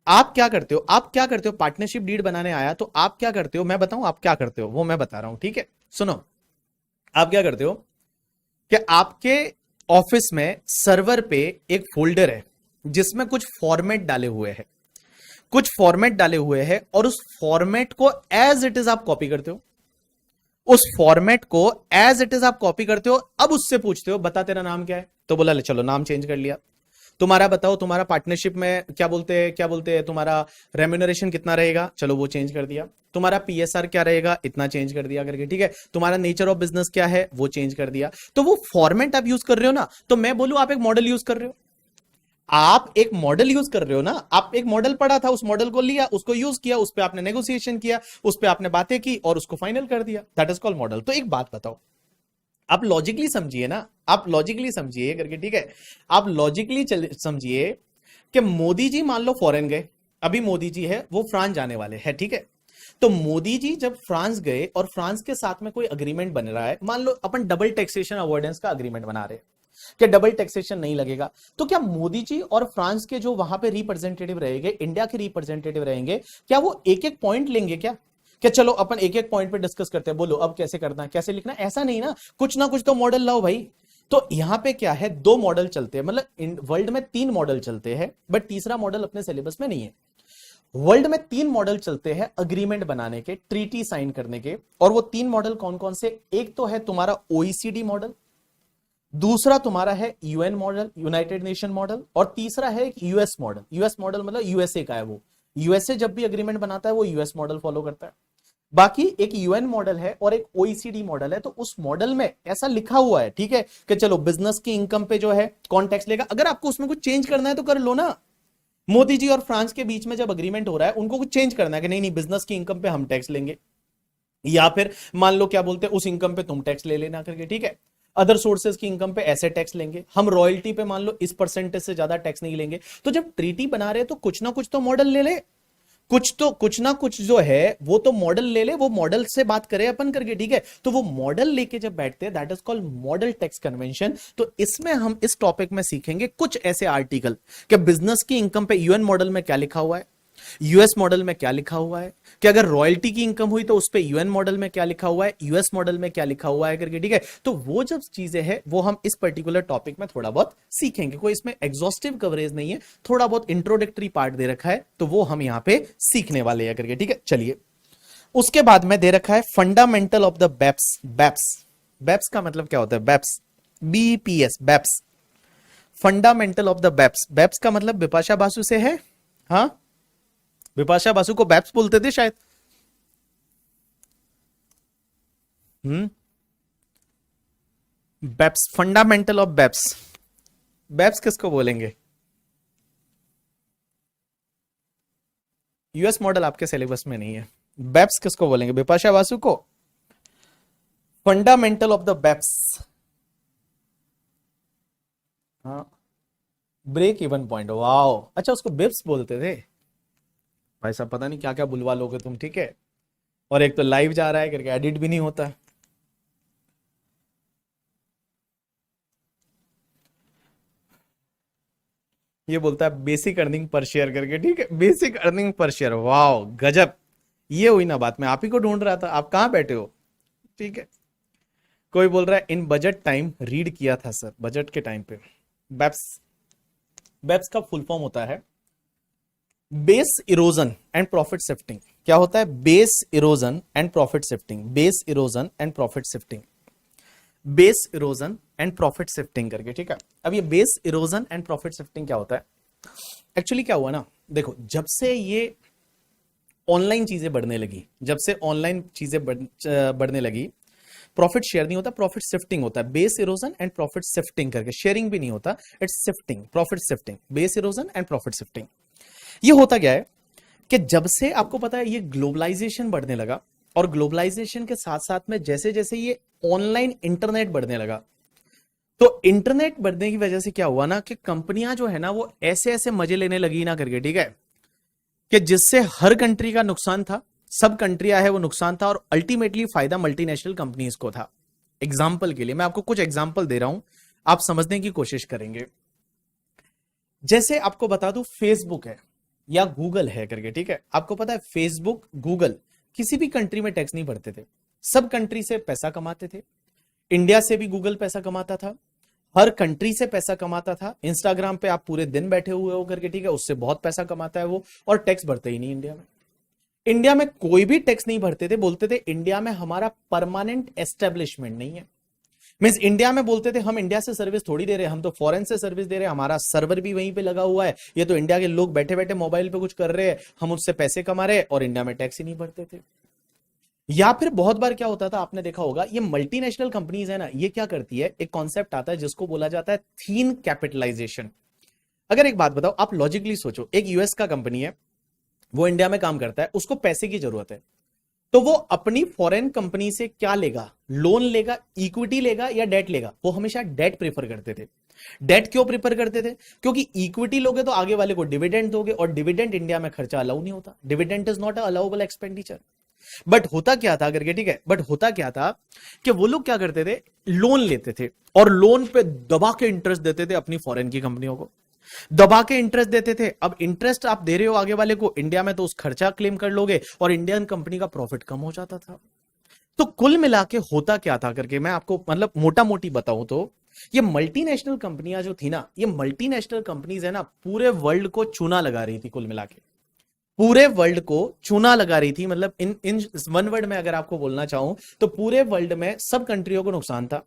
आप क्या करते हो? आप क्या करते हो? पार्टनरशिप डीड बनाने आया तो आप क्या करते हो, मैं बताऊं आप क्या करते हो, वो मैं बता रहा हूं, ठीक है, सुनो। आप क्या करते हो कि आपके ऑफिस में सर्वर पे एक फोल्डर है जिसमें कुछ फॉर्मेट डाले हुए हैं, कुछ फॉर्मेट डाले हुए हैं, और उस फॉर्मेट को एज इट इज आप कॉपी करते हो, उस फॉर्मेट को एज इट इज आप कॉपी करते हो। अब उससे पूछते हो बता तेरा नाम क्या है, तो बोला ले चलो नाम चेंज कर लिया। तुम्हारा बताओ, तुम्हारा पार्टनरशिप में क्या बोलते हैं, तुम्हारा रेम्यूनरेशन कितना रहेगा, चलो वो चेंज कर दिया। तुम्हारा पीएसआर क्या रहेगा, इतना चेंज कर दिया करके, ठीक है। तुम्हारा नेचर ऑफ बिजनेस क्या है, वो चेंज कर दिया। तो वो फॉर्मेट आप यूज कर रहे हो ना, तो मैं बोलूं आप एक मॉडल यूज कर रहे हो, आप एक मॉडल यूज कर रहे हो ना। आप एक मॉडल पढ़ा था, उस मॉडल को लिया, उसको यूज किया, उस पर आपने नेगोशिएशन किया, उस पर आपने बातें की और उसको फाइनल कर दिया, दैट इज कॉल्ड मॉडल। तो एक बात बताओ, आप लॉजिकली समझिए ना, आप लॉजिकली समझिए करके, ठीक है, आप लॉजिकली समझिए कि मोदी जी मान लो फॉरेन गए, अभी मोदी जी है वो फ्रांस जाने वाले हैं, ठीक है। तो मोदी जी जब फ्रांस गए और फ्रांस के साथ में कोई अग्रीमेंट बन रहा है, मान लो अपन डबल टैक्सेशन अवॉइडेंस का अग्रीमेंट बना रहे हैं कि डबल टैक्सेशन नहीं लगेगा, तो क्या मोदी जी और फ्रांस के जो वहां पे रिप्रेजेंटेटिव रहेंगे, इंडिया के रिप्रेजेंटेटिव रहेंगे, क्या वो एक एक पॉइंट लेंगे क्या चलो अपन एक एक पॉइंट पे डिस्कस करते हैं, बोलो अब कैसे करना है, कैसे लिखना है? ऐसा नहीं ना, कुछ ना कुछ तो मॉडल लाओ भाई। तो यहां पे क्या है, दो मॉडल चलते हैं, मतलब वर्ल्ड में तीन मॉडल चलते हैं, बट तीसरा मॉडल अपने सिलेबस में नहीं है। वर्ल्ड में तीन मॉडल चलते हैं अग्रीमेंट बनाने के, ट्रीटी साइन करने के, और वो तीन मॉडल कौन कौन से? एक तो है तुम्हारा ओईसीडी मॉडल, दूसरा तुम्हारा है UN model, United nation model, और तीसरा है एक यूएस मॉडल। यूएस मॉडल मतलब यूएसए का है, वो यूएसए जब भी अग्रीमेंट बनाता है वो यूएस मॉडल फॉलो करता है। बाकी एक यूएन मॉडल है और एक ओईसीडी मॉडल है। तो उस मॉडल में ऐसा लिखा हुआ है, ठीक है, कि चलो बिजनेस की इनकम पे जो है कौन टैक्स लेगा। अगर आपको उसमें कुछ चेंज करना है तो कर लो ना। मोदी जी और फ्रांस के बीच में जब अग्रीमेंट हो रहा है, उनको कुछ चेंज करना है कि नहीं नहीं बिजनेस की इनकम पे हम टैक्स लेंगे, या फिर मान लो क्या बोलते हैं उस इनकम पे तुम टैक्स ले लेना करके, ठीक है। अदर सोर्सेज की इनकम पे ऐसे टैक्स लेंगे, हम रॉयल्टी पे मान लो इस परसेंटेज से ज्यादा टैक्स नहीं लेंगे। तो जब ट्रीटी बना रहे हैं तो कुछ ना कुछ तो मॉडल ले ले, कुछ ना कुछ जो है वो तो मॉडल ले ले, वो मॉडल से बात करें अपन करके, ठीक है। तो वो मॉडल लेके जब बैठते हैं that is called model tax convention. तो इसमें हम इस टॉपिक में सीखेंगे कुछ ऐसे आर्टिकल कि बिजनेस की इनकम पे यूएन मॉडल में क्या लिखा हुआ है, यूएस मॉडल में क्या लिखा हुआ है, कि अगर रॉयल्टी की इनकम हुई तो उस पे यूएन मॉडल में क्या लिखा हुआ है, यूएस मॉडल में क्या लिखा हुआ है करके, ठीक है। तो वो जब चीजें हैं वो हम इस पर्टिकुलर टॉपिक में थोड़ा बहुत सीखेंगे, कोई इसमें एग्जॉस्टिव कवरेज नहीं है, थोड़ा बहुत इंट्रोडक्टरी पार्ट दे रखा है, तो वो हम यहां पे सीखने वाले हैं करके, ठीक है। चलिए, उसके बाद में दे रखा है fundamental of the BEPS. BEPS, BEPS का मतलब क्या होता है? BEPS, BPS, BEPS, fundamental of the BEPS. BEPS का मतलब बिपाशा बासु से है, हाँ, बिपाशा बासु को बैप्स बोलते थे शायद। हम्म, बैप्स, फंडामेंटल ऑफ बैप्स। बैप्स किसको बोलेंगे? यूएस मॉडल आपके सिलेबस में नहीं है। बैप्स किसको बोलेंगे? बिपाशा बासु को। फंडामेंटल ऑफ द बैप्स, हाँ, ब्रेक इवन पॉइंट, वाओ, अच्छा उसको बिप्स बोलते थे। भाई साहब पता नहीं क्या क्या बुलवा लोगे तुम, ठीक है। और एक तो लाइव जा रहा है करके एडिट भी नहीं होता। ये बोलता है बेसिक अर्निंग पर शेयर करके, ठीक है, basic earning per share, wow गजब। ये हुई ना बात, मैं आप ही को ढूंढ रहा था, आप कहां बैठे हो, ठीक है। कोई बोल रहा है इन बजट टाइम रीड किया था सर, बजट के टाइम पे। बेप्स, बेप्स का फुल फॉर्म होता है base erosion and profit shifting क्या होता है? Base erosion and profit shifting, base erosion and profit shifting, base erosion and profit shifting करके, ठीक है। अब ये base erosion and profit shifting क्या होता है? एक्चुअली क्या हुआ ना, देखो जब से ये ऑनलाइन चीजें बढ़ने लगी, जब से ऑनलाइन चीजें बढ़ने लगी, प्रॉफिट शेयर नहीं होता, प्रॉफिट शिफ्टिंग होता है। Base erosion and profit shifting करके, शेयरिंग भी नहीं होता, it's shifting, profit shifting, base erosion and profit shifting. ये होता क्या है कि जब से आपको पता है ये ग्लोबलाइजेशन बढ़ने लगा, और ग्लोबलाइजेशन के साथ साथ में जैसे जैसे ये ऑनलाइन इंटरनेट बढ़ने लगा, तो इंटरनेट बढ़ने की वजह से क्या हुआ ना कि कंपनियां जो है ना वो ऐसे ऐसे मजे लेने लगी ना करके, ठीक है, कि जिससे हर कंट्री का नुकसान था, सब कंट्रियां है वो नुकसान था, और अल्टीमेटली फायदा मल्टीनेशनल कंपनीज को था। एग्जाम्पल के लिए मैं आपको कुछ एग्जाम्पल दे रहा हूं, आप समझने की कोशिश करेंगे। जैसे आपको बता दूं, फेसबुक है या गूगल है करके, ठीक है, आपको पता है फेसबुक, गूगल किसी भी कंट्री में टैक्स नहीं भरते थे, सब कंट्री से पैसा कमाते थे। इंडिया से भी गूगल पैसा कमाता था, हर कंट्री से पैसा कमाता था। इंस्टाग्राम पे आप पूरे दिन बैठे हुए हो करके, ठीक है, उससे बहुत पैसा कमाता है वो, और टैक्स भरते ही नहीं इंडिया में। इंडिया में कोई भी टैक्स नहीं भरते थे, बोलते थे इंडिया में हमारा परमानेंट एस्टेब्लिशमेंट नहीं है। मींस इंडिया में बोलते थे हम इंडिया से सर्विस थोड़ी दे रहे हैं, हम तो फॉरेन से सर्विस दे रहे हैं, हमारा सर्वर भी वहीं पे लगा हुआ है, ये तो इंडिया के लोग बैठे बैठे मोबाइल पे कुछ कर रहे हैं, हम उससे पैसे कमा रहे हैं, और इंडिया में टैक्स ही नहीं भरते थे। या फिर बहुत बार क्या होता था, आपने देखा होगा, ये मल्टीनेशनल कंपनीज है ना, ये क्या करती है, एक कॉन्सेप्ट आता है जिसको बोला जाता है थीन कैपिटलाइजेशन। अगर एक बात बताओ, आप लॉजिकली सोचो, एक यूएस का कंपनी है, वो इंडिया में काम करता है, उसको पैसे की जरूरत है, तो वो अपनी फॉरेन कंपनी से क्या लेगा? लोन लेगा, इक्विटी लेगा, या डेट लेगा? वो हमेशा डेट प्रेफर करते थे। डेट क्यों प्रेफर करते थे? क्योंकि इक्विटी लोगे तो आगे वाले को डिविडेंड दोगे, और डिविडेंड इंडिया में खर्चा अलाउ नहीं होता, dividend is not allowable expenditure. But होता क्या था करके, ठीक है, बट होता क्या था कि वो लोग क्या करते थे, लोन लेते थे, और लोन पे दबा के इंटरेस्ट देते थे अपनी फॉरेन की कंपनियों को, दबा के इंटरेस्ट देते थे। अब इंटरेस्ट आप दे रहे हो आगे वाले को इंडिया में, तो उस खर्चा क्लेम कर लोगे, और इंडियन कंपनी का प्रॉफिट कम हो जाता था। तो कुल मिला के होता क्या था करके मैं आपको मतलब मोटा मोटी बताऊं तो, ये मल्टीनेशनल कंपनियां जो थी ना, ये मल्टीनेशनल कंपनीज है ना, पूरे वर्ल्ड को चूना लगा रही थी, कुल मिला के पूरे वर्ल्ड को चूना लगा रही थी। मतलब इन इन वन वर्ड में अगर आपको बोलना चाहूं तो पूरे वर्ल्ड में सब कंट्रियों को नुकसान था।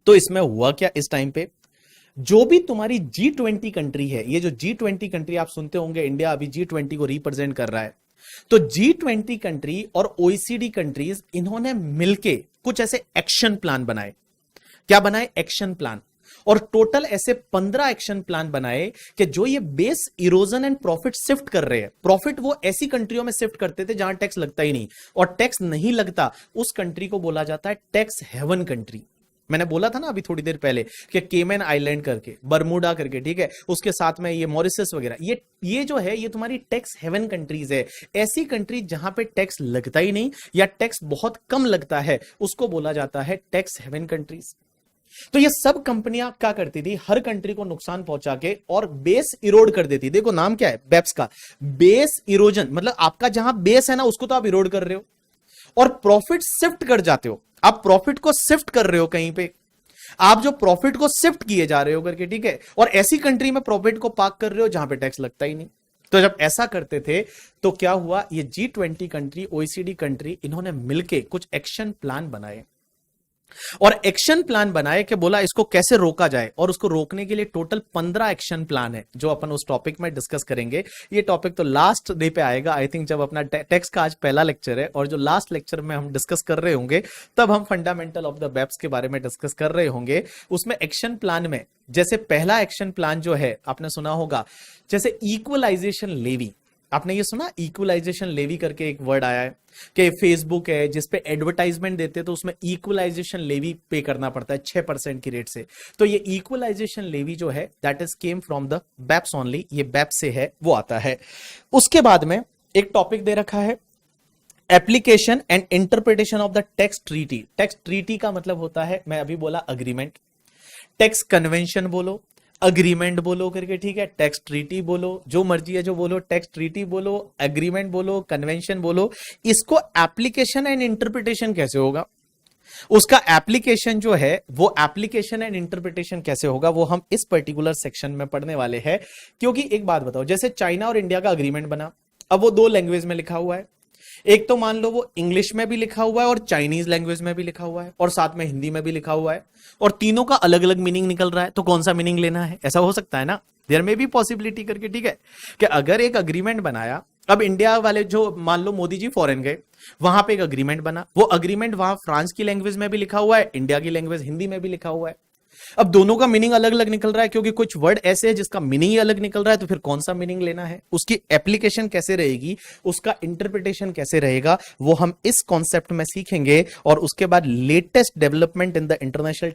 तो इसमें हुआ क्या, इस टाइम पे जो भी तुम्हारी G20 कंट्री है, ये जो G20 कंट्री आप सुनते होंगे, इंडिया अभी G20 को रिप्रेजेंट कर रहा है, तो G20 कंट्री और OECD कंट्रीज, इन्होंने मिलके कुछ ऐसे एक्शन प्लान बनाए। क्या बनाए? Action plan. और टोटल ऐसे 15 एक्शन प्लान बनाए कि जो ये base erosion and profit shift कर रहे हैं, प्रॉफिट वो ऐसी कंट्रियों में शिफ्ट करते थे जहां टैक्स लगता ही नहीं, और टैक्स नहीं लगता उस कंट्री को बोला जाता है टैक्स हेवन कंट्री। मैंने बोला था ना अभी थोड़ी देर पहले कि केमन आइलैंड करके, बर्मुडा करके, ठीक है, उसके साथ में ये मॉरिशस वगैरह, ये जो है ये तुम्हारी टैक्स हेवन कंट्रीज है। ऐसी कंट्री जहां पे टैक्स लगता ही नहीं या टैक्स बहुत कम लगता है, उसको बोला जाता है टैक्स हेवन कंट्रीज। तो ये सब कंपनियां क्या करती थी, हर कंट्री को नुकसान पहुंचा के और बेस इरोड कर देती। देखो नाम क्या है बेप्स का, बेस इरोजन, मतलब आपका जहां बेस है ना उसको तो आप इरोड कर रहे हो, और प्रॉफिट शिफ्ट कर जाते हो, आप प्रॉफिट को शिफ्ट कर रहे हो कहीं पे, आप जो प्रॉफिट को शिफ्ट किए जा रहे हो करके, ठीक है, और ऐसी कंट्री में प्रॉफिट को पार्क कर रहे हो जहां पे टैक्स लगता ही नहीं। तो जब ऐसा करते थे तो क्या हुआ, ये G20 कंट्री, OECD कंट्री, इन्होंने मिलके कुछ एक्शन प्लान बनाए, और एक्शन प्लान बनाए कि बोला इसको कैसे रोका जाए, और उसको रोकने के लिए टोटल 15 एक्शन प्लान है जो अपन उस टॉपिक में डिस्कस करेंगे। ये टॉपिक तो लास्ट डे पे आएगा, आई थिंक जब अपना टैक्स का आज पहला लेक्चर है, और जो लास्ट लेक्चर में हम डिस्कस कर रहे होंगे तब हम फंडामेंटल ऑफ द बेप्स के बारे में डिस्कस कर रहे होंगे। उसमें एक्शन प्लान में जैसे पहला एक्शन प्लान जो है आपने सुना होगा, जैसे इक्वलाइजेशन लेवी, आपने ये सुना इक्वलाइजेशन लेवी करके एक वर्ड आया है कि फेसबुक है जिसपे एडवर्टाइजमेंट देते तो उसमें इक्वलाइजेशन लेवी पे करना पड़ता है 6% की रेट से। तो ये इक्वलाइजेशन लेवी जो है that is came from the BEPS only, ये बेप्स से है, वो आता है। उसके बाद में एक टॉपिक दे रखा है application and interpretation of the tax treaty. Tax treaty का मतलब होता है, मैं अभी बोला अग्रीमेंट, टैक्स कन्वेंशन बोलो, अग्रीमेंट बोलो करके, ठीक है, टैक्स ट्रीटी बोलो, जो मर्जी है जो बोलो, टैक्स ट्रीटी बोलो, एग्रीमेंट बोलो, कन्वेंशन बोलो। इसको एप्लीकेशन एंड इंटरप्रिटेशन कैसे होगा? उसका एप्लीकेशन जो है वो एप्लीकेशन एंड इंटरप्रिटेशन कैसे होगा वो हम इस पर्टिकुलर सेक्शन में पढ़ने वाले हैं। क्योंकि एक बात बताओ, जैसे चाइना और इंडिया का अग्रीमेंट बना, अब वो दो लैंग्वेज में लिखा हुआ है, एक तो मान लो वो इंग्लिश में भी लिखा हुआ है और चाइनीज लैंग्वेज में भी लिखा हुआ है और साथ में हिंदी में भी लिखा हुआ है, और तीनों का अलग अलग मीनिंग निकल रहा है, तो कौन सा मीनिंग लेना है? ऐसा हो सकता है ना, देयर में भी पॉसिबिलिटी करके, ठीक है, कि अगर एक अग्रीमेंट बनाया, अब इंडिया वाले जो मान लो मोदी जी फॉरेन गए, वहां पे एक अग्रीमेंट बना, वो अग्रीमेंट वहां फ्रांस की लैंग्वेज में भी लिखा हुआ है, इंडिया की लैंग्वेज हिंदी में भी लिखा हुआ है। अब दोनों का मीनिंग अलग अलग निकल रहा है, क्योंकि कुछ वर्ड ऐसे है जिसका मीनिंग ही अलग निकल रहा है, तो फिर कौन सा मीनिंग लेना है, उसकी एप्लीकेशन कैसे रहेगी, उसका इंटरप्रिटेशन कैसे रहेगा, वो हम इस कॉन्सेप्ट में सीखेंगे। और उसके बाद latest development in the international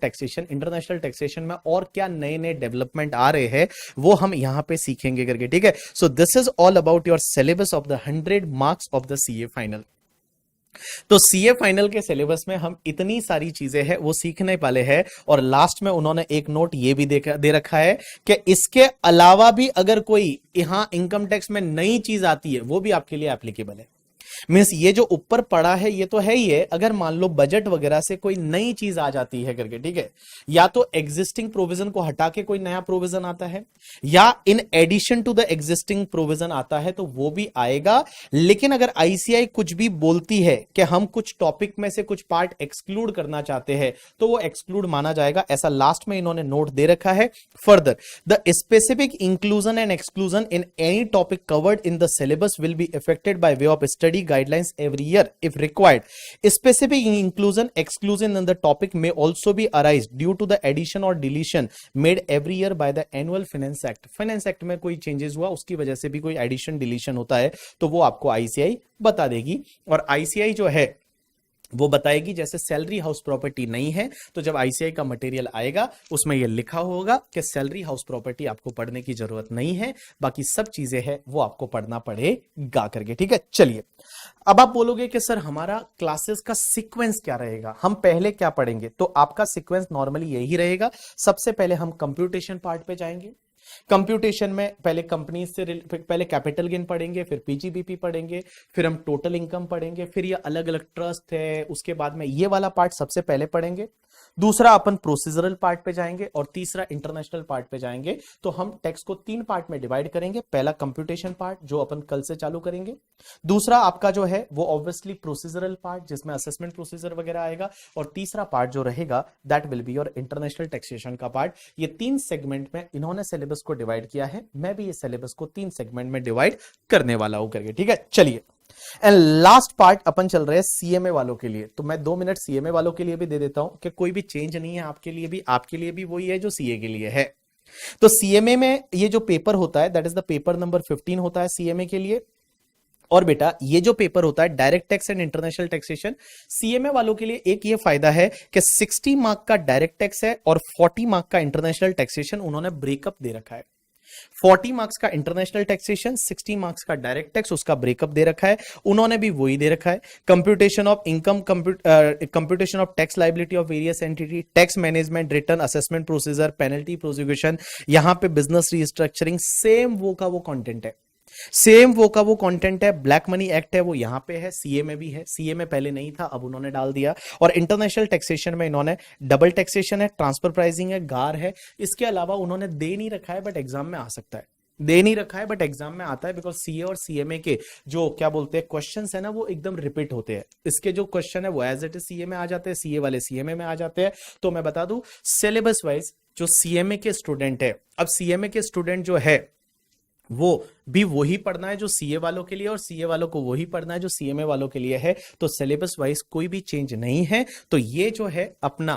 taxation में और क्या नए नए डेवलपमेंट आ रहे हैं वो हम यहां पे सीखेंगे करके, ठीक है। So this is all about your syllabus of the 100 marks of the CA final. तो सीए फाइनल के सिलेबस में हम इतनी सारी चीजें हैं वो सीखने वाले हैं। और लास्ट में उन्होंने एक नोट ये भी दे रखा है कि इसके अलावा भी अगर कोई यहां इनकम टैक्स में नई चीज आती है वो भी आपके लिए एप्लीकेबल है। मींस ये जो ऊपर पड़ा है ये तो है ही है, अगर मान लो बजट वगैरह से कोई नई चीज आ जाती है करके, ठीक है, या तो एग्जिस्टिंग प्रोविजन को हटा के कोई नया प्रोविजन आता है, या in addition to the existing provision आता है, तो वो भी आएगा। लेकिन अगर आईसीआई कुछ भी बोलती है कि हम कुछ टॉपिक में से कुछ पार्ट एक्सक्लूड करना चाहते हैं तो वो एक्सक्लूड माना जाएगा, ऐसा लास्ट में इन्होंने नोट दे रखा है। Further the specific inclusion and exclusion in any topic covered in the syllabus will be affected by way of study guidelines every year if required. Specific inclusion exclusion in the topic may also be arise due to the addition or deletion made every year by the annual finance act. finance act में कोई changes हुआ उसकी वजह से भी कोई addition deletion होता है तो वो आपको आईसीआई बता देगी। और आईसीआई जो है वो बताएगी, जैसे सैलरी हाउस प्रॉपर्टी नहीं है तो जब आईसीआई का मटेरियल आएगा उसमें ये लिखा होगा कि सैलरी हाउस प्रॉपर्टी आपको पढ़ने की जरूरत नहीं है, बाकी सब चीजें हैं वो आपको पढ़ना पड़ेगा करके, ठीक है। चलिए अब आप बोलोगे कि सर हमारा क्लासेस का सीक्वेंस क्या रहेगा, हम पहले क्या पढ़ेंगे? तो आपका सीक्वेंस नॉर्मली यही रहेगा। सबसे पहले हम कंप्यूटेशन पार्ट पे जाएंगे। कंप्यूटेशन में पहले कंपनी से पहले कैपिटल गेन पढ़ेंगे, फिर पीजीबीपी पढ़ेंगे, फिर हम टोटल इनकम पढ़ेंगे, फिर ये अलग अलग ट्रस्ट है, उसके बाद में ये वाला पार्ट सबसे पहले पढ़ेंगे। दूसरा अपन प्रोसीजरल पार्ट पे जाएंगे और तीसरा इंटरनेशनल पार्ट पे जाएंगे। तो हम टैक्स को 3 पार्ट में डिवाइड करेंगे। पहला कंप्यूटेशन पार्ट जो अपन कल से चालू करेंगे, दूसरा आपका जो है वो ऑब्वियसली प्रोसीजरल पार्ट जिसमें असेसमेंट प्रोसीजर वगैरह आएगा, और तीसरा पार्ट जो रहेगा that will be your international taxation का पार्ट। ये 3 सेगमेंट में इन्होंने सिलेबस को डिवाइड किया है, मैं भी ये सिलेबस को 3 सेगमेंट में डिवाइड करने वाला हूं करके, ठीक है। चलिए एंड लास्ट पार्ट अपन चल रहे हैं सीएमए वालों के लिए। तो मैं 2 मिनट सीएमए वालों के लिए भी दे देता हूं कि कोई भी चेंज नहीं है आपके लिए भी वही है जो सीए के लिए है। तो सीएमए में ये जो पेपर होता है that is the paper number 15 होता है सीएमए के लिए। और बेटा ये जो पेपर होता है direct tax and international taxation, CMA वालों के लिए एक ये फायदा है कि 60 मार्क का डायरेक्ट टैक्स है और 40 मार्क का इंटरनेशनल टैक्सेशन उन्होंने ब्रेकअप दे रखा है। 40 मार्क्स का इंटरनेशनल टैक्सेशन, 60 मार्क्स का डायरेक्ट टैक्स, उसका ब्रेकअप दे रखा है, उन्होंने भी वही दे रखा है। Computation of income, computation of tax liability of various entity, tax management, return assessment procedure, penalty prosecution, यहां पे बिजनेस रीस्ट्रक्चरिंग, सेम वो का वो कंटेंट है, सेम वो का वो कंटेंट है। ब्लैक मनी एक्ट है वो यहां पे है, सीए में भी है, सीए में पहले नहीं था अब उन्होंने डाल दिया। और इंटरनेशनल टैक्सेशन में इन्होंने डबल टैक्सेशन है, ट्रांसफर प्राइसिंग है, गार है। इसके अलावा उन्होंने दे नहीं रखा है बट एग्जाम में आ सकता है, दे नहीं रखा है बट एग्जाम में आता है, बिकॉज सीए और सीएमए के जो क्या बोलते हैं क्वेश्चंस है ना वो एकदम रिपीट होते हैं। इसके जो क्वेश्चन है वो एज इट इज सीए में आ जाते हैं, सीए वाले सीएमए में आ जाते हैं। तो मैं बता दूं सिलेबस वाइज जो सीएमए के स्टूडेंट है, अब सीएमए के स्टूडेंट जो है वो भी वही पढ़ना है जो सीए वालों के लिए, और सीए वालों को वही पढ़ना है जो सीएमए वालों के लिए है। तो सिलेबस वाइज कोई भी चेंज नहीं है। तो ये जो है अपना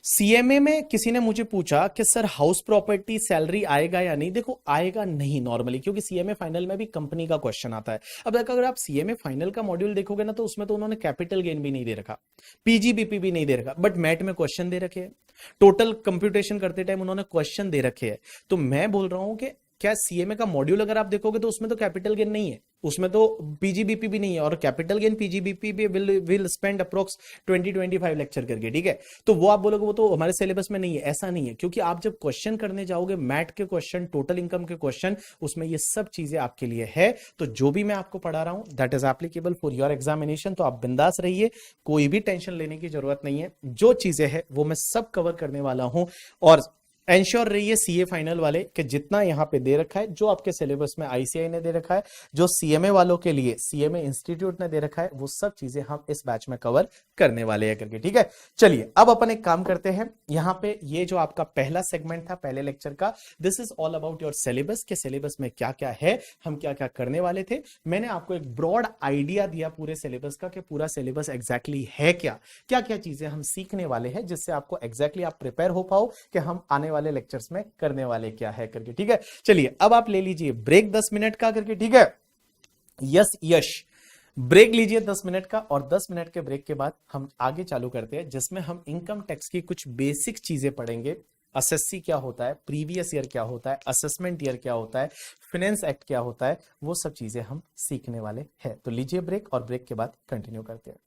सीएमए में किसी ने मुझे पूछा कि सर हाउस प्रॉपर्टी सैलरी आएगा या नहीं, देखो आएगा नहीं नॉर्मली, क्योंकि सीएमए फाइनल में भी कंपनी का क्वेश्चन आता है। अब देखो अगर आप सीएमए फाइनल का मॉड्यूल देखोगे ना तो उसमें तो उन्होंने कैपिटल गेन भी नहीं दे रखा, पीजीबीपी भी नहीं दे रखा, बट मैट में क्वेश्चन दे रखे हैं, टोटल कंप्यूटेशन करते टाइम उन्होंने क्वेश्चन दे रखे हैं। तो मैं बोल रहा हूं कि क्या सीएमए का मॉड्यूल अगर आप देखोगे तो उसमें तो कैपिटल गेन नहीं है, उसमें तो पीजीबीपी भी नहीं है, और कैपिटल गेन पीजीबीपी भी विल स्पेंड अप्रोक्स 20-25 लेक्चर करके, ठीक है। तो वो आप बोलोगे वो तो हमारे सिलेबस में नहीं है, ऐसा नहीं है, क्योंकि आप जब क्वेश्चन करने जाओगे मैट के क्वेश्चन, टोटल इनकम के क्वेश्चन, उसमें ये सब चीजें आपके लिए है। तो जो भी मैं आपको पढ़ा रहा हूं that is applicable for your examination, तो आप बिंदास रहिए, कोई भी टेंशन लेने की जरूरत नहीं है। जो चीजें है वो मैं सब कवर करने वाला हूं, और एंश्योर रहिए सीए फाइनल वाले कि जितना यहां पे दे रखा है, जो आपके सिलेबस में आईसीआई ने दे रखा है, जो सीएमए वालों के लिए सीएमए इंस्टीट्यूट ने दे रखा है, वो सब चीजें हम इस बैच में कवर करने वाले हैं करके, ठीक है। चलिए अब अपन एक काम करते हैं, यहां पे ये जो आपका पहला सेगमेंट था पहले लेक्चर का, this is all about your syllabus, के सिलेबस में क्या क्या है, हम क्या क्या करने वाले थे। मैंने आपको एक ब्रॉड आइडिया दिया पूरे सिलेबस का कि पूरा सिलेबस एग्जैक्टली है क्या क्या क्या चीजें हम सीखने वाले हैं, जिससे आपको एग्जैक्टली आप प्रिपेयर हो पाओ कि हम आने वाले लेक्चर्स में करने वाले क्या है करके, ठीक है। चलिए अब आप ले लीजिए ब्रेक 10 मिनट का करके, ठीक है। यश ब्रेक लीजिए 10 मिनट का, और 10 मिनट के ब्रेक के बाद हम आगे चालू करते हैं, जिसमें हम इनकम टैक्स की कुछ बेसिक चीजें पढ़ेंगे। एसएससी क्या होता है, प्रीवियस ईयर क्या होता है, असेसमेंट ईयर क्या होता है, फाइनेंस एक्ट क्या होता है, वो सब चीजें हम सीखने वाले हैं। तो लीजिए ब्रेक, और ब्रेक के बाद कंटिन्यू करते हैं।